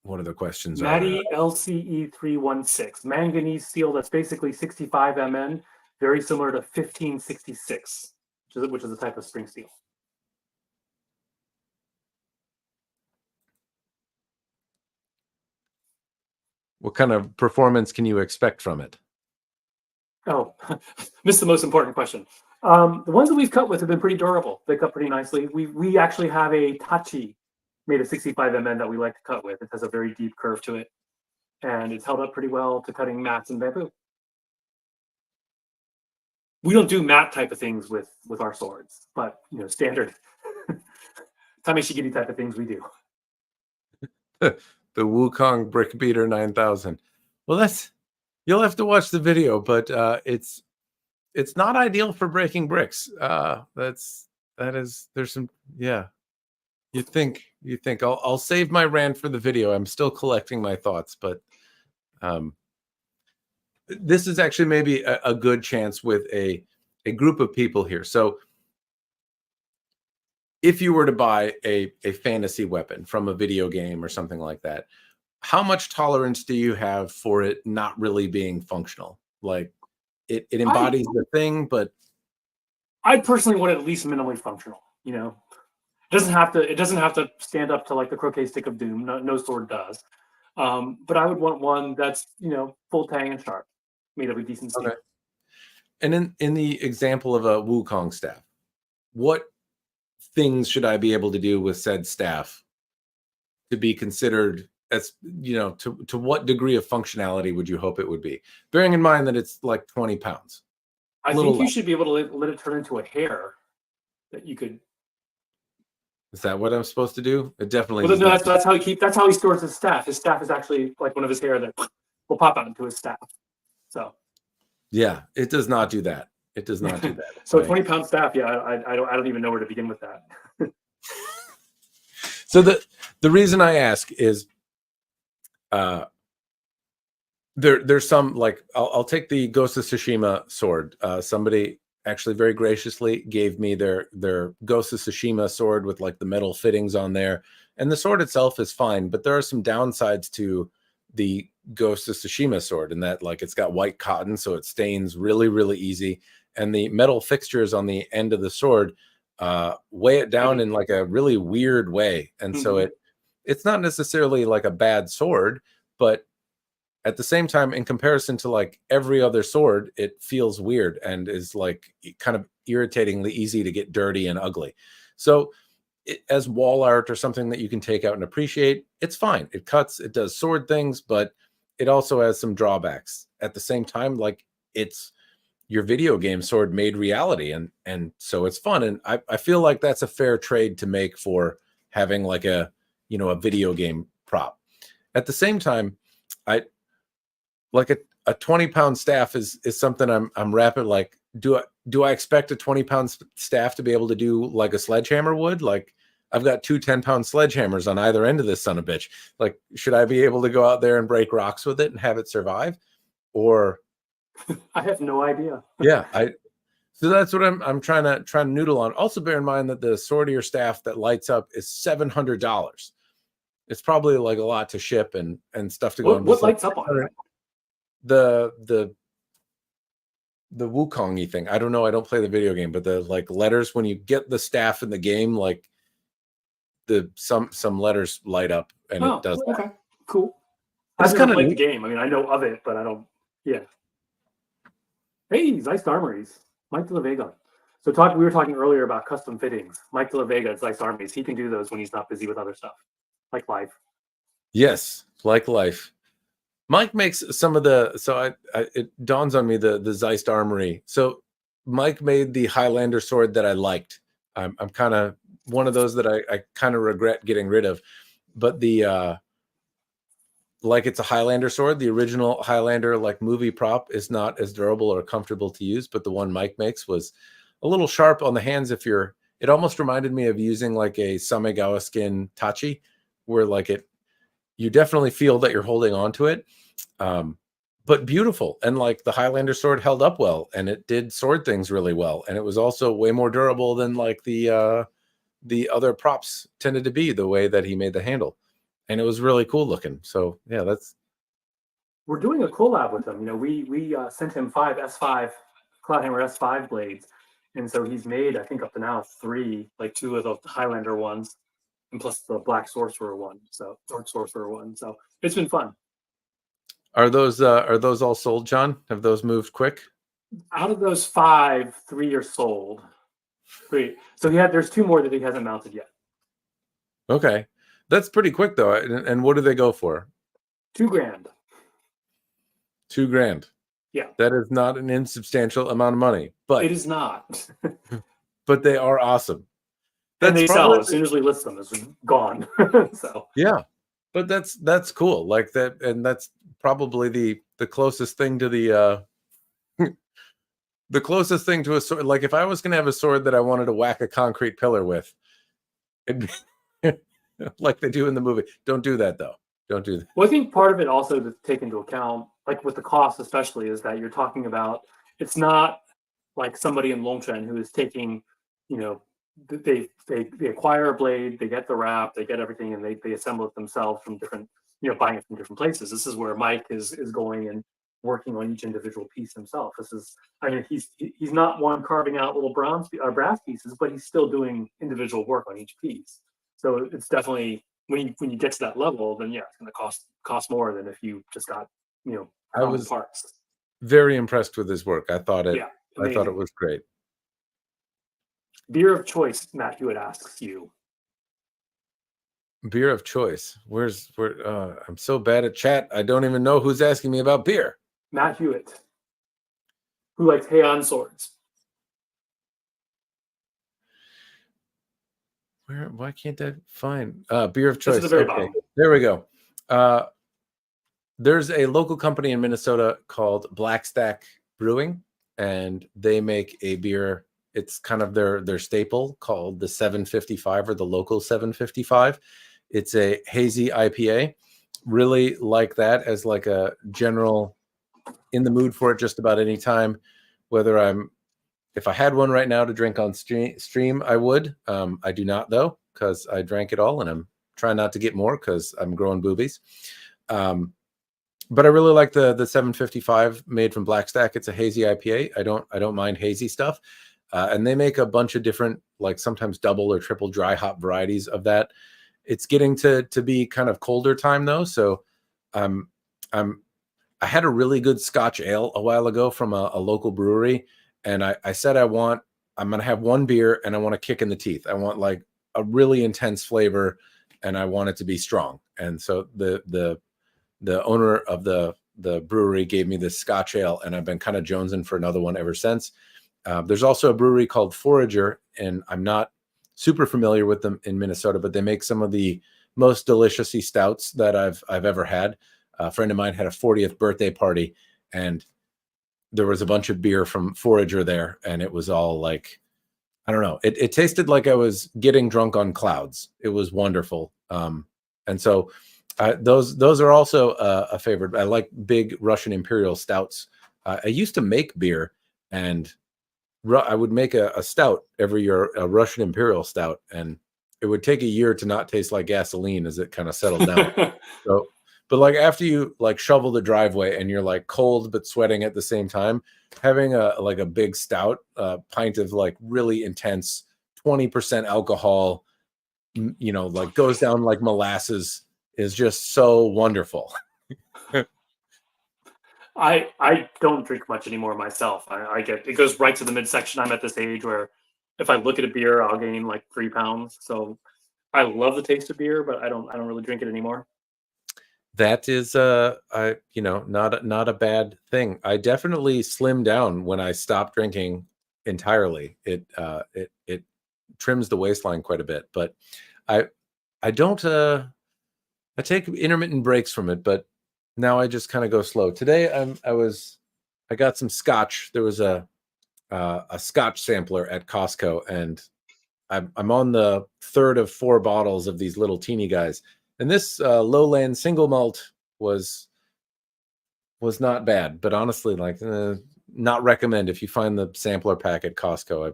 What other questions Maddie LCE316, manganese steel that's basically 65 Mn, very similar to 1566, which is a type of spring steel. What kind of performance can you expect from it? Oh, missed the most important question. The ones that we've cut with have been pretty durable. They cut pretty nicely. We actually have a Tachi made of 65 Mn that we like to cut with. It has a very deep curve to it, and it's held up pretty well to cutting mats and bamboo. We don't do mat type of things with our swords, but standard Tameshigiri type of things we do. The Wukong Brick Beater 9000. Well, you'll have to watch the video, but it's not ideal for breaking bricks. There's some, yeah. You think I'll save my rant for the video. I'm still collecting my thoughts, but this is actually maybe a good chance with a group of people here. So if you were to buy a fantasy weapon from a video game or something like that, how much tolerance do you have for it not really being functional? Like it embodies the thing, but I personally want it at least minimally functional. It doesn't have to stand up to like the croquet stick of doom. No sword does. But I would want one that's full tang and sharp, made of a decent steel. Okay. And in the example of a Wukong staff, what things should I be able to do with said staff to be considered as, to what degree of functionality would you hope it would be? Bearing in mind that it's like 20 pounds. I think you should be able to let it turn into a hair that you could. Is that what I'm supposed to do? It definitely. Well, no, that's how he stores his staff. His staff is actually like one of his hair that will pop out into his staff. So. Yeah, it does not do that. It does not do that. So a 20-pound staff, yeah, I don't even know where to begin with that. So the reason I ask is there's some, like, I'll take the Ghost of Tsushima sword. Somebody actually very graciously gave me their Ghost of Tsushima sword with like the metal fittings on there, and the sword itself is fine, but there are some downsides to the Ghost of Tsushima sword, in that like it's got white cotton, so it stains really, really easy, and the metal fixtures on the end of the sword weigh it down in like a really weird way, and so it's not necessarily like a bad sword, but at the same time, in comparison to like every other sword, it feels weird and is like kind of irritatingly easy to get dirty and ugly. So as wall art or something that you can take out and appreciate, it's fine. It cuts, it does sword things, but it also has some drawbacks. At the same time, like, it's your video game sword made reality, and so it's fun. And I feel like that's a fair trade to make for having like a video game prop. At the same time, I like a 20-pound staff is something I'm rapid. Like, do I expect a 20-pound staff to be able to do like a sledgehammer would? Like, I've got two 10-pound sledgehammers on either end of this son of a bitch. Like, should I be able to go out there and break rocks with it and have it survive? Or I have no idea. Yeah, so that's what I'm trying to noodle on. Also, bear in mind that the swordier staff that lights up is $700. It's probably like a lot to ship and stuff to go. What lights up on it? The Wukong-y thing. I don't know. I don't play the video game, but the like letters when you get the staff in the game, like some letters light up and it does. Okay, that. Cool. I've never played the game. I mean, I know of it, but I don't. Yeah. Hey, Zeist Armories, Mike De La Vega. So we were talking earlier about custom fittings. Mike De La Vega at Zeist Armories, he can do those when he's not busy with other stuff, like life. Yes, like life. Mike makes some of the, so it dawns on me the Zeist Armory. So Mike made the Highlander sword that I liked. I'm kind of one of those that I kind of regret getting rid of. But the like it's a Highlander sword. The original Highlander like movie prop is not as durable or comfortable to use, but the one Mike makes was a little sharp on the hands. If you're, it almost reminded me of using like a Samegawa skin Tachi, where like you definitely feel that you're holding on to it. But beautiful. And like the Highlander sword held up well, and it did sword things really well. And it was also way more durable than like the other props tended to be, the way that he made the handle. And it was really cool looking. So yeah, we're doing a collab with him. You know, we sent him 5 S5 Cloudhammer S5 blades, and so he's made, I think, up to now 3, like 2 of the Highlander ones, and plus the Black Sorcerer one. So Dark Sorcerer one. So it's been fun. Are those all sold, John? Have those moved quick? Out of those 5, 3 are sold. 3. So there's 2 more that he hasn't mounted yet. Okay, that's pretty quick though. And what do they go for? $2,000. $2,000. Yeah, that is not an insubstantial amount of money, but it is not. but they are awesome. And they sell as soon as we list them, it's gone. So yeah, but that's cool. Like that, and that's probably the closest thing to the the closest thing to a sword. Like if I was going to have a sword that I wanted to whack a concrete pillar with, it'd be like they do in the movie. Don't do that though. Don't do that. Well, I think part of it also to take into account, like with the cost especially, is that you're talking about, it's not like somebody in Longchen who is taking, you know, they acquire a blade, they get the wrap, they get everything, and they assemble it themselves from different, you know, buying it from different places. This is where Mike is going and working on each individual piece himself. This is, I mean, he's not one carving out little brass pieces, but he's still doing individual work on each piece. So it's definitely, when you get to that level, then yeah, it's going to cost more than if you just got, you know, I was parts. very impressed with his work. I thought it amazing. was great. Beer of choice, Matt Hewitt asks you. Beer of choice. I'm so bad at chat. I don't even know who's asking me about beer. Matt Hewitt, who likes Heian swords. Why can't I find beer of choice? This is the very bottom. There we go. There's a local company in Minnesota called Blackstack Brewing, and they make a beer. It's kind of their staple, called the 755 or the local 755. It's a hazy IPA. Really like that as like a general, in the mood for it just about any time. If I had one right now to drink on stream, I would. I do not though, because I drank it all, and I'm trying not to get more because I'm growing boobies. But I really like the 755 made from Blackstack. It's a hazy IPA. I don't mind hazy stuff. And they make a bunch of different, like sometimes double or triple dry hop varieties of that. It's getting to be kind of colder time though. So I had a really good Scotch ale a while ago from a local brewery. And I said, I'm going to have one beer and I want a kick in the teeth. I want like a really intense flavor and I want it to be strong. And so the owner of the brewery gave me this Scotch ale, and I've been kind of jonesing for another one ever since. There's also a brewery called Forager, and I'm not super familiar with them in Minnesota, but they make some of the most delicious stouts that I've ever had. A friend of mine had a 40th birthday party, and there was a bunch of beer from Forager there, and it was all like, I don't know. It tasted like I was getting drunk on clouds. It was wonderful. And so those are also a favorite. I like big Russian Imperial stouts. I used to make beer, and I would make a stout every year, a Russian Imperial stout, and it would take a year to not taste like gasoline as it kind of settled down. But like after you like shovel the driveway and you're like cold but sweating at the same time, having a big stout, pint of like really intense 20% alcohol, you know, like goes down like molasses, is just so wonderful. I don't drink much anymore myself. It goes right to the midsection. I'm at this age where if I look at a beer, I'll gain like 3 pounds. So I love the taste of beer, but I don't really drink it anymore. That is not a bad thing. I definitely slimmed down when I stopped drinking entirely. It trims the waistline quite a bit, but I don't I take intermittent breaks from it, but now I just kind of go slow. Today I got some scotch. There was a scotch sampler at Costco, and I'm on the third of 4 bottles of these little teeny guys. And this lowland single malt was not bad, but honestly, like not recommend if you find the sampler pack at Costco.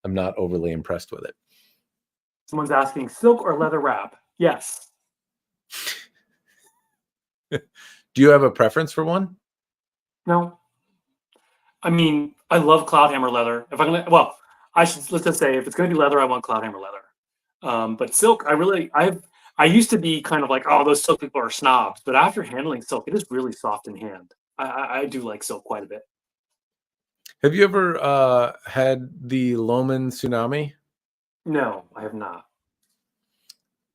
I'm not overly impressed with it. Someone's asking, silk or leather wrap? Yes. Do you have a preference for one? No. I mean, I love Cloudhammer leather. If I'm gonna, well, let's just say if it's gonna be leather, I want Cloudhammer leather. But silk, I used to be kind of like, oh, those silk people are snobs. But after handling silk, it is really soft in hand. I do like silk quite a bit. Have you ever had the Loman tsunami? No, I have not.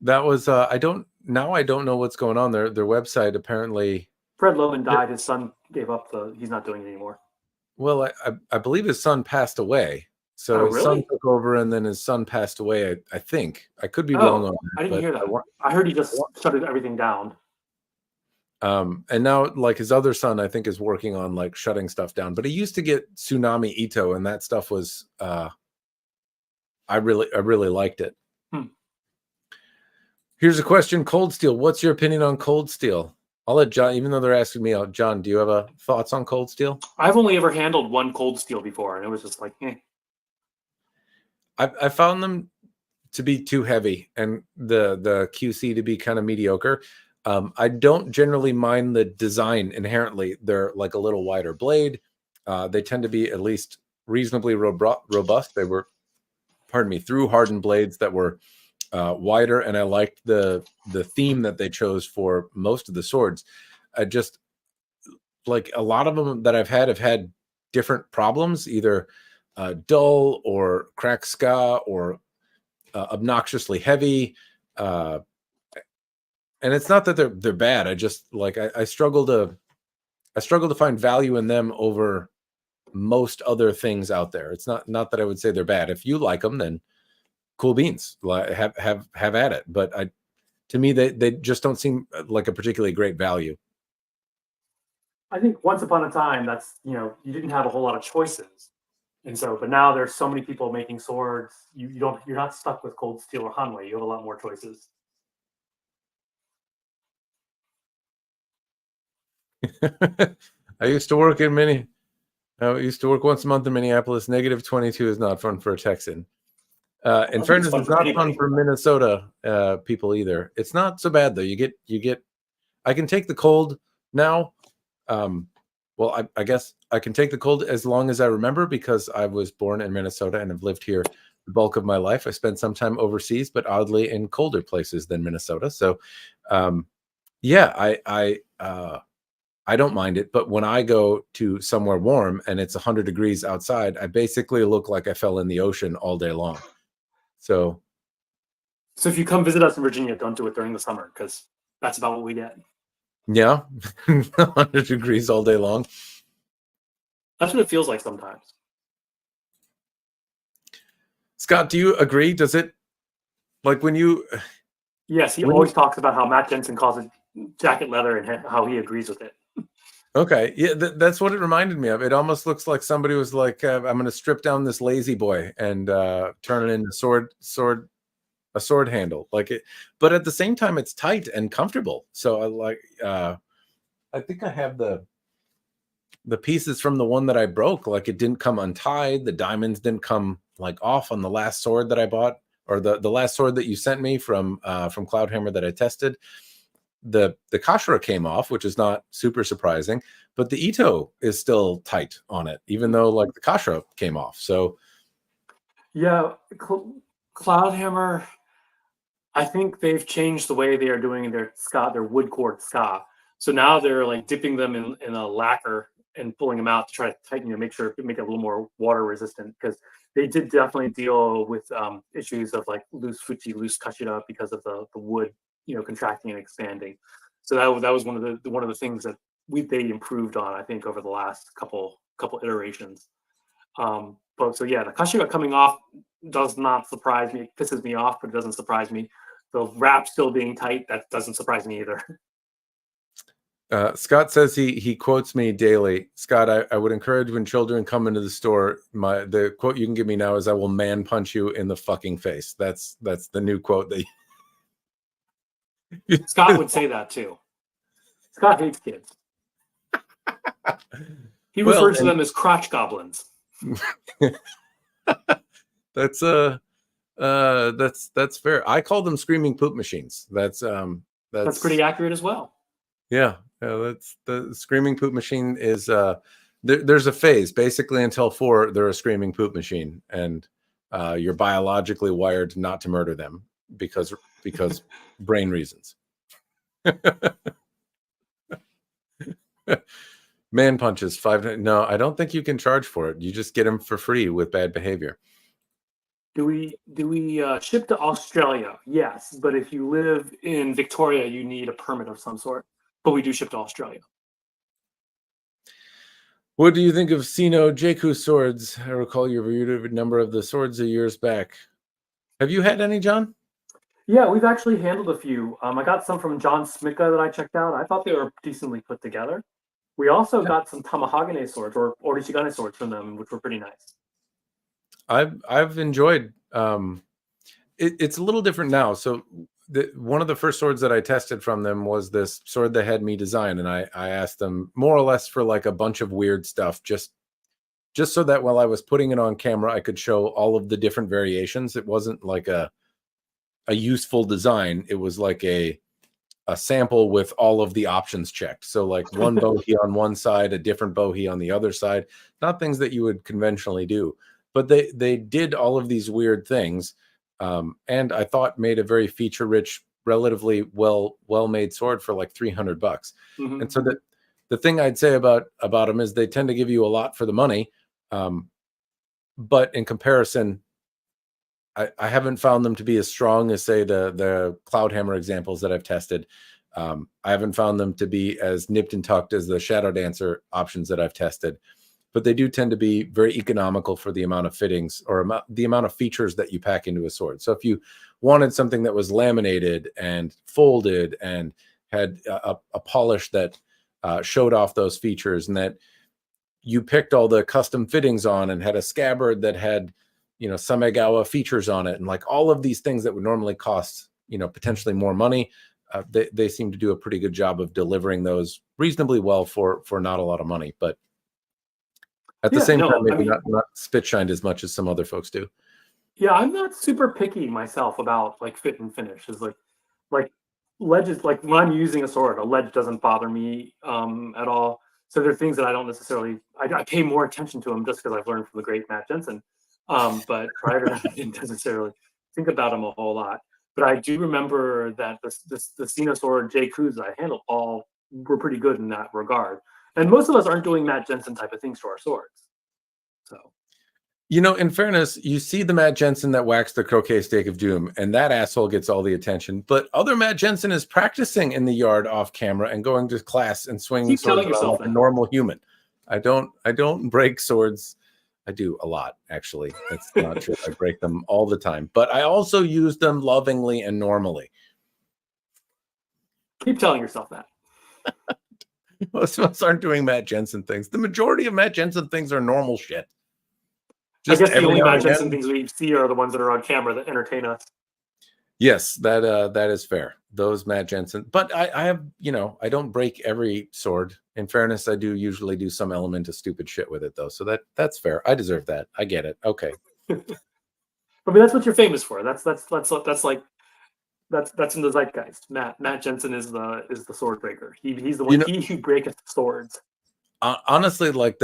That was I don't know what's going on. Their website apparently. Fred Loman died. His son gave up he's not doing it anymore. Well, I believe his son passed away. So his really? son took over, and then his son passed away. I think I could be wrong on that. I didn't hear that. I heard he just shut everything down. And now, like, his other son, I think, is working on like shutting stuff down. But he used to get Tsunami Ito, and that stuff was I really liked it. Here's a question: Cold steel. What's your opinion on cold steel? I'll let John, even though they're asking me out. John, do you have thoughts on cold steel? I've only ever handled one cold steel before, and it was just like, eh. I found them to be too heavy, and the QC to be kind of mediocre. I don't generally mind the design inherently. They're like a little wider blade. They tend to be at least reasonably robust. They were, pardon me, through hardened blades that were wider, and I liked the theme that they chose for most of the swords. I just like a lot of them that I've had different problems, either dull or cracked ska or obnoxiously heavy. And it's not that they're bad. I just like I struggle to find value in them over most other things out there. It's not that I would say they're bad. If you like them, then cool beans. Have at it. But to me, they just don't seem like a particularly great value. I think once upon a time, you didn't have a whole lot of choices, and so, but now there's so many people making swords. You're not stuck with cold steel or Hanwei. You have a lot more choices. I used to work once a month in Minneapolis. -22 is not fun for a Texan. In fairness, it's not fun for Minnesota people either. It's not so bad though. You get. I can take the cold now. Well, I guess I can take the cold as long as I remember, because I was born in Minnesota and have lived here the bulk of my life. I spent some time overseas, but oddly in colder places than Minnesota. So, yeah, I don't mind it. But when I go to somewhere warm and it's 100 degrees outside, I basically look like I fell in the ocean all day long. So if you come visit us in Virginia, don't do it during the summer, because that's about what we get. Yeah, 100 degrees all day long. That's what it feels like sometimes. Scott, do you agree? Does it, like, when you... Yes, he always talks about how Matt Jensen calls it jacket leather and how he agrees with it. Okay, yeah, that's what it reminded me of. It almost looks like somebody was like, I'm going to strip down this lazy boy and turn it into a sword handle, like it. But at the same time, it's tight and comfortable. So I think I have the pieces from the one that I broke. Like, it didn't come untied. The diamonds didn't come like off on the last sword that I bought, or the last sword that you sent me from Cloudhammer that I tested. The Kashra came off, which is not super surprising, but the Ito is still tight on it, even though like the Kashra came off. So yeah, Cloudhammer, I think they've changed the way they are doing their wood cord ska. So now they're like dipping them in a lacquer and pulling them out to try to tighten, make it a little more water resistant, because they did definitely deal with issues of like loose fuchi, loose kashira, because of the wood, contracting and expanding. So that was one of the things that they improved on, I think, over the last couple iterations. But so yeah, the kashira coming off does not surprise me. It pisses me off, but it doesn't surprise me. The wrap still being tight, that doesn't surprise me either. Scott says he quotes me daily. Scott, I would encourage when children come into the store, the quote you can give me now is, "I will man punch you in the fucking face." That's the new quote that Scott would say that too. Scott hates kids. He refers to them as crotch goblins. That's fair. I call them screaming poop machines. That's pretty accurate as well. Yeah, that's the screaming poop machine is there's a phase basically until 4 they're a screaming poop machine, and you're biologically wired not to murder them because brain reasons. Man punches 5. No, I don't think you can charge for it. You just get them for free with bad behavior. Do we ship to Australia? Yes, but if you live in Victoria, you need a permit of some sort. But we do ship to Australia. What do you think of Sino Jeku swords? I recall you reviewed a number of the swords a years back. Have you had any, John? Yeah, we've actually handled a few. I got some from John Smicka that I checked out. I thought they were decently put together. We also got some Tamahagane swords or Orishigane swords from them, which were pretty nice. I've enjoyed. It's a little different now. So one of the first swords that I tested from them was this sword they had me design, and I asked them more or less for like a bunch of weird stuff, just so that while I was putting it on camera, I could show all of the different variations. It wasn't like a useful design. It was like a sample with all of the options checked. So like one bohie on one side, a different bohie on the other side, not things that you would conventionally do. But they did all of these weird things, and I thought made a very feature-rich, relatively well-made sword for like $300. Mm-hmm. And so the thing I'd say about them is they tend to give you a lot for the money, but in comparison, I haven't found them to be as strong as, say, the Cloudhammer examples that I've tested. I haven't found them to be as nipped and tucked as the Shadow Dancer options that I've tested. But they do tend to be very economical for the amount of fittings or the amount of features that you pack into a sword. So if you wanted something that was laminated and folded and had a polish that showed off those features, and that you picked all the custom fittings on and had a scabbard that had, Samegawa features on it, and like all of these things that would normally cost, potentially more money, they seem to do a pretty good job of delivering those reasonably well for not a lot of money. But at the same time, maybe not spit shined as much as some other folks do. Yeah, I'm not super picky myself about like fit and finish. Is like ledges. Like when I'm using a sword, a ledge doesn't bother me at all. So there are things that I don't necessarily. I pay more attention to them just because I've learned from the great Matt Jensen. But prior to that, I didn't necessarily think about them a whole lot. But I do remember that the Sino sword J-Crews I handled all were pretty good in that regard. And most of us aren't doing Matt Jensen type of things to our swords. So, in fairness, you see the Matt Jensen that whacks the croquet stake of doom, and that asshole gets all the attention. But other Matt Jensen is practicing in the yard off camera and going to class and swinging swords like a normal human. I don't break swords. I do a lot, actually. That's not true. I break them all the time. But I also use them lovingly and normally. Keep telling yourself that. Most of us aren't doing Matt Jensen things. The majority of Matt Jensen things are normal shit. Just I guess the only Matt Jensen things we see are the ones that are on camera that entertain us. Yes, that is fair. Those Matt Jensen. But I have, I don't break every sword. In fairness, I do usually do some element of stupid shit with it, though. So that's fair. I deserve that. I get it. Okay. I mean, that's what you're famous for. That's like. That's in the zeitgeist. Matt Jensen is the sword breaker. He's the one who breaketh swords. Honestly, like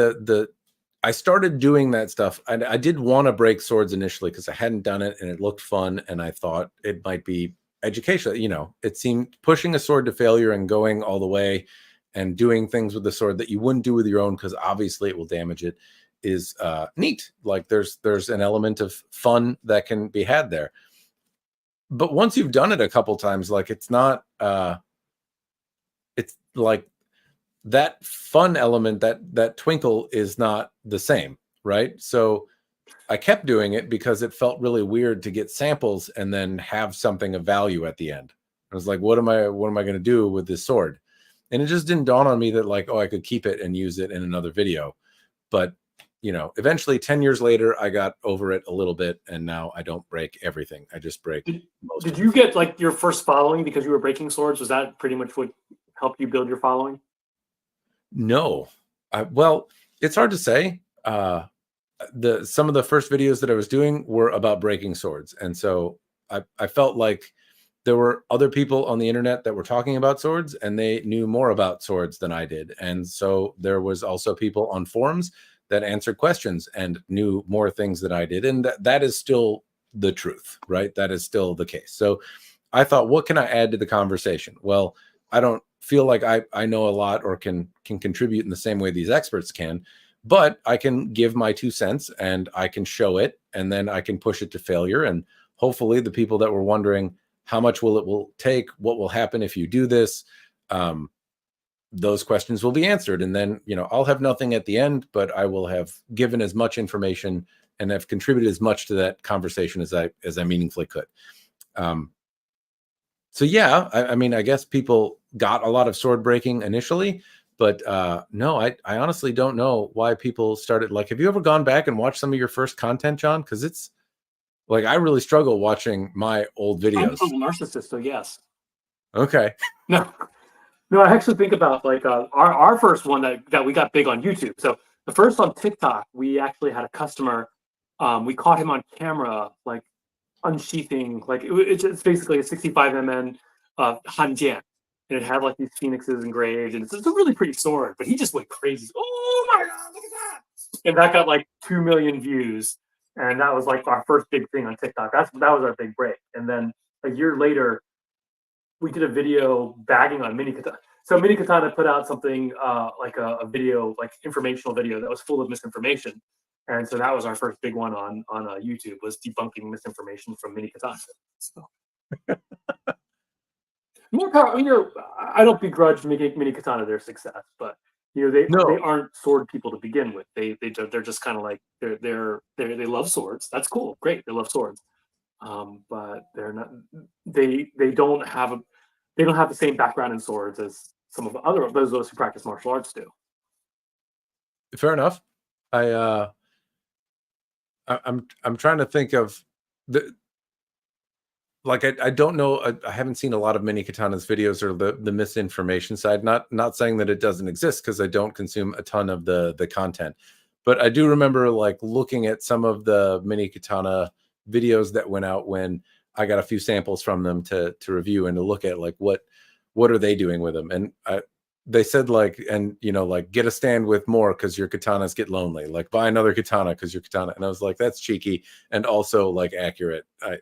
I started doing that stuff. I did want to break swords initially because I hadn't done it and it looked fun, and I thought it might be educational. It seemed pushing a sword to failure and going all the way and doing things with the sword that you wouldn't do with your own because obviously it will damage it is neat. Like there's an element of fun that can be had there. But once you've done it a couple times, like it's not, it's like that fun element, that twinkle is not the same, right? So I kept doing it because it felt really weird to get samples and then have something of value at the end. I was like, what am I going to do with this sword? And it just didn't dawn on me that like, oh, I could keep it and use it in another video. But eventually 10 years later, I got over it a little bit, and now I don't break everything. I just break most. Did you get like your first following because you were breaking swords? Was that pretty much what helped you build your following? No. Well, it's hard to say. Some of the first videos that I was doing were about breaking swords. And so I felt like there were other people on the internet that were talking about swords, and they knew more about swords than I did. And so there was also people on forums that answered questions and knew more things than I did. And that is still the truth, right? That is still the case. So I thought, what can I add to the conversation? Well, I don't feel like I know a lot or can contribute in the same way these experts can, but I can give my 2 cents and I can show it, and then I can push it to failure. And hopefully the people that were wondering how much will take, what will happen if you do this, those questions will be answered. And then, I'll have nothing at the end, but I will have given as much information and have contributed as much to that conversation as I meaningfully could. So yeah, I mean, I guess people got a lot of sword breaking initially, but no, I honestly don't know why people started. Like, have you ever gone back and watched some of your first content, John? Because it's like, I really struggle watching my old videos. I'm a narcissist, so yes. Okay. No, I actually think about like our first one that we got big on YouTube. So the first on TikTok, we actually had a customer. We caught him on camera, like unsheathing, like it's basically a 65 mm Hanjian, and it had like these phoenixes engraved, and it's a really pretty sword. But he just went crazy. Oh my god, look at that! And that got like 2 million views, and that was like our first big thing on TikTok. That was our big break. And then a year later, we did a video bagging on Mini Katana. So Mini Katana put out something like a video, like informational video that was full of misinformation. And so that was our first big one on YouTube, was debunking misinformation from Mini Katana. So more power. I don't begrudge Mini Katana their success, but they aren't sword people to begin with. They're just kind of like they love swords. That's cool, great. They love swords, but they're not. They don't have the same background in swords as some of the other those who practice martial arts do. Fair enough. I'm trying to think of I don't know. I haven't seen a lot of Mini Katana's videos or the misinformation side. Not saying that it doesn't exist, because I don't consume a ton of the content, but I do remember like looking at some of the Mini Katana videos that went out when I got a few samples from them to review and to look at like what are they doing with them. And they said like, and like, get a stand with more because your katanas get lonely. Like, buy another katana because your katana. And I was like, that's cheeky and also like accurate. I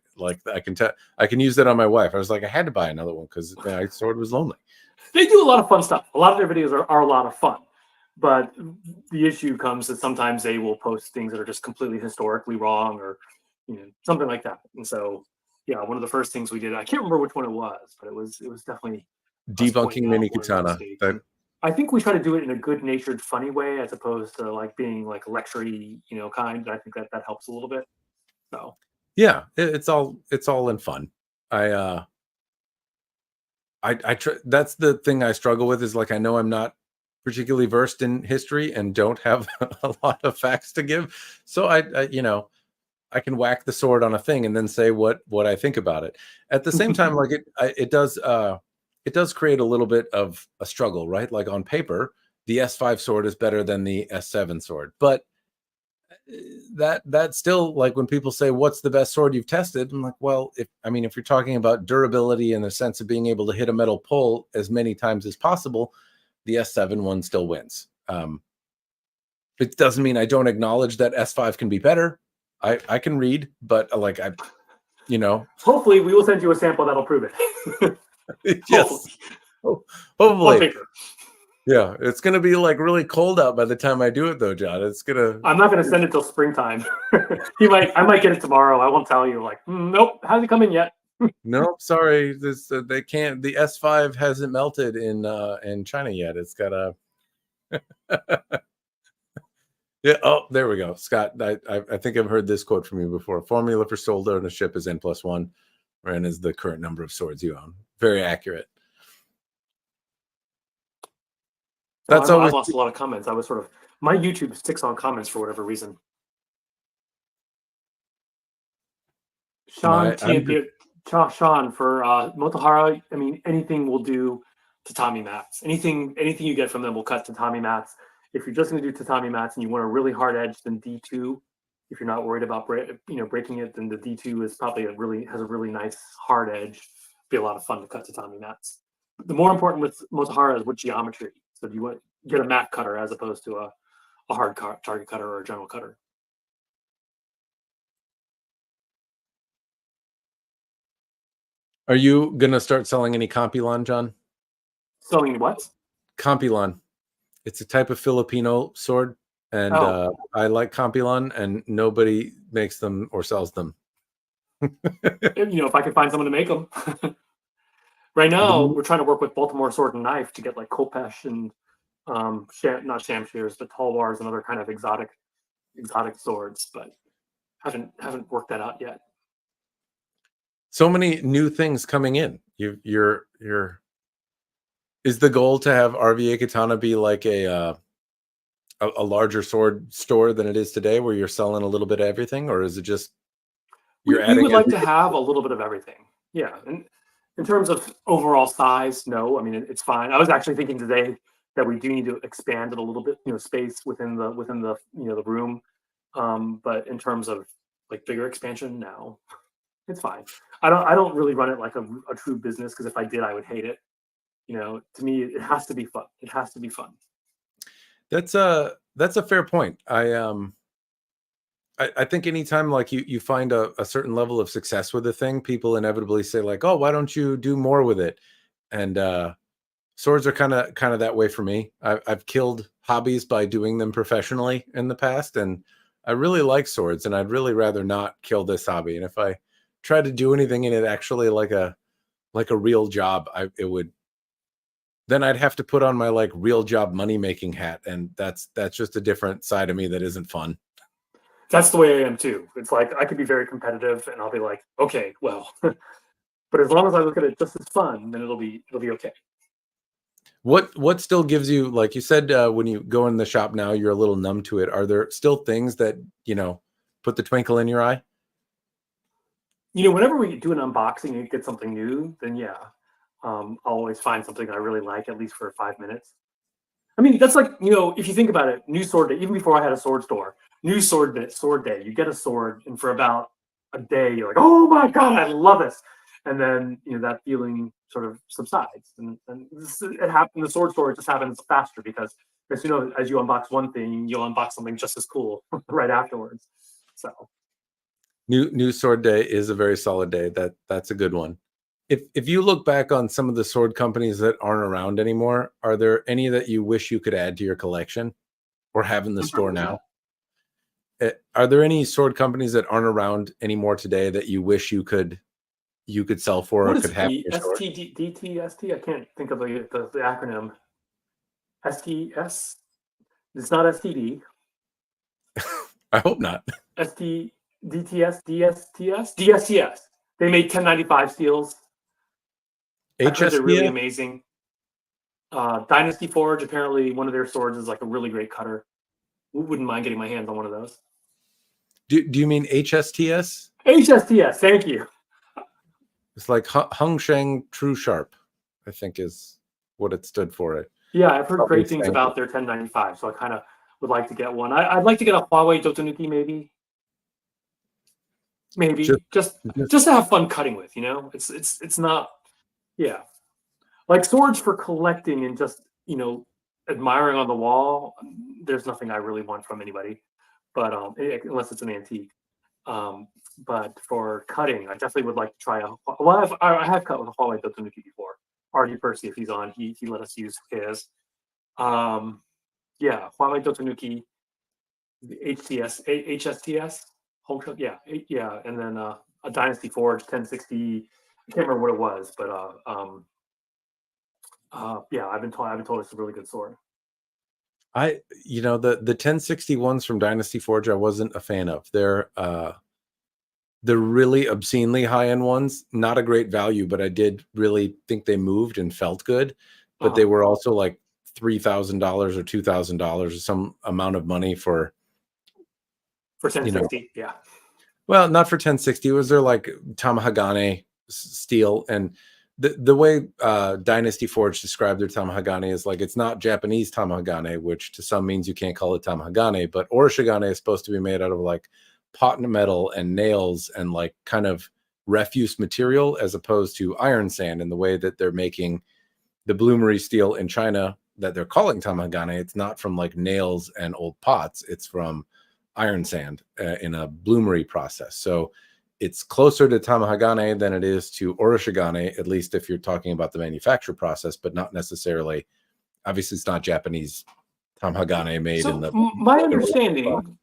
can use that on my wife. I was like, I had to buy another one because my sword was lonely. They do a lot of fun stuff. A lot of their videos are a lot of fun, but the issue comes that sometimes they will post things that are just completely historically wrong or something like that. And so yeah, one of the first things we did, I can't remember which one it was, but it was definitely debunking Mini Katana. I think we try to do it in a good-natured, funny way, as opposed to like being like lectury, kind. I think that helps a little bit. So yeah, it's all in fun. I that's the thing I struggle with, is like, I know I'm not particularly versed in history and don't have a lot of facts to give, so I can whack the sword on a thing and then say what I think about it. At the same time, like it does create a little bit of a struggle, right? Like, on paper, the S5 sword is better than the S7 sword, but that still, like, when people say, what's the best sword you've tested? I'm like, well, if you're talking about durability and the sense of being able to hit a metal pole as many times as possible, the S7 one still wins. It doesn't mean I don't acknowledge that S5 can be better. I can read, but hopefully we will send you a sample that'll prove it. Yes. Hopefully. Yeah, it's gonna be like really cold out by the time I do it, though, John. I'm not gonna send it till springtime. I might get it tomorrow. I won't tell you. Like, nope, hasn't come in yet. Nope, sorry. They can't. The S5 hasn't melted in China yet. It's got a. Yeah. Oh, there we go, Scott. I think I've heard this quote from you before. Formula for sold on a ship is N+1, or N is the current number of swords you own. Very accurate. So That's I know I've always lost a lot of comments. I was sort of my YouTube sticks on comments for whatever reason. Sean my. I'm TNP, Sean for Motohara. I mean, anything will do tatami mats. Anything you get from them will cut tatami mats. If you're just going to do tatami mats and you want a really hard edge, then D2. If you're not worried about breaking it, then the D2 is probably has a really nice hard edge. Be a lot of fun to cut tatami mats. The more important with Motohara is what geometry. So if you want get a mat cutter as opposed to a hard target cutter or a general cutter. Are you gonna start selling any Compilon, John? Selling what? Compilon. It's a type of Filipino sword, and I like Compilon, and nobody makes them or sells them. If I could find someone to make them. Right now, we're trying to work with Baltimore Sword and Knife to get like Kopesh and not shamshears, but talwars and other kind of exotic swords, but haven't worked that out yet. So many new things coming in. You're is the goal to have RVA Katana be like a larger sword store than it is today, where you're selling a little bit of everything, or is it just we would like to have a little bit of everything? Yeah, and in terms of overall size, no, I mean it's fine. I was actually thinking today that we do need to expand it a little bit, space within the the room. But in terms of like bigger expansion, no, it's fine. I don't really run it like a true business, because if I did, I would hate it. To me, it has to be fun. It has to be fun. That's a fair point. I think anytime like you find a certain level of success with a thing, people inevitably say like, oh, why don't you do more with it? And swords are kind of that way for me. I've killed hobbies by doing them professionally in the past, and I really like swords, and I'd really rather not kill this hobby. And if I tried to do anything in it actually like a real job, then I'd have to put on my like real job money making hat, and that's just a different side of me that isn't fun. That's the way I am too. It's like I could be very competitive, and I'll be like, okay, well, but as long as I look at it just as fun, then it'll be okay. What still gives you, like you said, when you go in the shop now, you're a little numb to it. Are there still things that put the twinkle in your eye? Whenever we do an unboxing and get something new, then yeah, I'll always find something I really like, at least for 5 minutes. I mean, that's like, if you think about it, new sword day, even before I had a sword store, new sword day, you get a sword, and for about a day, you're like, oh my God, I love this. And then, that feeling sort of subsides. And it happened, the sword store, it just happens faster, because as as you unbox one thing, you'll unbox something just as cool right afterwards. So. New sword day is a very solid day. That's a good one. If you look back on some of the sword companies that aren't around anymore, are there any that you wish you could add to your collection or have in the store now? Are there any sword companies that aren't around anymore today that you wish you could sell for or could have in your store? STDTST? I can't think of the acronym. STS? It's not STD. I hope not. DTS, DSTS. They made 1095 steels. I heard they're really amazing. Dynasty Forge, apparently one of their swords is like a really great cutter. Wouldn't mind getting my hands on one of those. Do you mean HSTS? HSTS, thank you. It's like Hung Sheng True Sharp, I think is what it stood for. Yeah, I've heard great things about their 1095, so I kind of would like to get one. I'd like to get a Huawei Dotonuki, maybe. Just to have fun cutting with, it's not, yeah, like swords for collecting and just admiring on the wall. There's nothing I really want from anybody, but unless it's an antique. But for cutting, I definitely would like to try I have cut with a Huawei Dotonuki before. Artie Percy, if he's on, he let us use his. Yeah, Huawei Dotonuki, HSTS. Yeah, and then a Dynasty Forge 1060. I can't remember what it was, but yeah, I've been told it's a really good sword. The 1061s from Dynasty Forge I wasn't a fan of. They're the really obscenely high-end ones, not a great value, but I did really think they moved and felt good. But they were also like $3,000 or $2,000 or some amount of money for 1060. Yeah. Well, not for 1060. It was their like Tamahagane steel, and the way Dynasty Forge described their Tamahagane is like it's not Japanese Tamahagane, which to some means you can't call it Tamahagane, but Orishigane is supposed to be made out of like pot metal and nails and like kind of refuse material as opposed to iron sand. In the way that they're making the bloomery steel in China that they're calling Tamahagane, it's not from like nails and old pots. It's from iron sand in a bloomery process. So it's closer to Tamahagane than it is to Orishigane, at least if you're talking about the manufacture process, but not necessarily. Obviously, it's not Japanese Tamahagane made in the. My understanding,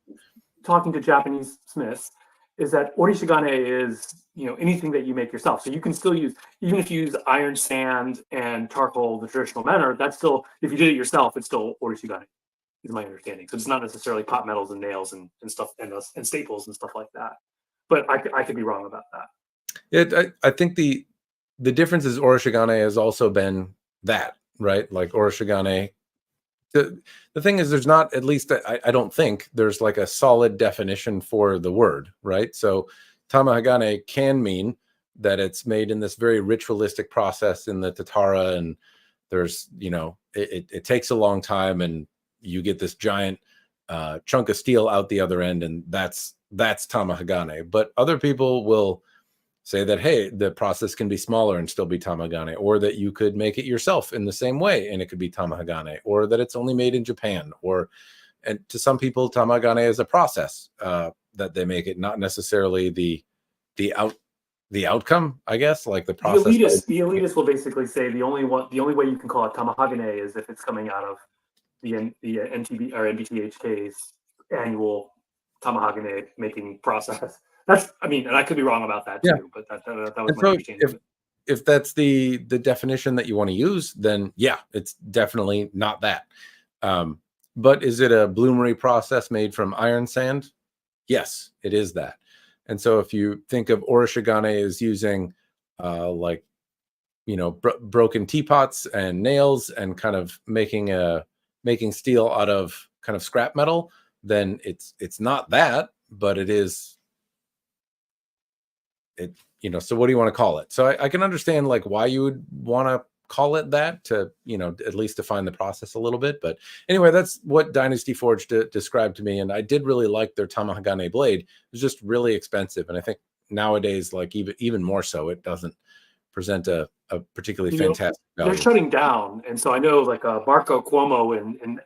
talking to Japanese smiths, is that Orishigane is anything that you make yourself. So you can still use, even if you use iron sand and charcoal the traditional manner, that's still, if you did it yourself, it's still Orishigane, is my understanding. So it's not necessarily pot metals and nails and stuff and staples and stuff like that. But I could be wrong about that. I think the difference is Orishigane has also been that, right? Like Orishigane. The thing is, there's not, at least I don't think there's like a solid definition for the word, right? So Tamahagane can mean that it's made in this very ritualistic process in the Tatara, and there's, it takes a long time, and you get this giant chunk of steel out the other end, and that's Tamahagane. But other people will say that, hey, the process can be smaller and still be Tamahagane, or that you could make it yourself in the same way and it could be Tamahagane, or that it's only made in Japan, and to some people, Tamahagane is a process that they make it, not necessarily the outcome, I guess, like the process. The elitists will basically say the only way you can call it Tamahagane is if it's coming out of the NTB or NBTHK's annual Tamahagane making process. And I could be wrong about that too, yeah. But that was my understanding. If that's the definition that you want to use, then yeah, it's definitely not that. But is it a bloomery process made from iron sand? Yes, it is that. And so if you think of Orishigane as using broken teapots and nails and kind of making steel out of kind of scrap metal, then it's not that, but it is. So what do you want to call it? So I can understand like why you would want to call it that, to at least define the process a little bit. But anyway, that's what Dynasty Forge described to me, and I did really like their Tamahagane blade. It was just really expensive, and I think nowadays, like even more so, it doesn't present a particularly fantastic value. They're shutting down, and so I know like Marco Cuomo in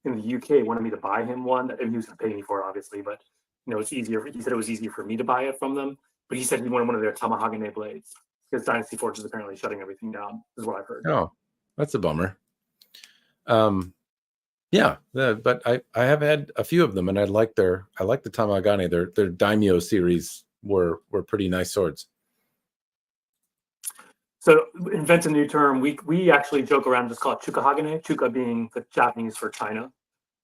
the UK wanted me to buy him one, and he was going to pay me for it, obviously, but it's easier. He said it was easier for me to buy it from them. But he said he wanted one of their Tamahagane blades because Dynasty Forge is apparently shutting everything down, is what I've heard. Oh, that's a bummer. Yeah, but I have had a few of them, and I like the Tamahagane. Their Daimyo series were pretty nice swords. So invent a new term. We actually joke around and just call it Chukahagane. Chuka being the Japanese for China.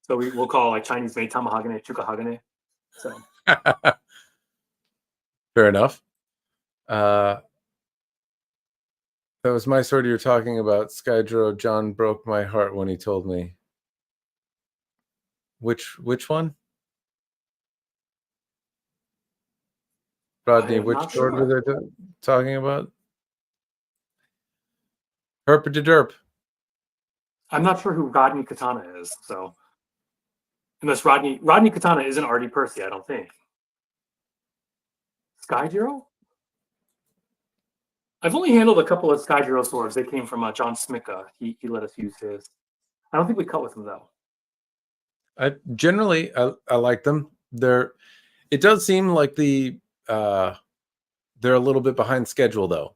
So we'll call like Chinese made Tamahagane Chukahagane. So. Fair enough. That was my sword you're talking about. Skydro, John broke my heart when he told me. Which one? Rodney, which sword were they talking about? Herp de derp. I'm not sure who Rodney Katana is, so unless Rodney Katana isn't Artie Percy, I don't think. Skydro? I've only handled a couple of Skydro swords. They came from John Smicka. He let us use his. I don't think we cut with him though. I like them. It does seem like they're a little bit behind schedule though.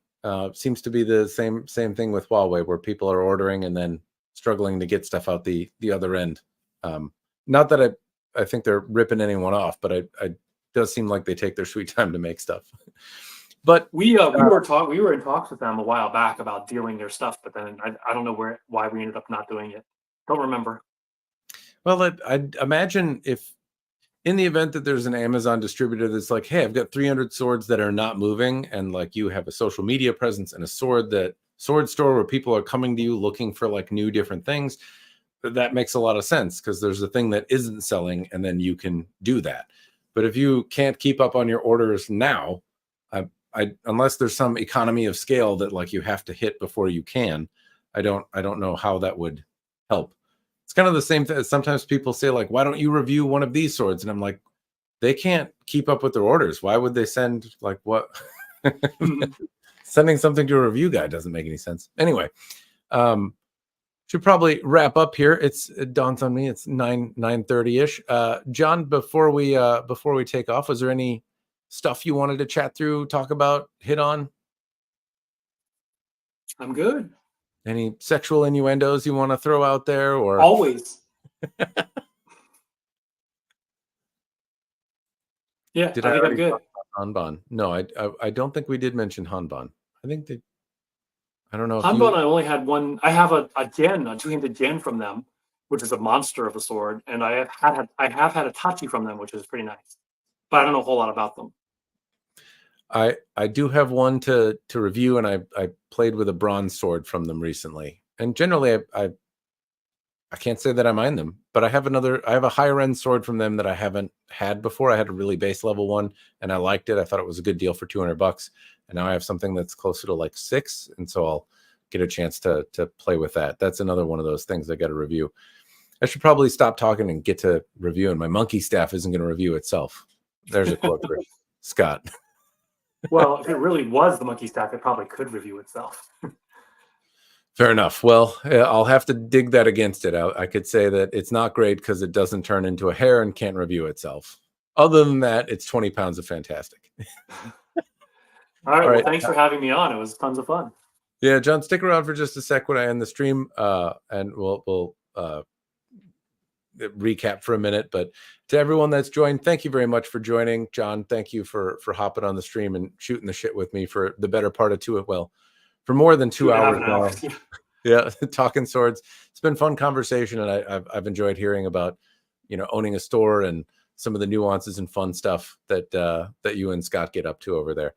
Seems to be the same thing with Huawei, where people are ordering and then struggling to get stuff out the other end. Not that I think they're ripping anyone off, but it does seem like they take their sweet time to make stuff. But we were in talks with them a while back about dealing their stuff, but then I don't know why we ended up not doing it. Don't remember. Well, I'd imagine if in the event that there's an Amazon distributor that's like, hey, I've got 300 swords that are not moving, and like you have a social media presence and a sword that sword store where people are coming to you looking for like new different things, that makes a lot of sense because there's a thing that isn't selling and then you can do that. But if you can't keep up on your orders now, unless there's some economy of scale that like you have to hit before you can, I don't know how that would help. It's kind of the same thing. Sometimes people say like, why don't you review one of these swords? And I'm like, they can't keep up with their orders. Why would they send like what? Sending something to a review guy doesn't make any sense. Anyway, should probably wrap up here. It dawns on me it's 9:30ish. John, before we take off, was there any stuff you wanted to chat through, talk about, hit on? I'm good. Any sexual innuendos you want to throw out there, or Always. Yeah, did I think I'm already good. talk about Hanban? No, I don't think we did mention Hanban. I think I don't know if Hanban, I only had one. I have a two-handed Gen from them, which is a monster of a sword, and I have had a Tachi from them, which is pretty nice. But I don't know a whole lot about them. I do have one to review, and I played with a bronze sword from them recently. And generally, I can't say that I mind them, but I have a higher end sword from them that I haven't had before. I had a really base level one, and I liked it. I thought it was a good deal for $200, and now I have something that's closer to like $600, and so I'll get a chance to play with that. That's another one of those things I got to review. I should probably stop talking and get to reviewing. My monkey staff isn't going to review itself. There's a quote for Scott. Well, if it really was the monkey staff, it probably could review itself. Fair enough. Well, I'll have to dig that against it. I could say that it's not great because it doesn't turn into a hair and can't review itself. Other than that, it's 20 pounds of fantastic. All right. Well, thanks for having me on. It was tons of fun. Yeah, John, stick around for just a sec when I end the stream, and we'll recap for a minute. But to everyone that's joined, thank you very much for joining. John, thank you for hopping on the stream and shooting the shit with me for the better part of for more than 2 hours now. Yeah, talking swords. It's been fun conversation, and I've enjoyed hearing about owning a store and some of the nuances and fun stuff that you and Scott get up to over there.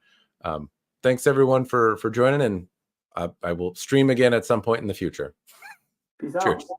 Thanks everyone for joining, and I will stream again at some point in the future. Peace Cheers. out.